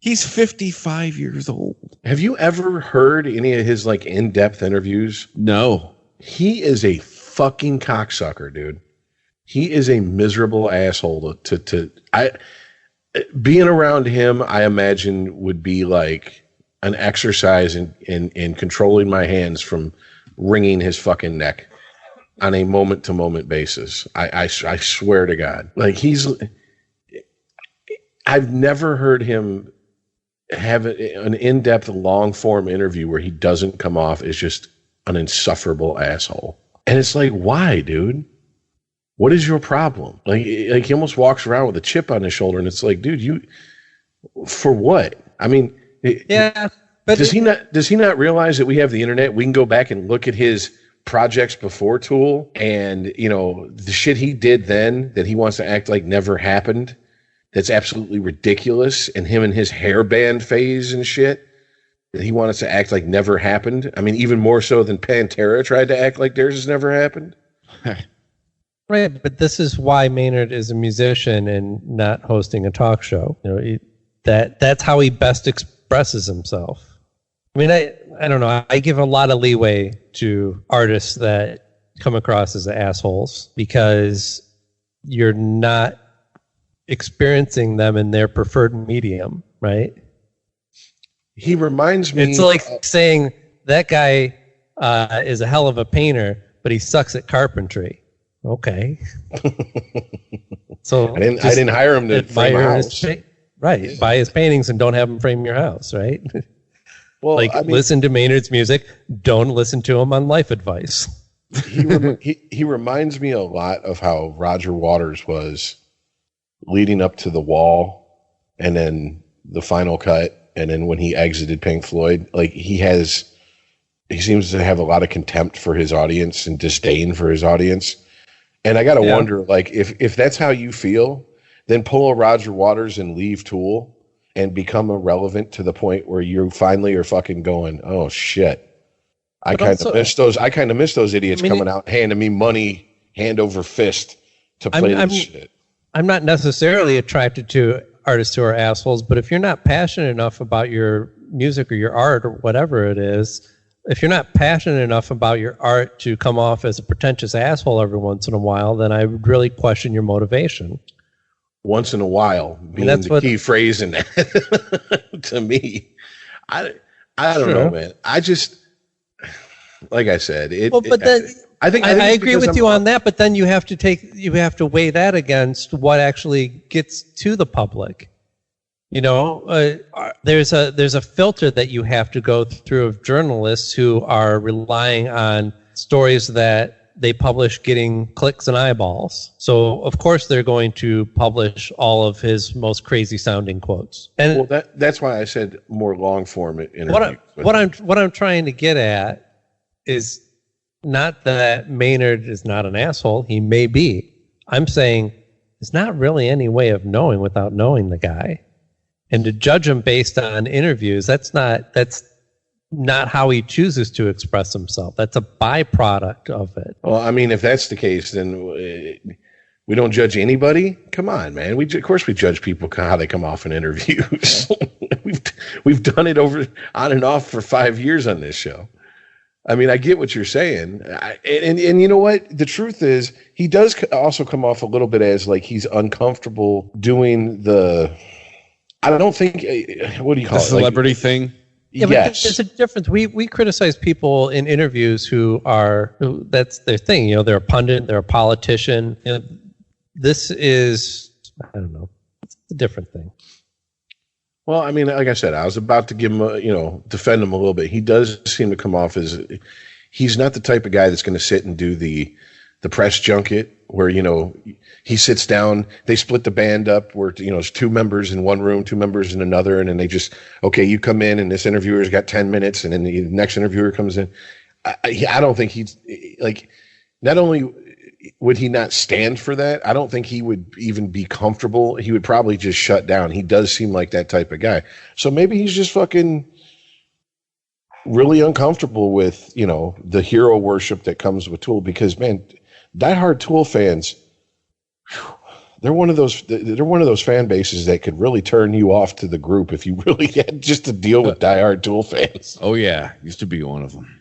[SPEAKER 11] He's 55 years old.
[SPEAKER 13] Have you ever heard any of his in-depth interviews?
[SPEAKER 11] No.
[SPEAKER 13] He is a fucking cocksucker, dude. He is a miserable asshole being around him, I imagine, would be like an exercise in controlling my hands from wringing his fucking neck on a moment-to-moment basis. I swear to God. I've never heard him have an in-depth, long-form interview where he doesn't come off as just an insufferable asshole. And it's like, why, dude? What is your problem? He almost walks around with a chip on his shoulder, and it's like, dude, for what? I mean,
[SPEAKER 12] yeah, but
[SPEAKER 13] does he not realize that we have the internet? We can go back and look at his projects before Tool, and the shit he did then that he wants to act like never happened. That's absolutely ridiculous. And him and his hair band phase and shit that he wanted to act like never happened. I mean, even more so than Pantera tried to act like theirs has never happened.
[SPEAKER 12] Right, but this is why Maynard is a musician and not hosting a talk show. That's how he best expresses himself. I mean, I don't know. I give a lot of leeway to artists that come across as assholes because you're not experiencing them in their preferred medium, right?
[SPEAKER 13] He reminds me.
[SPEAKER 12] It's like saying that guy is a hell of a painter, but he sucks at carpentry. Okay. So
[SPEAKER 13] I didn't hire him to frame a house.
[SPEAKER 12] Right. Yeah. Buy his paintings and don't have him frame your house, right?
[SPEAKER 13] Well,
[SPEAKER 12] listen to Maynard's music. Don't listen to him on life advice.
[SPEAKER 13] He reminds me a lot of how Roger Waters was leading up to The Wall and then the final cut. And then when he exited Pink Floyd, he seems to have a lot of contempt for his audience and disdain for his audience. And I got to wonder, if that's how you feel, then pull a Roger Waters and leave Tool and become irrelevant to the point where you finally are fucking going, oh shit. I kind of miss those idiots coming out handing me money hand over fist to play this shit.
[SPEAKER 12] I'm not necessarily attracted to artists who are assholes, but if you're not passionate enough about your music or your art or whatever it is, if you're not passionate enough about your art to come off as a pretentious asshole every once in a while, then I would really question your motivation.
[SPEAKER 13] Once in a while being the key phrase in that to me. I don't know, man. I just, like I said,
[SPEAKER 12] I agree with you on that, but then you have to weigh that against what actually gets to the public. There's a filter that you have to go through of journalists who are relying on stories that they publish getting clicks and eyeballs. So of course they're going to publish all of his most crazy sounding quotes. And
[SPEAKER 13] that's why I said more long form interviews.
[SPEAKER 12] What I'm trying to get at is not that Maynard is not an asshole. He may be. I'm saying there's not really any way of knowing without knowing the guy. And to judge him based on interviews, that's not how he chooses to express himself. That's a byproduct of it.
[SPEAKER 13] Well, I mean, if that's the case, then we don't judge anybody. Come on, man. Of course we judge people how they come off in interviews. we've done it on and off for 5 years on this show. I mean, I get what you're saying. And you know what? The truth is, he does also come off a little bit as like he's uncomfortable doing I don't think, what do you call it?
[SPEAKER 11] The celebrity thing?
[SPEAKER 12] Yeah, but there's a difference. We criticize people in interviews who that's their thing. They're a pundit, they're a politician. This is, I don't know, it's a different thing.
[SPEAKER 13] Well, I mean, like I said, I was about to give him, defend him a little bit. He does seem to come off as he's not the type of guy that's going to sit and do the press junket where, he sits down, they split the band up where, it's 2 members in one room, 2 members in another. And then they just, okay, you come in and this interviewer's got 10 minutes and then the next interviewer comes in. I don't think he's like, not only would he not stand for that, I don't think he would even be comfortable. He would probably just shut down. He does seem like that type of guy. So maybe he's just fucking really uncomfortable with, the hero worship that comes with Tool because, man, diehard Tool fans, they're one of those fan bases that could really turn you off to the group if you really had just to deal with diehard Tool fans.
[SPEAKER 11] Oh yeah, used to be one of them.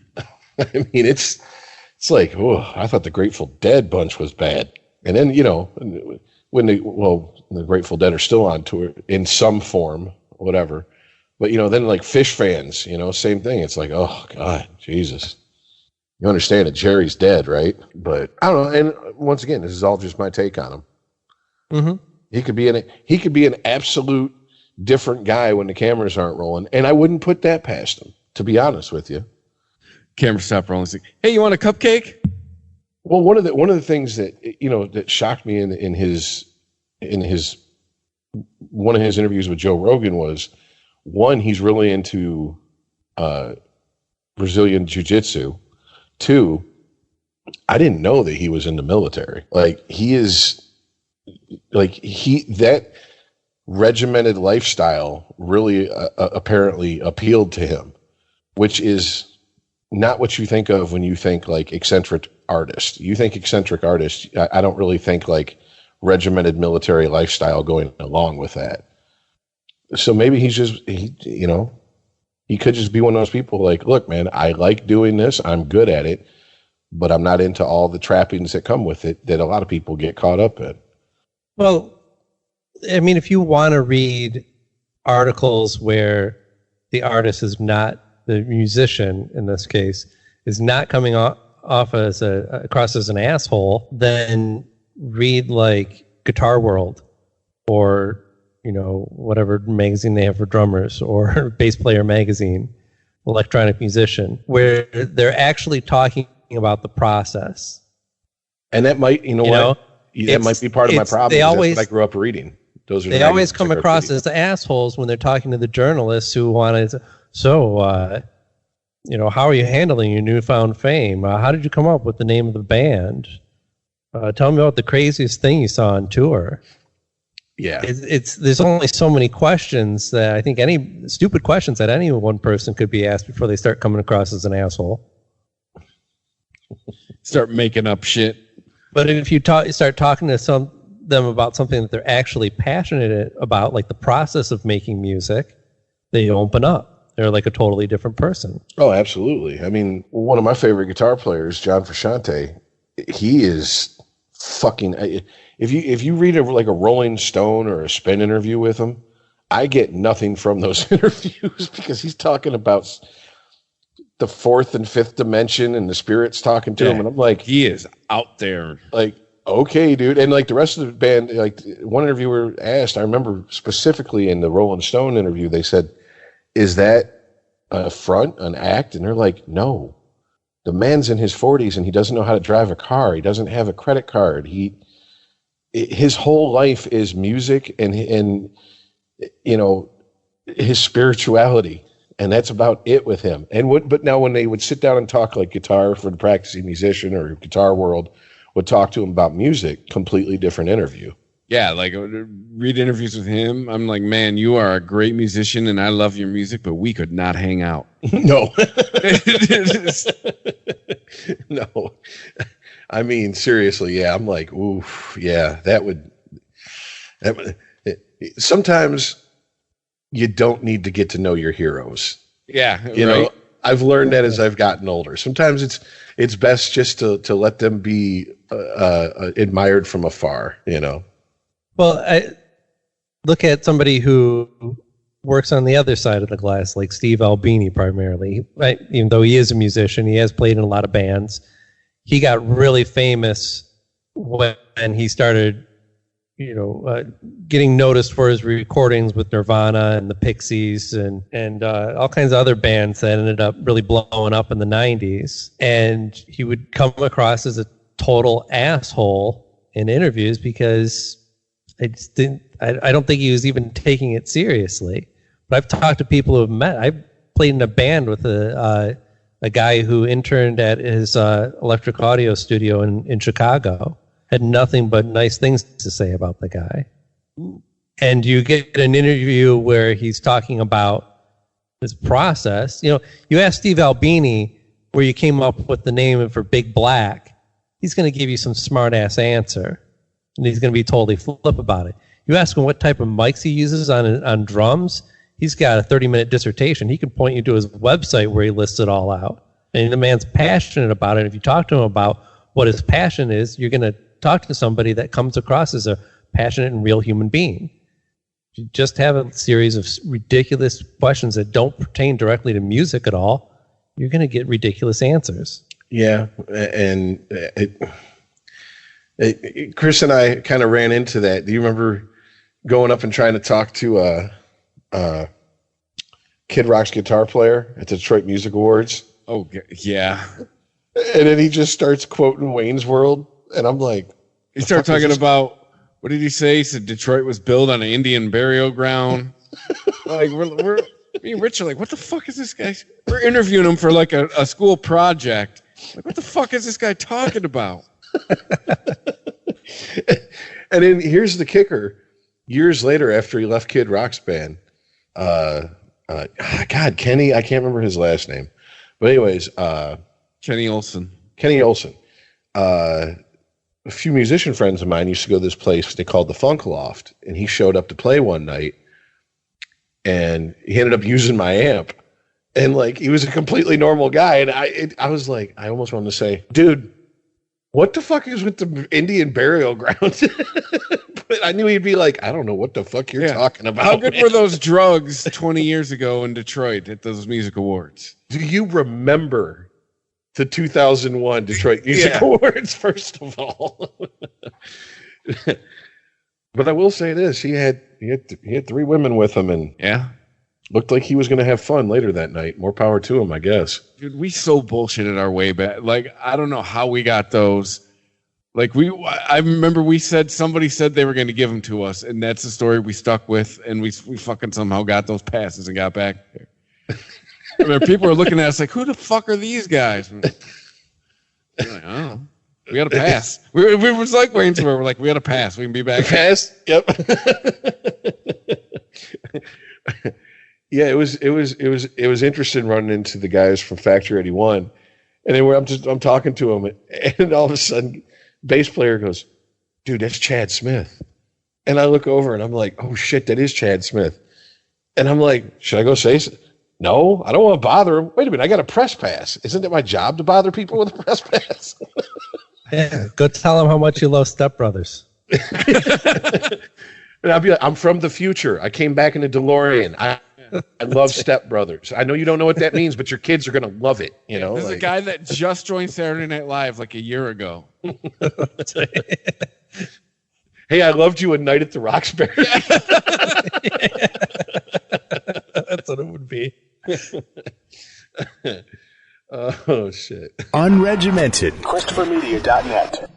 [SPEAKER 13] I mean, it's like, oh, I thought the Grateful Dead bunch was bad, and then when the Grateful Dead are still on tour in some form, whatever. But then like Fish fans, same thing. It's like, oh God, Jesus. You understand that Jerry's dead, right? But I don't know. And once again, this is all just my take on him.
[SPEAKER 12] Mm-hmm.
[SPEAKER 13] He could be an absolute different guy when the cameras aren't rolling, and I wouldn't put that past him, to be honest with you.
[SPEAKER 11] Camera stop rolling. Like, hey, you want a cupcake?
[SPEAKER 13] Well, one of the things that that shocked me in his one of his interviews with Joe Rogan was, one, he's really into Brazilian jiu-jitsu. 2, I didn't know that he was in the military. Like that regimented lifestyle really apparently appealed to him, which is not what you think of when you think like eccentric artist. You think eccentric artist. I don't really think like regimented military lifestyle going along with that. So maybe he could just be one of those people like, look, man, I like doing this. I'm good at it, but I'm not into all the trappings that come with it that a lot of people get caught up in.
[SPEAKER 12] Well, I mean, if you want to read articles where the artist is not, the musician in this case, is not coming off as across as an asshole, then read like Guitar World or whatever magazine they have for drummers, or Bass Player Magazine, Electronic Musician, where they're actually talking about the process.
[SPEAKER 13] And that might, that might be part of my problem. That's what I grew up reading.
[SPEAKER 12] They always come across as assholes when they're talking to the journalists who want to. So, how are you handling your newfound fame? How did you come up with the name of the band? Tell me about the craziest thing you saw on tour.
[SPEAKER 13] Yeah,
[SPEAKER 12] there's only so many questions that I think stupid questions that any one person could be asked before they start coming across as an asshole.
[SPEAKER 11] Start making up shit.
[SPEAKER 12] But if you start talking to them about something that they're actually passionate about, like the process of making music, they open up. They're like a totally different person.
[SPEAKER 13] Oh, absolutely. I mean, one of my favorite guitar players, John Frusciante, he is fucking. If you read a Rolling Stone or a Spin interview with him, I get nothing from those interviews because he's talking about the fourth and fifth dimension and the spirits talking to him, and I'm like,
[SPEAKER 11] he is out there.
[SPEAKER 13] Like, okay, dude. And like the rest of the band, like one interviewer asked, I remember specifically in the Rolling Stone interview, they said, "Is that a front, an act?" And they're like, "No, the man's in his 40s and he doesn't know how to drive a car. He doesn't have a credit card. His whole life is music and his spirituality, and that's about it with him." But now when they would sit down and talk like Guitar for the Practicing Musician or Guitar World would talk to him about music, completely different interview.
[SPEAKER 11] Yeah, like read interviews with him. I'm like, man, you are a great musician and I love your music, but we could not hang out.
[SPEAKER 13] No. No. I mean, seriously, yeah. I'm like, ooh, yeah, that would. Sometimes you don't need to get to know your heroes.
[SPEAKER 11] Yeah,
[SPEAKER 13] you know, I've learned that as I've gotten older. Sometimes it's best just to let them be admired from afar. You know.
[SPEAKER 12] Well, I look at somebody who works on the other side of the glass, like Steve Albini primarily. Right? Even though he is a musician, he has played in a lot of bands. He got really famous when he started, getting noticed for his recordings with Nirvana and the Pixies and all kinds of other bands that ended up really blowing up in the 90s. And he would come across as a total asshole in interviews because I don't think he was even taking it seriously. But I've talked to people who have met. I played in a band with a guy who interned at his Electric Audio studio in Chicago. Had nothing but nice things to say about the guy. And you get an interview where he's talking about his process. You ask Steve Albini where you came up with the name for Big Black. He's going to give you some smart-ass answer. And he's going to be totally flip about it. You ask him what type of mics he uses on drums, he's got a 30-minute dissertation. He can point you to his website where he lists it all out. And the man's passionate about it. If you talk to him about what his passion is, you're going to talk to somebody that comes across as a passionate and real human being. If you just have a series of ridiculous questions that don't pertain directly to music at all, you're going to get ridiculous answers.
[SPEAKER 13] Yeah, and Chris and I kind of ran into that. Do you remember going up and trying to talk to Kid Rock's guitar player at the Detroit Music Awards?
[SPEAKER 11] Oh, yeah.
[SPEAKER 13] And then he just starts quoting Wayne's World, and I'm like...
[SPEAKER 11] He started talking about, what did he say? He said Detroit was built on an Indian burial ground. Like, we're me and Rich are like, what the fuck is this guy? We're interviewing him for like a school project. Like, what the fuck is this guy talking about?
[SPEAKER 13] And then here's the kicker. Years later, after he left Kid Rock's band, God, Kenny, I can't remember his last name. But anyways,
[SPEAKER 11] Kenny Olson.
[SPEAKER 13] A few musician friends of mine used to go to this place they called the Funk Loft, and he showed up to play one night, and he ended up using my amp, and like he was a completely normal guy, and I was like, I almost wanted to say, dude, what the fuck is with the Indian burial ground? But I knew he'd be like, I don't know what the fuck you're talking about.
[SPEAKER 11] How good were those drugs 20 years ago in Detroit at those music awards?
[SPEAKER 13] Do you remember the 2001 Detroit Music Awards, first of all? But I will say this: he had 3 women with him, and looked like he was going to have fun later that night. More power to him, I guess.
[SPEAKER 11] Dude, we so bullshitted our way back. Like, I don't know how we got those. Like, I remember somebody said they were going to give them to us, and that's the story we stuck with, and we fucking somehow got those passes and got back there. I mean, people are looking at us like, who the fuck are these guys? We're like, oh, we got a pass. We was like Waynesboro. We're like, we got a pass. We can be back.
[SPEAKER 13] Pass? Yep. Yeah, it was interesting running into the guys from Factory 81, and then I'm talking to them, and all of a sudden, bass player goes, "Dude, that's Chad Smith," and I look over and I'm like, "Oh shit, that is Chad Smith," and I'm like, "Should I go say so?" No, I don't want to bother him. Wait a minute, I got a press pass. Isn't it my job to bother people with a press pass?
[SPEAKER 12] Yeah, go tell them how much you love Step Brothers.
[SPEAKER 13] And I'll be like, I'm from the future. I came back in a DeLorean. I love Step Brothers. I know you don't know what that means, but your kids are going to love it. You know,
[SPEAKER 11] there's a guy that just joined Saturday Night Live like a year ago.
[SPEAKER 13] Hey, I loved you a Night at the Roxbury.
[SPEAKER 12] That's what it would be.
[SPEAKER 13] Oh, shit.
[SPEAKER 6] Unregimented. ChristopherMedia.net.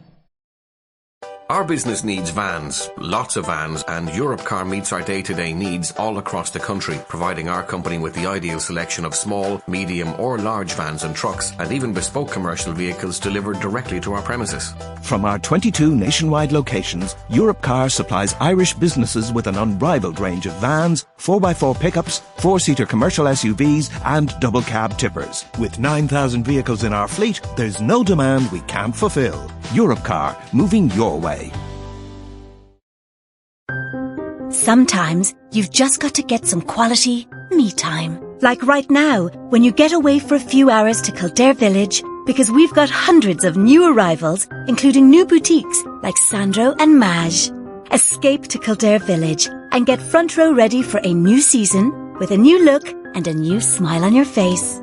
[SPEAKER 17] Our business needs vans, lots of vans, and Europcar meets our day-to-day needs all across the country, providing our company with the ideal selection of small, medium or large vans and trucks, and even bespoke commercial vehicles delivered directly to our premises.
[SPEAKER 18] From our 22 nationwide locations, Europcar supplies Irish businesses with an unrivaled range of vans, 4x4 pickups, 4-seater commercial SUVs and double cab tippers. With 9,000 vehicles in our fleet, there's no demand we can't fulfill. Europcar, moving your way.
[SPEAKER 20] Sometimes you've just got to get some quality me time. Like right now, when you get away for a few hours to Kildare Village, because we've got hundreds of new arrivals, including new boutiques like Sandro and Maj. Escape to Kildare Village and get front row ready for a new season with a new look and a new smile on your face.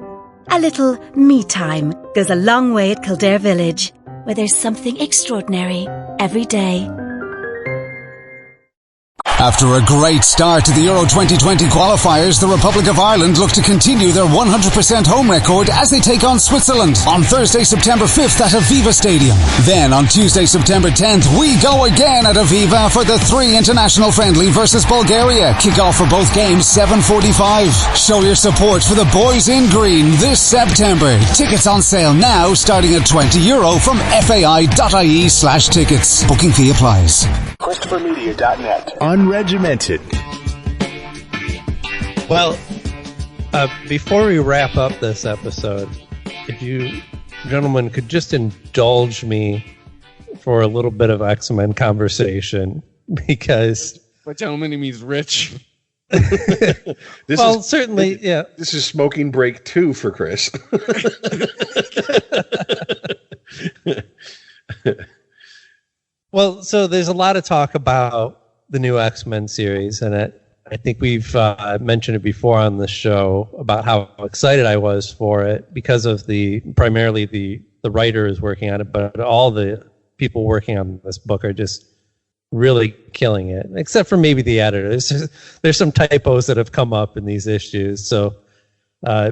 [SPEAKER 20] A little me time goes a long way at Kildare Village, where there's something extraordinary every day.
[SPEAKER 19] After a great start to the Euro 2020 qualifiers, the Republic of Ireland look to continue their 100% home record as they take on Switzerland on Thursday, September 5th at Aviva Stadium. Then on Tuesday, September 10th, we go again at Aviva for the 3 international friendly versus Bulgaria. Kick-off for both games 7:45. Show your support for the boys in green this September. Tickets on sale now starting at €20 from fai.ie/tickets. Booking fee applies.
[SPEAKER 6] ChristopherMedia.net.
[SPEAKER 15] Unregimented.
[SPEAKER 12] Well, before we wrap up this episode, if you gentlemen could just indulge me for a little bit of X-Men conversation, because...
[SPEAKER 11] By gentlemen, he means rich.
[SPEAKER 12] Certainly, yeah.
[SPEAKER 13] This is Smoking Break 2 for Chris.
[SPEAKER 12] Well, so there's a lot of talk about the new X-Men series, and I think we've mentioned it before on the show about how excited I was for it because of primarily the writer is working on it, but all the people working on this book are just really killing it, except for maybe the editor. There's some typos that have come up in these issues, so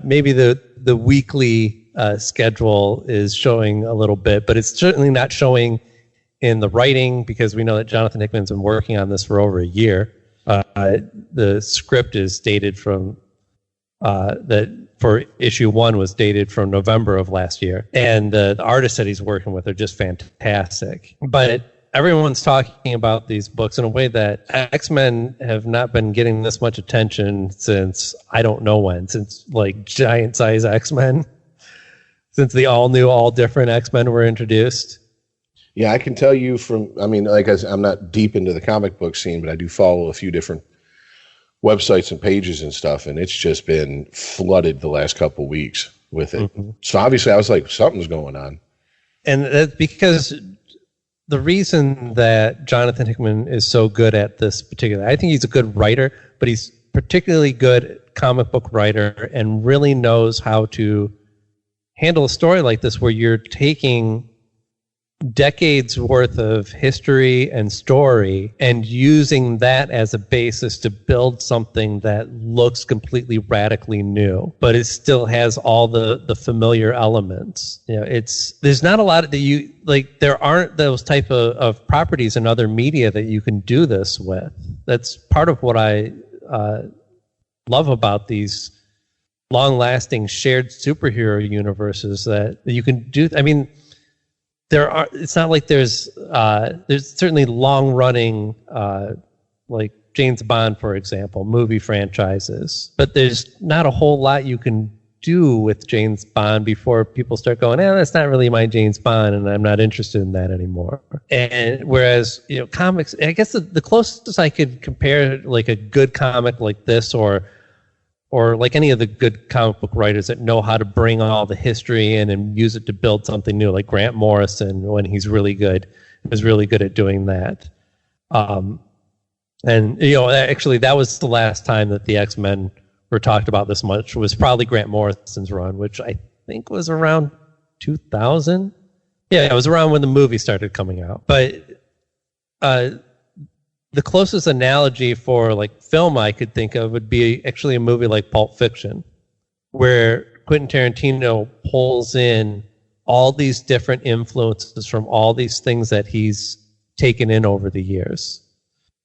[SPEAKER 12] maybe the weekly schedule is showing a little bit, but it's certainly not showing in the writing, because we know that Jonathan Hickman's been working on this for over a year. The script is dated from that for issue 1 was dated from November of last year, and the artists that he's working with are just fantastic. But everyone's talking about these books in a way that X-Men have not been getting this much attention since I don't know when, since like giant size X-Men, since the all new, all different X-Men were introduced.
[SPEAKER 13] Yeah, I can tell you I'm not deep into the comic book scene, but I do follow a few different websites and pages and stuff, and it's just been flooded the last couple of weeks with it. Mm-hmm. So obviously I was like, something's going on. And
[SPEAKER 12] that's because the reason that Jonathan Hickman is so good at this particular, I think he's a good writer, but he's particularly good comic book writer and really knows how to handle a story like this where you're taking decades worth of history and story and using that as a basis to build something that looks completely radically new, but it still has all the familiar elements. You know, there's not a lot that there aren't those type of properties in other media that you can do this with. That's part of what I love about these long-lasting shared superhero universes that you can do. I mean, it's not like there's certainly long-running, like James Bond, for example, movie franchises, but there's not a whole lot you can do with James Bond before people start going, that's not really my James Bond, and I'm not interested in that anymore. And whereas, comics, I guess the closest I could compare like a good comic like this or like any of the good comic book writers that know how to bring all the history in and use it to build something new, like Grant Morrison, when he's really good, is really good at doing that. And actually, that was the last time that the X-Men were talked about this much, was probably Grant Morrison's run, which I think was around 2000. Yeah, it was around when the movie started coming out. But the closest analogy for like film I could think of would be actually a movie like Pulp Fiction, where Quentin Tarantino pulls in all these different influences from all these things that he's taken in over the years,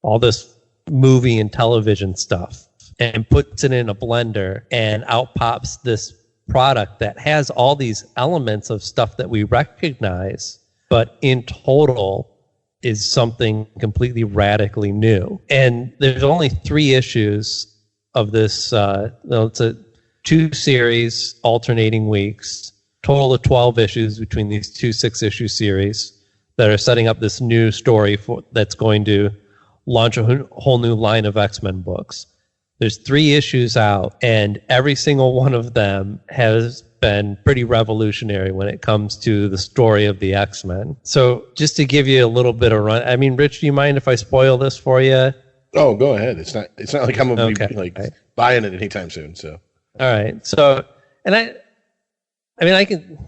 [SPEAKER 12] all this movie and television stuff, and puts it in a blender, and out pops this product that has all these elements of stuff that we recognize, but in total is something completely radically new. And there's only 3 issues of this. It's a 2 series, alternating weeks, total of 12 issues between these 2 6-issue series that are setting up this new story that's going to launch a whole new line of X-Men books. There's 3 issues out, and every single one of them has been pretty revolutionary when it comes to the story of the X-Men. So just to give you a little bit of run, I mean, Rich, do you mind if I spoil this for you?
[SPEAKER 13] Oh, go ahead. It's not like I'm going to be buying it anytime soon. So,
[SPEAKER 12] all right. So, and I mean, I can.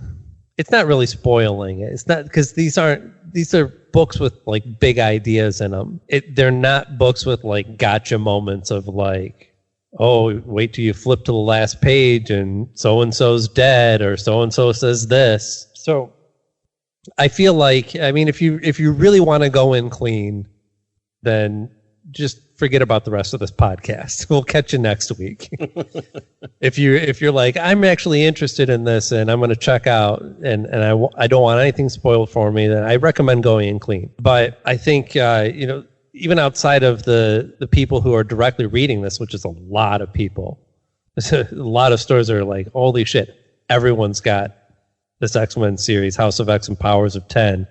[SPEAKER 12] It's not really spoiling it. It's not, because these are books with like big ideas in them. They're not books with like gotcha moments of like, oh, wait till you flip to the last page and so-and-so's dead, or so-and-so says this. So I feel like, I mean, if you really want to go in clean, then just forget about the rest of this podcast. We'll catch you next week. If you're like, I'm actually interested in this and I'm going to check out, and I don't want anything spoiled for me, then I recommend going in clean. But I think even outside of the people who are directly reading this, which is a lot of people, a lot of stores are like, holy shit, everyone's got this X-Men series, House of X and Powers of 10,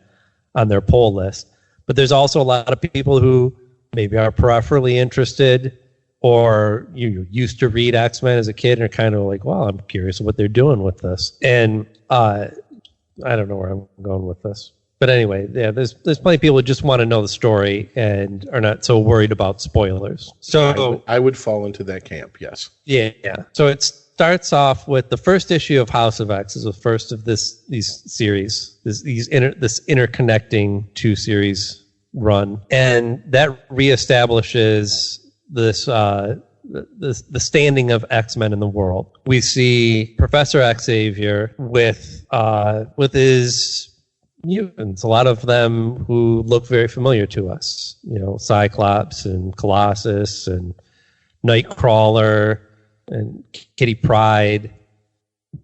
[SPEAKER 12] on their pull list. But there's also a lot of people who maybe are peripherally interested, or you used to read X-Men as a kid and are kind of like, well, I'm curious what they're doing with this. And I don't know where I'm going with this. But anyway, yeah, there's plenty of people who just want to know the story and are not so worried about spoilers. So
[SPEAKER 13] I would fall into that camp, yes.
[SPEAKER 12] Yeah. So it starts off with the first issue of House of X is the first of these series, this interconnecting 2-series run, and that reestablishes this the standing of X-Men in the world. We see Professor Xavier with his mutants, a lot of them who look very familiar to us. Cyclops and Colossus and Nightcrawler and Kitty Pryde,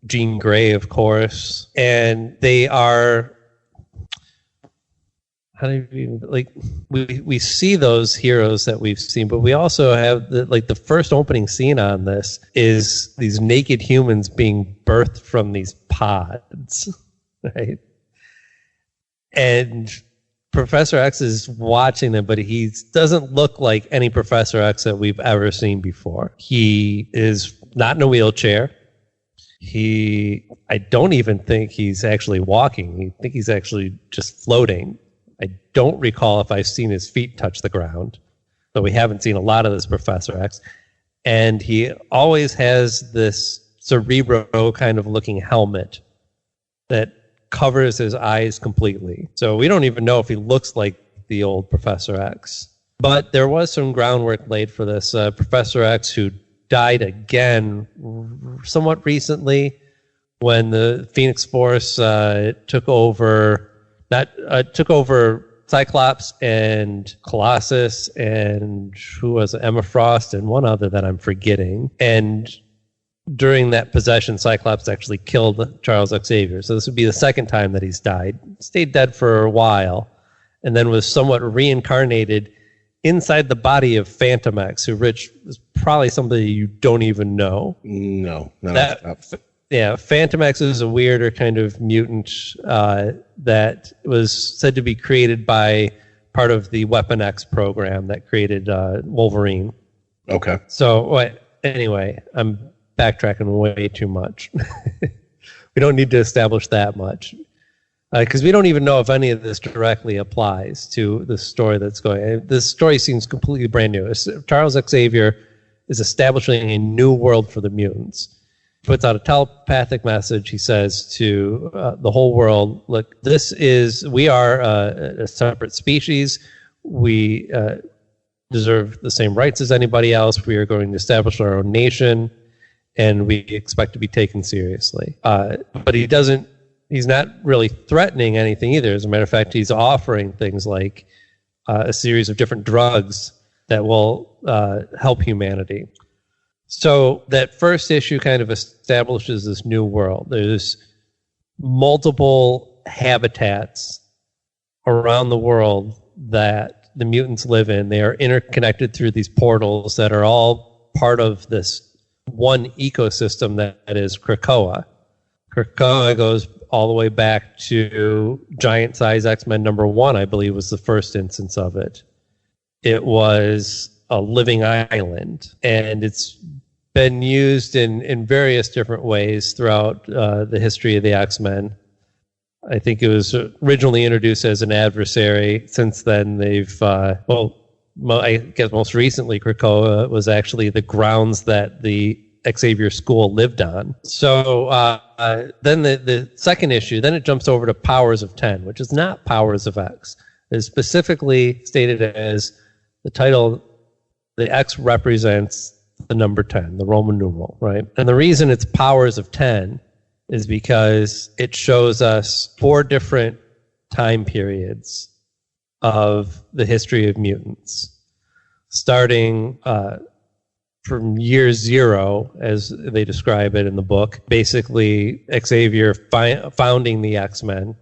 [SPEAKER 12] Jean Grey, of course, and they are. How do you like? We see those heroes that we've seen, but we also have the first opening scene on this is these naked humans being birthed from these pods, right? And Professor X is watching them, but he doesn't look like any Professor X that we've ever seen before. He is not in a wheelchair. I don't even think he's actually walking. I think he's actually just floating. I don't recall if I've seen his feet touch the ground, but we haven't seen a lot of this Professor X. And he always has this Cerebro kind of looking helmet that covers his eyes completely. So we don't even know if he looks like the old Professor X. But there was some groundwork laid for this. Professor X, who died again somewhat recently when the Phoenix Force took over Cyclops and Colossus and who was it? Emma Frost and one other that I'm forgetting. And during that possession, Cyclops actually killed Charles Xavier. So this would be the second time that he's died. Stayed dead for a while, and then was somewhat reincarnated inside the body of Phantom X, who, Rich, is probably somebody you don't even know.
[SPEAKER 13] No.
[SPEAKER 12] Yeah, Phantom X is a weirder kind of mutant that was said to be created by part of the Weapon X program that created Wolverine.
[SPEAKER 13] Okay.
[SPEAKER 12] So anyway, I'm backtracking way too much. We don't need to establish that much. Because we don't even know if any of this directly applies to the story that's going. This story seems completely brand new. Charles Xavier is establishing a new world for the mutants. Puts out a telepathic message. He says to the whole world, look, we are a separate species. We deserve the same rights as anybody else. We are going to establish our own nation, and we expect to be taken seriously. But he doesn't he's not really threatening anything either. As a matter of fact, he's offering things like a series of different drugs that will help humanity. So that first issue kind of establishes this new world. There's multiple habitats around the world that the mutants live in. They are interconnected through these portals that are all part of this one ecosystem that is Krakoa. Krakoa goes all the way back to Giant Size X-Men #1, I believe, was the first instance of it. It was a living island, and it's been used in various different ways throughout the history of the X-Men. I think it was originally introduced as an adversary. Since then, they've, I guess most recently, Krakoa was actually the grounds that the Xavier School lived on. So then the second issue, then it jumps over to Powers of 10, which is not Powers of X. It is specifically stated as the title, the X represents the number 10, the Roman numeral, right? And the reason it's Powers of 10 is because it shows us 4 different time periods of the history of mutants, starting from year 0, as they describe it in the book, basically Xavier founding the X-Men.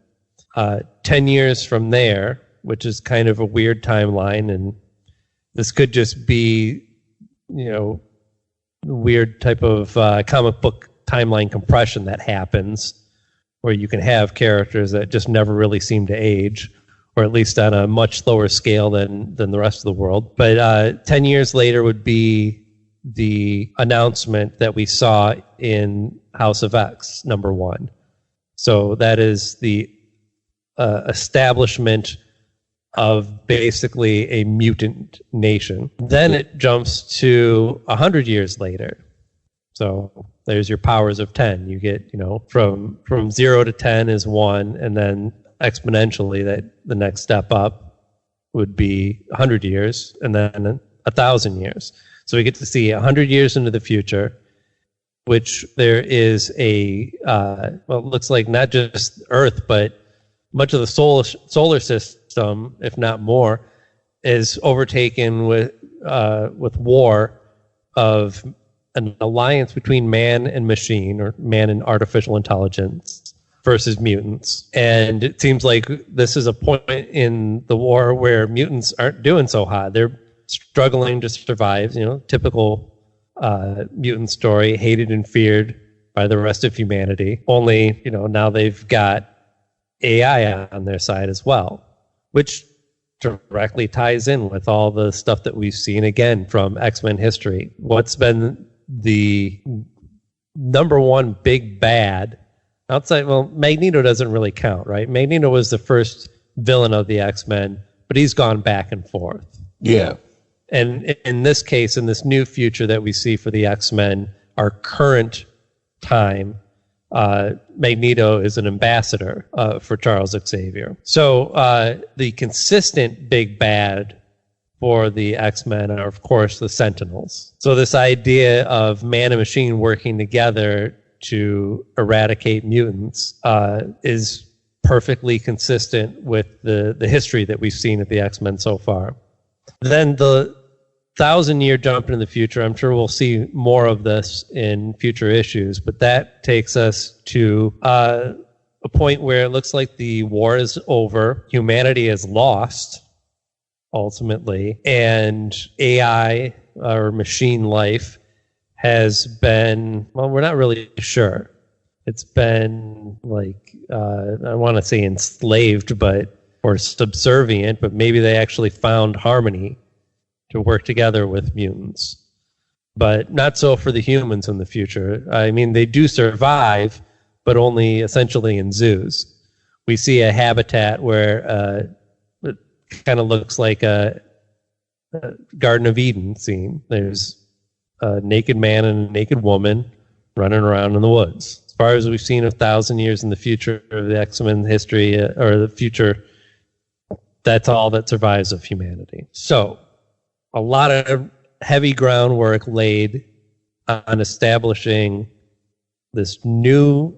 [SPEAKER 12] 10 years from there, which is kind of a weird timeline, and this could just be, weird type of comic book timeline compression that happens, where you can have characters that just never really seem to age, or at least on a much lower scale than the rest of the world. But 10 years later would be the announcement that we saw in House of X #1. So that is the establishment of basically a mutant nation. Then it jumps to 100 years later. So there's your Powers of 10. You get, from 0 to 10 is 1, and then exponentially that the next step up would be 100 years, and then 1,000 years. So we get to see 100 years into the future, which there is it looks like not just Earth, but much of the solar system, if not more, is overtaken with war of an alliance between man and machine, or man and artificial intelligence, versus mutants. And it seems like this is a point in the war where mutants aren't doing so hot. They're struggling to survive, typical mutant story, hated and feared by the rest of humanity. Only, now they've got AI on their side as well, which directly ties in with all the stuff that we've seen again from X-Men history. What's been the #1 big bad outside? Well, Magneto doesn't really count, right? Magneto was the first villain of the X-Men, but he's gone back and forth.
[SPEAKER 13] Yeah.
[SPEAKER 12] And in this case, in this new future that we see for the X-Men, our current time, Magneto is an ambassador for Charles Xavier. So the consistent big bad for the X-Men are, of course, the Sentinels. So this idea of man and machine working together to eradicate mutants is perfectly consistent with the history that we've seen of the X-Men so far. Then the 1,000-year jump into the future, I'm sure we'll see more of this in future issues, but that takes us to a point where it looks like the war is over, humanity is lost, ultimately, and AI, or machine life, has been, well, we're not really sure. It's been I want to say enslaved, or subservient, but maybe they actually found harmony to work together with mutants. But not so for the humans in the future. I mean, they do survive, but only essentially in zoos. We see a habitat where it kind of looks like a Garden of Eden scene. There's a naked man and a naked woman running around in the woods. As far as we've seen 1,000 years in the future of the X-Men history, or the future, that's all that survives of humanity. So, a lot of heavy groundwork laid on establishing this new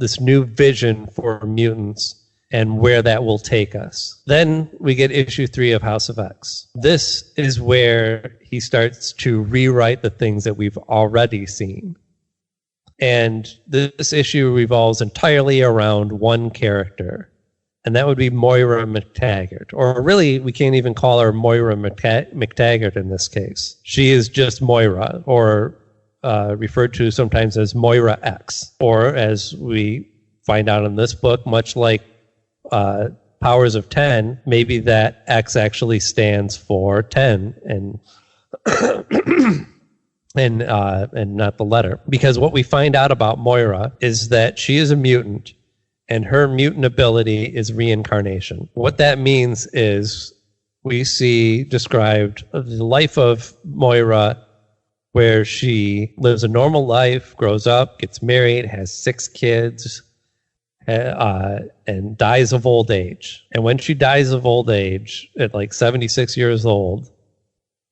[SPEAKER 12] this new vision for mutants and where that will take us. Then we get issue 3 of House of X. This is where he starts to rewrite the things that we've already seen. And this issue revolves entirely around one character, and that would be Moira McTaggart. Or really, we can't even call her Moira McTaggart in this case. She is just Moira, or referred to sometimes as Moira X. Or as we find out in this book, much like Powers of 10, maybe that X actually stands for 10 and and not the letter. Because what we find out about Moira is that she is a mutant, and her mutant ability is reincarnation. What that means is we see described the life of Moira, where she lives a normal life, grows up, gets married, has 6 kids, and dies of old age. And when she dies of old age, at like 76 years old,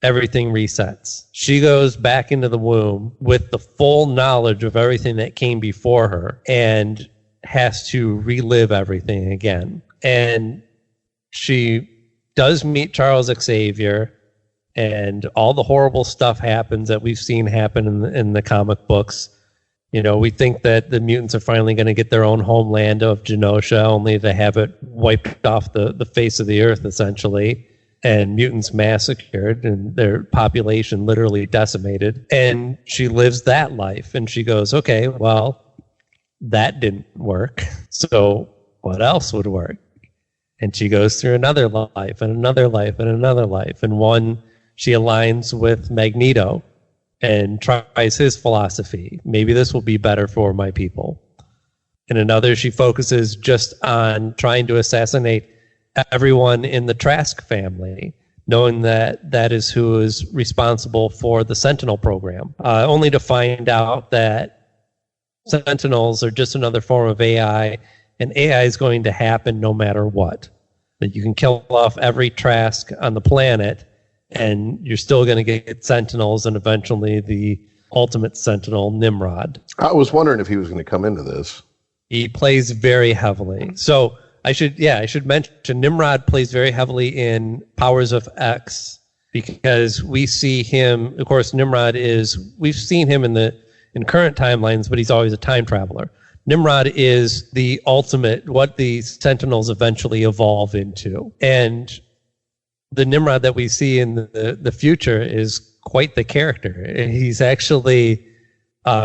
[SPEAKER 12] everything resets. She goes back into the womb with the full knowledge of everything that came before her and has to relive everything again. And she does meet Charles Xavier, and all the horrible stuff happens that we've seen happen in the comic books. You know, we think that the mutants are finally going to get their own homeland of Genosha, only to have it wiped off the face of the earth, essentially, and mutants massacred and their population literally decimated. And she lives that life, and she goes, okay, well, that didn't work, so what else would work? And she goes through another life and another life and another life. And one, she aligns with Magneto and tries his philosophy. Maybe this will be better for my people. In another, she focuses just on trying to assassinate everyone in the Trask family, knowing that that is who is responsible for the Sentinel program, only to find out that Sentinels are just another form of AI, and AI is going to happen no matter what. That you can kill off every Trask on the planet, and you're still going to get Sentinels, and eventually the ultimate Sentinel, Nimrod.
[SPEAKER 13] I was wondering if he was going to come into this.
[SPEAKER 12] He plays very heavily. So I should mention Nimrod plays very heavily in Powers of X, because we see him. Of course, Nimrod we've seen him in current timelines, but he's always a time traveler. Nimrod is the ultimate, what the Sentinels eventually evolve into. And the Nimrod that we see in the future is quite the character. He's actually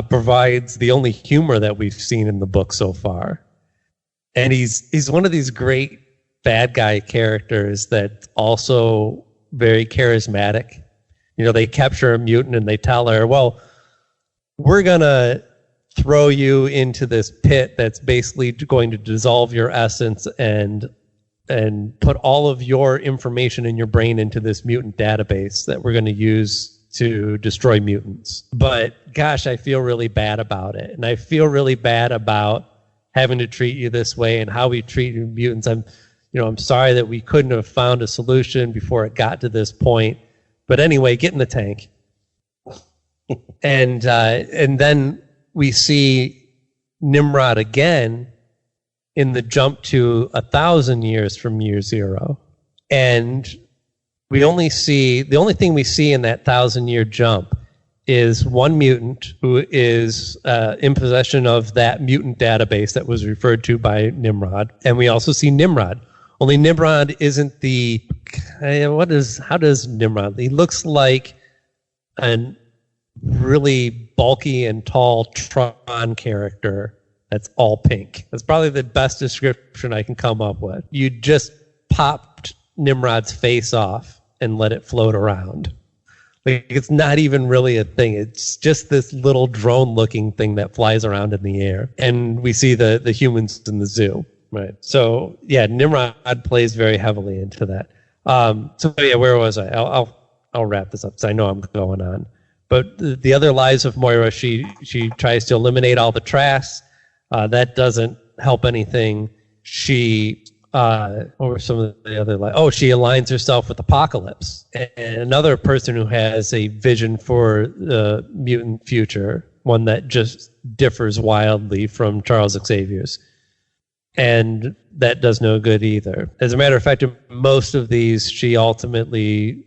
[SPEAKER 12] provides the only humor that we've seen in the book so far. And he's one of these great bad guy characters that's also very charismatic. You know, they capture a mutant and they tell her, well, we're going to throw you into this pit that's basically going to dissolve your essence and put all of your information in your brain into this mutant database that we're going to use to destroy mutants. But gosh, I feel really bad about it. And I feel really bad about having to treat you this way and how we treat mutants. I'm sorry that we couldn't have found a solution before it got to this point. But anyway, get in the tank. And then we see Nimrod again in the jump to 1,000 years from year 0. And the only thing we see in that 1,000-year jump is one mutant who is in possession of that mutant database that was referred to by Nimrod. And we also see Nimrod. Only Nimrod isn't how does Nimrod? He looks like an really bulky and tall Tron character that's all pink. That's probably the best description I can come up with. You just popped Nimrod's face off and let it float around. Like, it's not even really a thing. It's just this little drone-looking thing that flies around in the air. And we see the humans in the zoo. Right. So, yeah, Nimrod plays very heavily into that. Where was I? I'll wrap this up because I know I'm going on. But the other lives of Moira, she tries to eliminate all the Trask. That doesn't help anything. She, what were some of the other lives? Oh, she aligns herself with Apocalypse, and another person who has a vision for the mutant future. one that just differs wildly from Charles Xavier's. And that does no good either. As a matter of fact, in most of these, she ultimately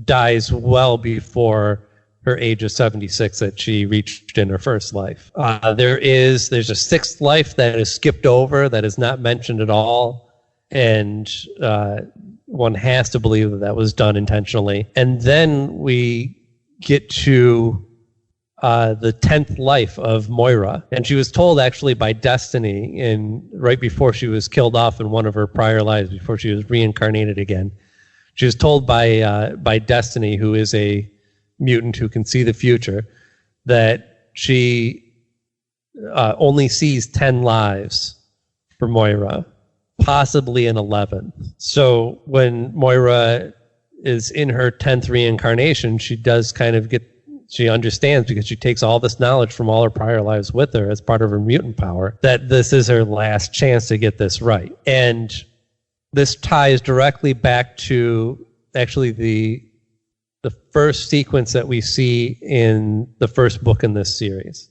[SPEAKER 12] dies well before her age of 76 that she reached in her first life. There's a sixth life that is skipped over, that is not mentioned at all, and one has to believe that was done intentionally. And then we get to the 10th life of Moira, and she was told actually by Destiny right before she was killed off in one of her prior lives, before she was reincarnated again. She was told by Destiny, who is a mutant who can see the future, that she only sees 10 lives for Moira, possibly an 11th. So when Moira is in her 10th reincarnation, she does kind of she understands, because she takes all this knowledge from all her prior lives with her as part of her mutant power, that this is her last chance to get this right. And this ties directly back to actually the first sequence that we see in the first book in this series.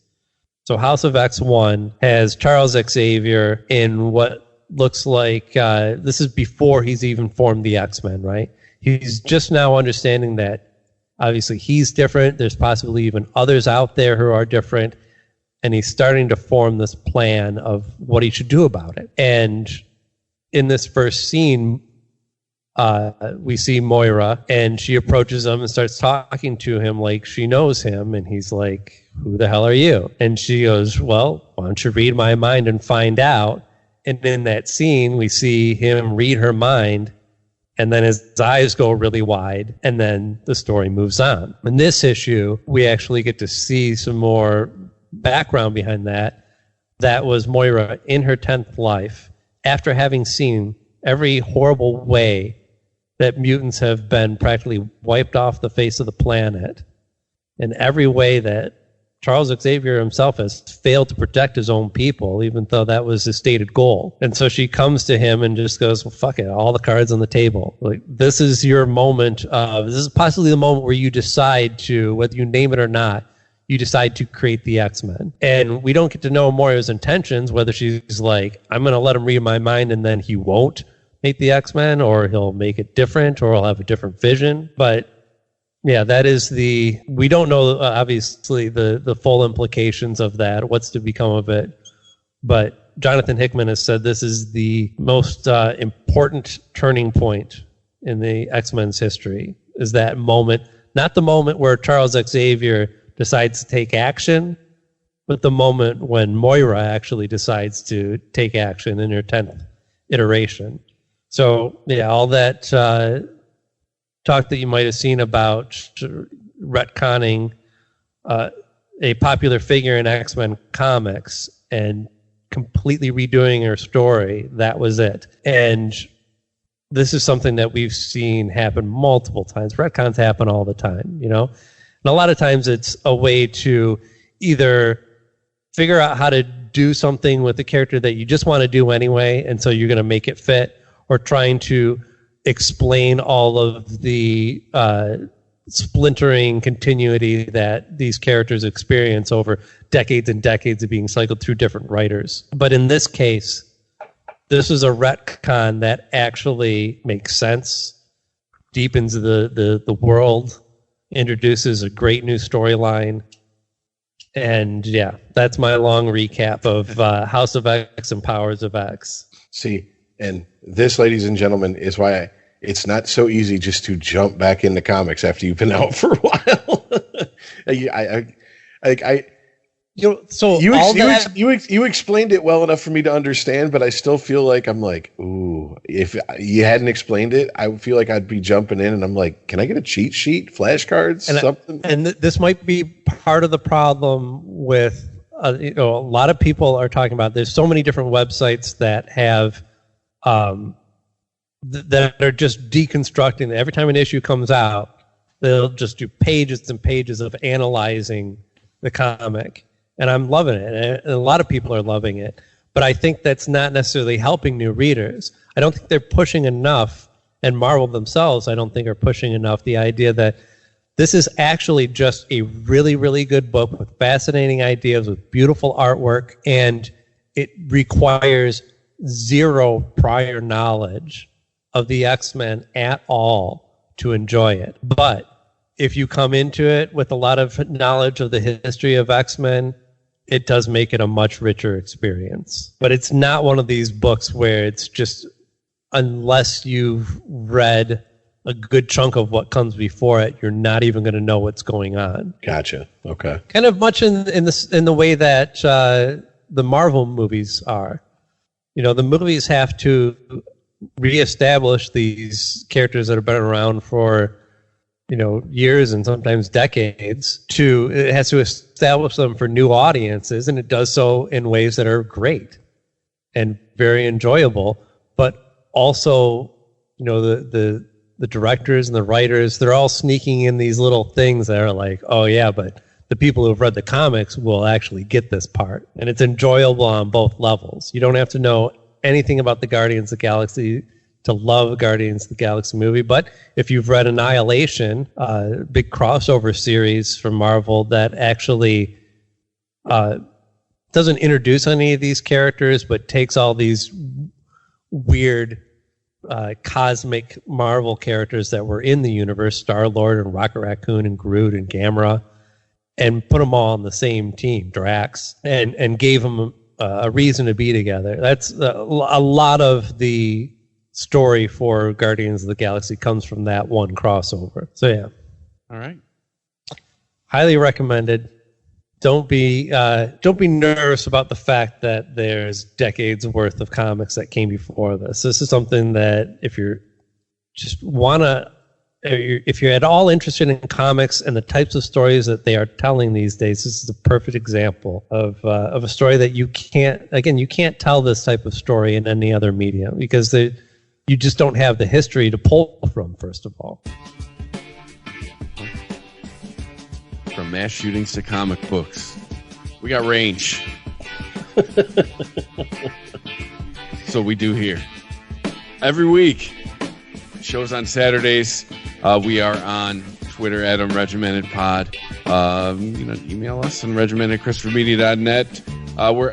[SPEAKER 12] So House of X1 has Charles Xavier in what looks like, this is before he's even formed the X-Men, right? He's just now understanding that obviously he's different. There's possibly even others out there who are different. And he's starting to form this plan of what he should do about it. And in this first scene, we see Moira, and she approaches him and starts talking to him like she knows him. And he's like, "Who the hell are you?" And she goes, "Well, why don't you read my mind and find out?" And in that scene, we see him read her mind, and then his eyes go really wide, and then the story moves on. In this issue, we actually get to see some more background behind that. That was Moira in her 10th life, after having seen every horrible way that mutants have been practically wiped off the face of the planet, and every way that Charles Xavier himself has failed to protect his own people, even though that was his stated goal. And so she comes to him and just goes, "Well, fuck it, all the cards on the table. Like, this is your moment. This is possibly the moment where you decide to, whether you name it or not, you decide to create the X-Men." And we don't get to know Moira's intentions, whether she's like, "I'm going to let him read my mind and then he won't make the X-Men," or he'll make it different, or he'll have a different vision. But yeah, that is we don't know, obviously, the full implications of that, what's to become of it. But Jonathan Hickman has said this is the most important turning point in the X-Men's history, is that moment, not the moment where Charles Xavier decides to take action, but the moment when Moira actually decides to take action in her 10th iteration. So, yeah, all that talk that you might have seen about retconning a popular figure in X-Men comics and completely redoing her story, that was it. And this is something that we've seen happen multiple times. Retcons happen all the time, you know? And a lot of times it's a way to either figure out how to do something with the character that you just want to do anyway, and so you're going to make it fit, or trying to explain all of the splintering continuity that these characters experience over decades and decades of being cycled through different writers. But in this case, this is a retcon that actually makes sense, deepens the world, introduces a great new storyline. And yeah, that's my long recap of House of X and Powers of X.
[SPEAKER 13] See, and this, ladies and gentlemen, is why it's not so easy just to jump back into comics after you've been out for a while. You explained it well enough for me to understand, but I still feel like I'm like, ooh, if you hadn't explained it, I feel like I'd be jumping in, and I'm like, can I get a cheat sheet, flashcards, something?
[SPEAKER 12] This might be part of the problem with, a lot of people are talking about. There's so many different websites that have. That are just deconstructing. Every time an issue comes out, they'll just do pages and pages of analyzing the comic. And I'm loving it. And a lot of people are loving it. But I think that's not necessarily helping new readers. I don't think they're pushing enough, and Marvel themselves, I don't think, are pushing enough the idea that This is actually just a really, really good book with fascinating ideas, with beautiful artwork, and it requires zero prior knowledge of the X-Men at all to enjoy it. But if you come into it with a lot of knowledge of the history of X-Men, it does make it a much richer experience. But it's not one of these books where it's just, unless you've read a good chunk of what comes before it, you're not even going to know what's going on.
[SPEAKER 13] Gotcha. Okay.
[SPEAKER 12] Kind of much in the way that the Marvel movies are. You know, the movies have to reestablish these characters that have been around for, you know, years and sometimes decades. It has to establish them for new audiences, and it does so in ways that are great and very enjoyable. But also, you know, the directors and the writers, they're all sneaking in these little things that are like, oh yeah, but the people who have read the comics will actually get this part. And it's enjoyable on both levels. You don't have to know anything about the Guardians of the Galaxy to love Guardians of the Galaxy movie. But if you've read Annihilation, a big crossover series from Marvel that actually doesn't introduce any of these characters, but takes all these weird cosmic Marvel characters that were in the universe, Star-Lord and Rocket Raccoon and Groot and Gamera, and put them all on the same team, Drax, and gave them a reason to be together. That's a lot of the story for Guardians of the Galaxy comes from that one crossover. So yeah.
[SPEAKER 11] All right.
[SPEAKER 12] Highly recommended. Don't be nervous about the fact that there's decades worth of comics that came before this. This is something that if you're at all interested in comics and the types of stories that they are telling these days, this is a perfect example of a story that you can't tell this type of story in any other medium because you just don't have the history to pull from, first of all.
[SPEAKER 11] From mass shootings to comic books, we got range. So we do here every week. Shows on Saturdays. We are on Twitter at UnregimentedPod. Email us on regiment@christophermedia.net. We're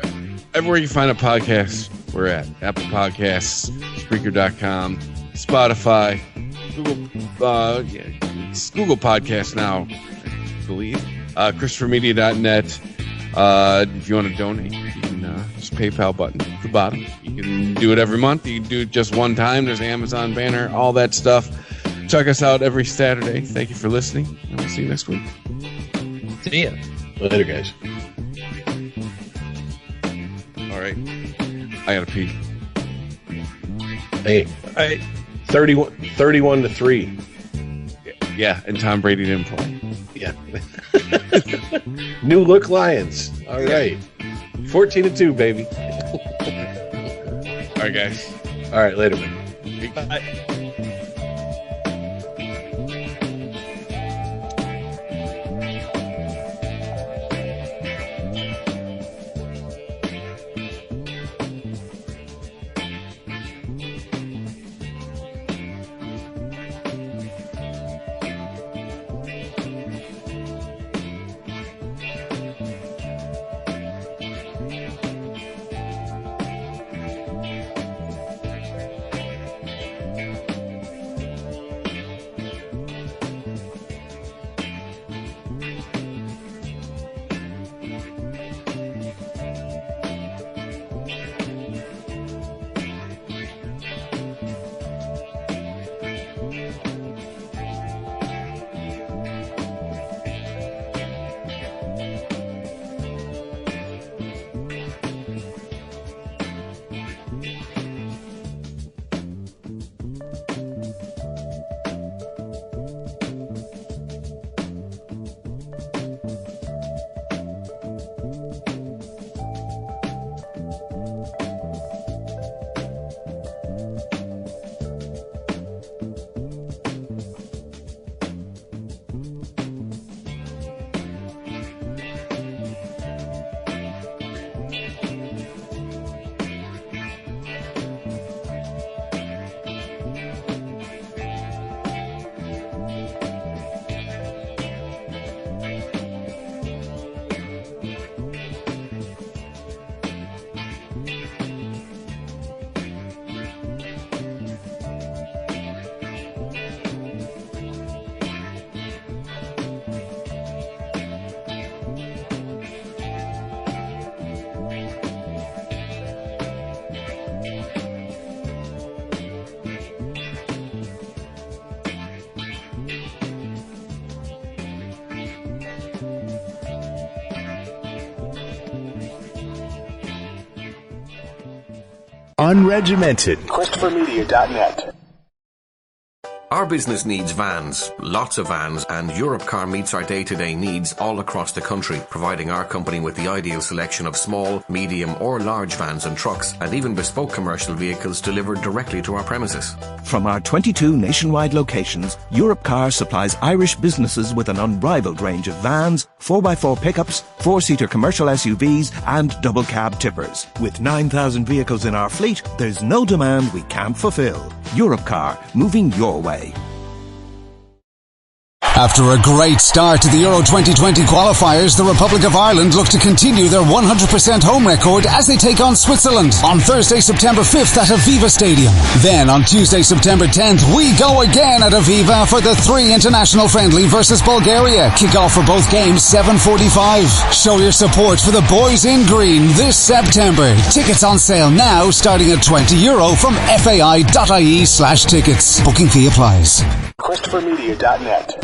[SPEAKER 11] everywhere you find a podcast. We're at Apple Podcasts, Spreaker.com, Spotify, Google Podcasts now, I believe. ChristopherMedia.net. If you want to donate, you can just PayPal button at the bottom. You can do it every month. You can do it just one time. There's an Amazon banner, all that stuff. Check us out every Saturday. Thank you for listening, and we'll see you next week.
[SPEAKER 12] See ya.
[SPEAKER 13] Later, guys.
[SPEAKER 11] All right. I gotta pee.
[SPEAKER 13] Hey.
[SPEAKER 12] All right.
[SPEAKER 13] 31-3.
[SPEAKER 11] Yeah, and Tom Brady didn't play.
[SPEAKER 13] Yeah. New look Lions. All right. 14-2, baby.
[SPEAKER 11] All right, guys.
[SPEAKER 13] All right, later, man.
[SPEAKER 12] Bye.
[SPEAKER 6] Unregimented. ChristopherMedia.net.
[SPEAKER 17] Our business needs vans, lots of vans, and Europcar meets our day-to-day needs all across the country, providing our company with the ideal selection of small, medium or large vans and trucks, and even bespoke commercial vehicles delivered directly to our premises.
[SPEAKER 18] From our 22 nationwide locations, Europcar supplies Irish businesses with an unrivaled range of vans, 4x4 pickups, 4-seater commercial SUVs and double cab tippers. With 9,000 vehicles in our fleet, there's no demand we can't fulfill. Europcar, moving your way.
[SPEAKER 19] After a great start to the Euro 2020 qualifiers, the Republic of Ireland look to continue their 100% home record as they take on Switzerland on Thursday, September 5th at Aviva Stadium. Then on Tuesday, September 10th, we go again at Aviva for the 3 international friendly versus Bulgaria. Kick-off for both games 7:45. Show your support for the boys in green this September. Tickets on sale now starting at €20 from fai.ie/tickets. Booking fee applies.
[SPEAKER 6] ChristopherMedia.net.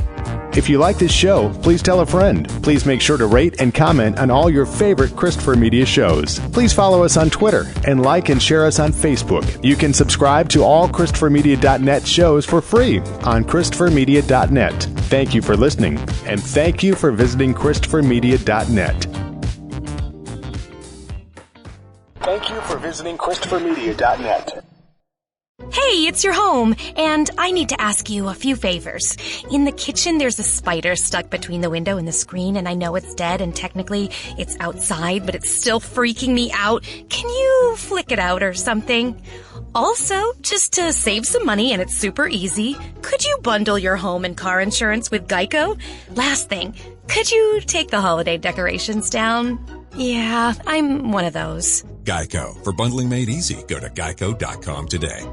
[SPEAKER 9] If you like this show, please tell a friend. Please make sure to rate and comment on all your favorite Christopher Media shows. Please follow us on Twitter and like and share us on Facebook. You can subscribe to all ChristopherMedia.net shows for free on ChristopherMedia.net. Thank you for listening, and thank you for visiting ChristopherMedia.net.
[SPEAKER 6] Thank you for visiting ChristopherMedia.net.
[SPEAKER 1] Hey, it's your home, and I need to ask you a few favors. In the kitchen, there's a spider stuck between the window and the screen, and I know it's dead, and technically it's outside, but it's still freaking me out. Can you flick it out or something? Also, just to save some money, and it's super easy, could you bundle your home and car insurance with Geico? Last thing, could you take the holiday decorations down? Yeah, I'm one of those.
[SPEAKER 3] Geico. For bundling made easy, go to geico.com today.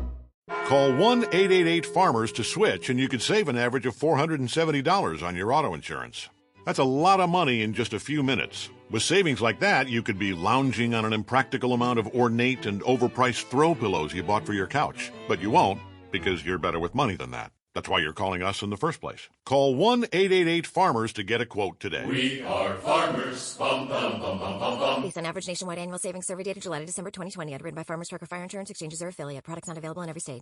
[SPEAKER 15] Call 1-888-FARMERS to switch, and you could save an average of $470 on your auto insurance. That's a lot of money in just a few minutes. With savings like that, you could be lounging on an impractical amount of ornate and overpriced throw pillows you bought for your couch. But you won't, because you're better with money than that. That's why you're calling us in the first place. Call 1-888-FARMERS to get a quote today.
[SPEAKER 22] We are farmers. Bum, bum, bum, bum, bum, bum.
[SPEAKER 23] Based on average nationwide annual savings survey data July to December 2020. Underwritten by Farmers Trucker Fire Insurance Exchanges or affiliate. Products not available in every state.